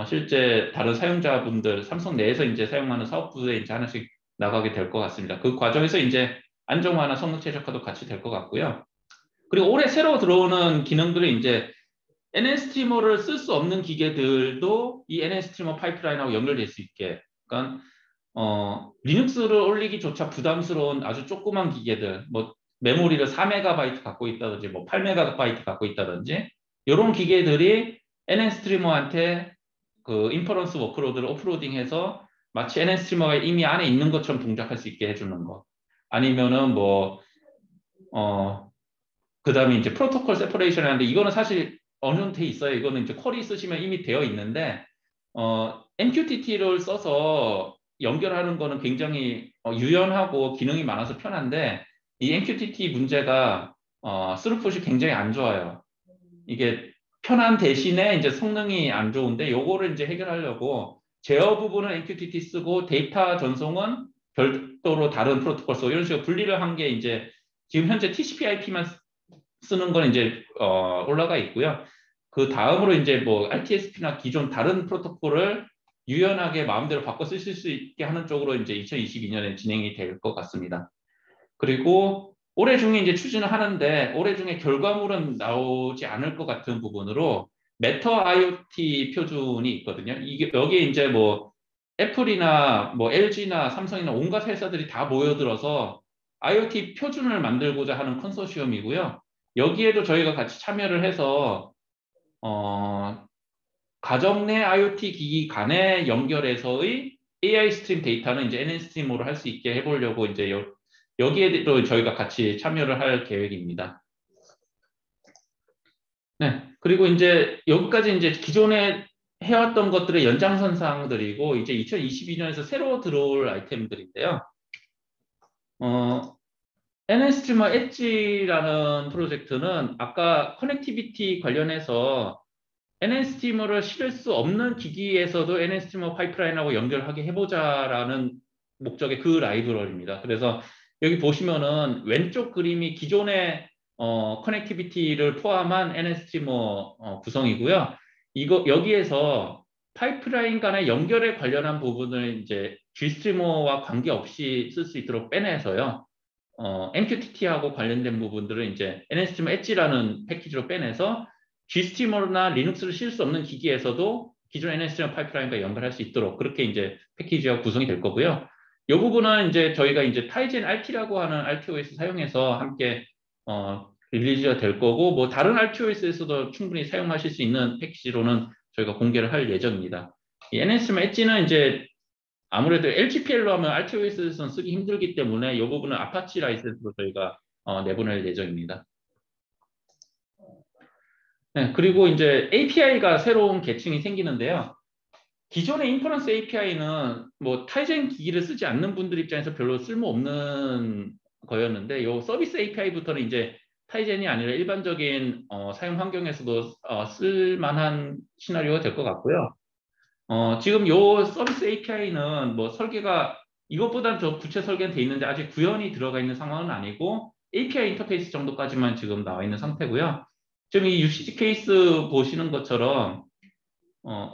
실제 다른 사용자분들 삼성 내에서 이제 사용하는 사업부에 이제 하나씩 나가게 될 것 같습니다. 그 과정에서 이제 안정화나 성능 최적화도 같이 될 것 같고요. 그리고 올해 새로 들어오는 기능들은 이제 NS스트리머를 쓸 수 없는 기계들도 이 NS스트리머 파이프라인하고 연결될 수 있게. 그러니까 리눅스를 올리기조차 부담스러운 아주 조그만 기계들, 뭐 메모리를 4MB 갖고 있다든지, 뭐 8MB 갖고 있다든지 이런 기계들이 NS스트리머한테 그 인퍼런스 워크로드를 오프로딩해서 마치 NS스트리머가 이미 안에 있는 것처럼 동작할 수 있게 해주는 거. 아니면은 뭐 그다음에 이제 프로토콜 세퍼레이션 하는데 이거는 사실 어느 정도 돼 있어요. 이거는 이제 쿼리 쓰시면 이미 되어 있는데 MQTT를 써서 연결하는 거는 굉장히 유연하고 기능이 많아서 편한데 이 MQTT 문제가 스루풋이 굉장히 안 좋아요. 이게 편한 대신에 이제 성능이 안 좋은데 요거를 이제 해결하려고 제어 부분은 MQTT 쓰고 데이터 전송은 별도로 다른 프로토콜 써 이런 식으로 분리를 한 게 이제 지금 현재 TCP/IP만 쓰는 건 이제 올라가 있고요. 그 다음으로 이제 뭐 RTSP나 기존 다른 프로토콜을 유연하게 마음대로 바꿔 쓰실 수 있게 하는 쪽으로 이제 2022년에 진행이 될 것 같습니다. 그리고 올해 중에 이제 추진을 하는데 올해 중에 결과물은 나오지 않을 것 같은 부분으로 메터 IoT 표준이 있거든요. 이게 여기에 이제 뭐 애플이나 뭐 LG나 삼성이나 온갖 회사들이 다 모여들어서 IoT 표준을 만들고자 하는 컨소시엄이고요. 여기에도 저희가 같이 참여를 해서 가정 내 IoT 기기 간에 연결해서의 AI 스트림 데이터는 이제 NS스트림으로 할 수 있게 해보려고 이제 여기에도 저희가 같이 참여를 할 계획입니다. 네, 그리고 이제 여기까지 이제 기존에 해왔던 것들의 연장선상들이고 이제 2022년에서 새로 들어올 아이템들인데요. NS스트리머 엣지라는 프로젝트는 아까 커넥티비티 관련해서 NS스트리머를 실을 수 없는 기기에서도 NS스트리머 파이프라인하고 연결하게 해보자라는 목적의 그 라이브러리입니다. 그래서 여기 보시면은 왼쪽 그림이 기존의 커넥티비티를 포함한 NS스트리머 구성이고요. 여기에서 파이프라인 간의 연결에 관련한 부분을 이제 G스트리머와 관계없이 쓸 수 있도록 빼내서요. MQTT하고 관련된 부분들은 이제 NS스트리머 엣지라는 패키지로 빼내서 G스트리머나 리눅스를 실 수 없는 기기에서도 기존 NS스트리머 파이프라인과 연결할 수 있도록 그렇게 이제 패키지가 구성이 될 거고요. 이 부분은 이제 저희가 이제 타이젠 RT라고 하는 RTOS 사용해서 함께 릴리즈가 될 거고 뭐 다른 RTOS에서도 충분히 사용하실 수 있는 패키지로는 저희가 공개를 할 예정입니다. 이 NS스트리머 엣지는 이제 아무래도 LGPL로 하면 RTOS에서는 쓰기 힘들기 때문에 이 부분은 아파치 라이센스로 저희가 내보낼 예정입니다. 네, 그리고 이제 API가 새로운 계층이 생기는데요. 기존의 인퍼런스 API는 뭐 타이젠 기기를 쓰지 않는 분들 입장에서 별로 쓸모없는 거였는데 요 서비스 API부터는 이제 타이젠이 아니라 일반적인 사용 환경에서도 쓸만한 시나리오가 될 것 같고요. 지금 요 서비스 API는 뭐 설계가 이것보다 더 구체 설계는 돼 있는데 아직 구현이 들어가 있는 상황은 아니고 API 인터페이스 정도까지만 지금 나와 있는 상태고요. 지금 이 UCG 케이스 보시는 것처럼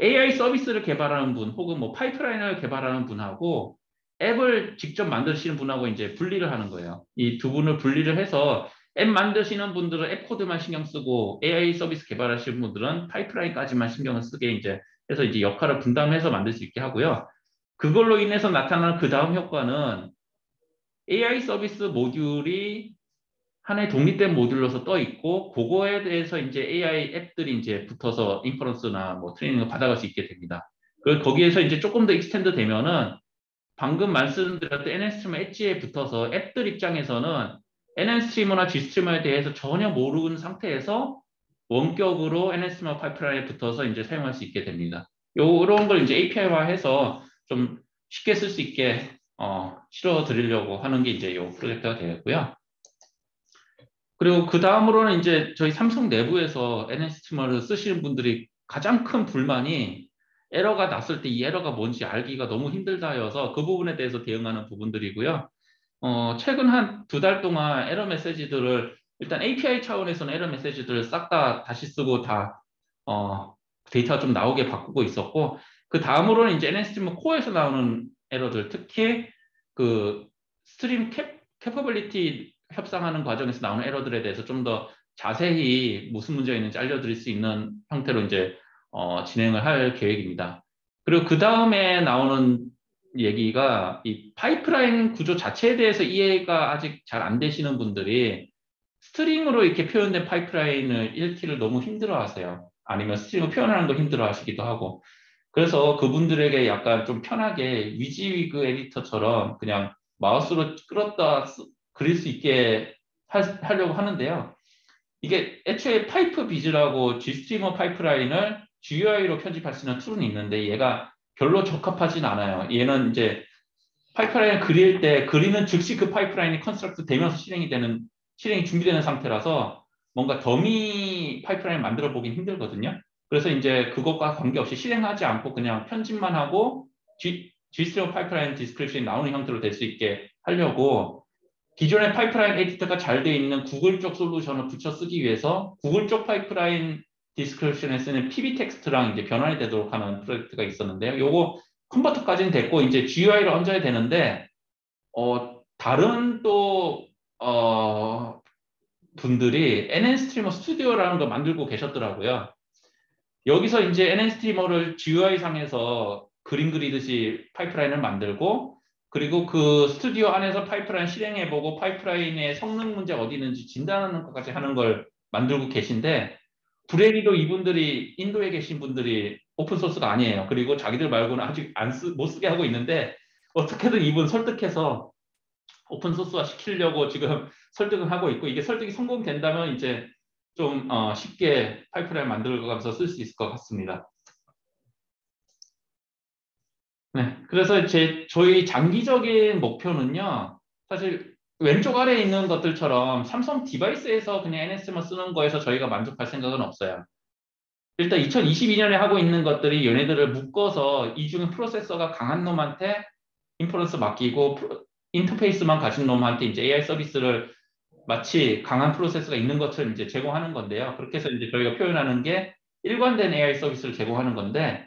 AI 서비스를 개발하는 분 혹은 뭐 파이프라인을 개발하는 분하고 앱을 직접 만드시는 분하고 이제 분리를 하는 거예요. 이 두 분을 분리를 해서 앱 만드시는 분들은 앱 코드만 신경 쓰고 AI 서비스 개발하시는 분들은 파이프라인까지만 신경을 쓰게 이제 해서 이제 역할을 분담해서 만들 수 있게 하고요. 그걸로 인해서 나타나는 그 다음 효과는 AI 서비스 모듈이 하나의 독립된 모듈로서 떠 있고 그거에 대해서 이제 AI 앱들이 이제 붙어서 인퍼런스나 뭐 트레이닝을 받아갈 수 있게 됩니다. 그리고 거기에서 이제 조금 더 익스텐드 되면은 방금 말씀드렸던 NS트리머 엣지에 붙어서 앱들 입장에서는 NS트리머나 G스트리머에 대해서 전혀 모르는 상태에서 원격으로 NS트리머 파이프라인에 붙어서 이제 사용할 수 있게 됩니다. 요런 걸 이제 API화해서 좀 쉽게 쓸 수 있게 실어 드리려고 하는 게 이제 요 프로젝트가 되었고요. 그리고 그 다음으로는 이제 저희 삼성 내부에서 NS트리머를 쓰시는 분들이 가장 큰 불만이 에러가 났을 때 이 에러가 뭔지 알기가 너무 힘들다여서 그 부분에 대해서 대응하는 부분들이고요. 최근 한 2달 동안 에러 메시지들을 일단 API 차원에서는 에러 메시지들을 싹 다 다시 쓰고 다 데이터가 좀 나오게 바꾸고 있었고 그 다음으로는 이제 NS트리머 코어에서 나오는 에러들 특히 그 스트림 캐퍼빌리티 협상하는 과정에서 나오는 에러들에 대해서 좀 더 자세히 무슨 문제가 있는지 알려드릴 수 있는 형태로 이제 진행을 할 계획입니다. 그리고 그 다음에 나오는 얘기가 이 파이프라인 구조 자체에 대해서 이해가 아직 잘 안 되시는 분들이 스트링으로 이렇게 표현된 파이프라인을 읽기를 너무 힘들어 하세요. 아니면 스트링을 표현하는 걸 힘들어 하시기도 하고. 그래서 그분들에게 약간 좀 편하게 위지위그 에디터처럼 그냥 마우스로 끌었다 그릴 수 있게 하려고 하는데요. 이게 애초에 파이프 비즈라고 G스트리머 파이프라인을 GUI로 편집할 수 있는 툴은 있는데 얘가 별로 적합하진 않아요. 얘는 이제 파이프라인을 그릴 때 그리는 즉시 그 파이프라인이 컨스트럭트 되면서 실행이 준비되는 상태라서 뭔가 더미 파이프라인을 만들어 보긴 힘들거든요. 그래서 이제 그것과 관계없이 실행하지 않고 그냥 편집만 하고 G스트리머 파이프라인 디스크립션이 나오는 형태로 될 수 있게 하려고 기존의 파이프라인 에디터가 잘 돼 있는 구글 쪽 솔루션을 붙여 쓰기 위해서 구글 쪽 파이프라인 디스크립션에 쓰는 PB 텍스트랑 이제 변환이 되도록 하는 프로젝트가 있었는데요. 요거 컨버터까지는 됐고 이제 GUI를 얹어야 되는데 다른 또 분들이 NN스트리머 스튜디오라는 거 만들고 계셨더라고요. 여기서 이제 NN스트리머를 GUI 상에서 그림 그리듯이 파이프라인을 만들고 그리고 그 스튜디오 안에서 파이프라인 실행해보고 파이프라인의 성능 문제 어디 있는지 진단하는 것까지 하는 걸 만들고 계신데 불행히도 이분들이 인도에 계신 분들이 오픈소스가 아니에요. 그리고 자기들 말고는 아직 못 쓰게 하고 있는데 어떻게든 이분 설득해서 오픈소스화 시키려고 지금 설득을 하고 있고 이게 설득이 성공된다면 이제 좀 쉽게 파이프라인 만들어가면서 쓸 수 있을 것 같습니다. 네, 그래서 저희 장기적인 목표는요, 사실 왼쪽 아래에 있는 것들처럼 삼성 디바이스에서 그냥 NS만 쓰는 거에서 저희가 만족할 생각은 없어요. 일단 2022년에 하고 있는 것들이 얘네들을 묶어서 이 중에 프로세서가 강한 놈한테 인퍼런스 맡기고 인터페이스만 가진 놈한테 이제 AI 서비스를 마치 강한 프로세서가 있는 것처럼 이제 제공하는 건데요. 그렇게 해서 이제 저희가 표현하는 게 일관된 AI 서비스를 제공하는 건데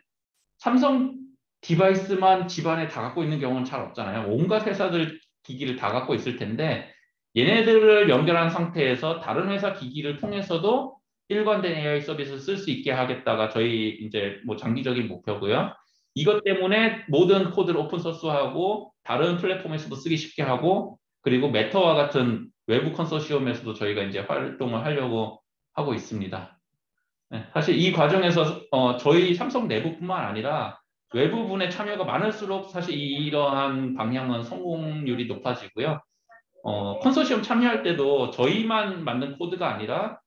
삼성 디바이스만 집안에 다 갖고 있는 경우는 잘 없잖아요. 온갖 회사들 기기를 다 갖고 있을 텐데 얘네들을 연결한 상태에서 다른 회사 기기를 통해서도 일관된 AI 서비스를 쓸 수 있게 하겠다가 저희 이제 뭐 장기적인 목표고요. 이것 때문에 모든 코드를 오픈소스하고 다른 플랫폼에서도 쓰기 쉽게 하고 그리고 메타와 같은 외부 컨소시엄에서도 저희가 이제 활동을 하려고 하고 있습니다. 네, 사실 이 과정에서 저희 삼성 내부뿐만 아니라 외부분의 참여가 많을수록 사실 이러한 방향은 성공률이 높아지고요. 컨소시엄 참여할 때도 저희만 만든 코드가 아니라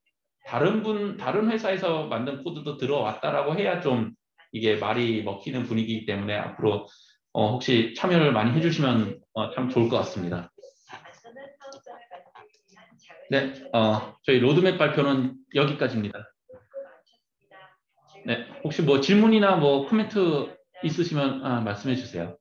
다른 회사에서 만든 코드도 들어왔다라고 해야 좀 이게 말이 먹히는 분위기이기 때문에 앞으로 혹시 참여를 많이 해주시면 참 좋을 것 같습니다. 네, 저희 로드맵 발표는 여기까지입니다. 네, 혹시 뭐 질문이나 뭐 코멘트 있으시면 말씀해 주세요.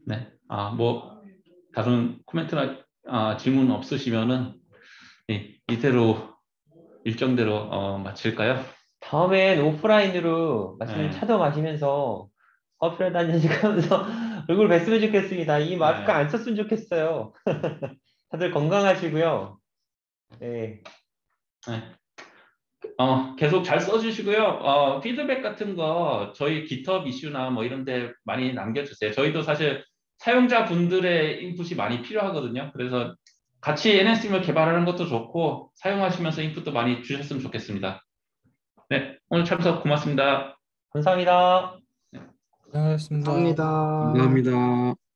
네, 뭐 다른 코멘트나 질문 없으시면은 이대로 일정대로 마칠까요? 다음엔 오프라인으로 맛있는 네. 차도 마시면서 커피를 한잔씩 하면서 얼굴 뵀으면 좋겠습니다. 이 마스크 네. 안 썼으면 좋겠어요. 다들 건강하시고요. 네. 네. 계속 잘 써주시고요. 피드백 같은 거 저희 GitHub 이슈나 뭐 이런 데 많이 남겨주세요. 저희도 사실 사용자분들의 인풋이 많이 필요하거든요. 그래서 같이 NS팀을 개발하는 것도 좋고 사용하시면서 인풋도 많이 주셨으면 좋겠습니다. 네, 오늘 참석 고맙습니다. 감사합니다. 고생하셨습니다. 감사합니다. 감사합니다.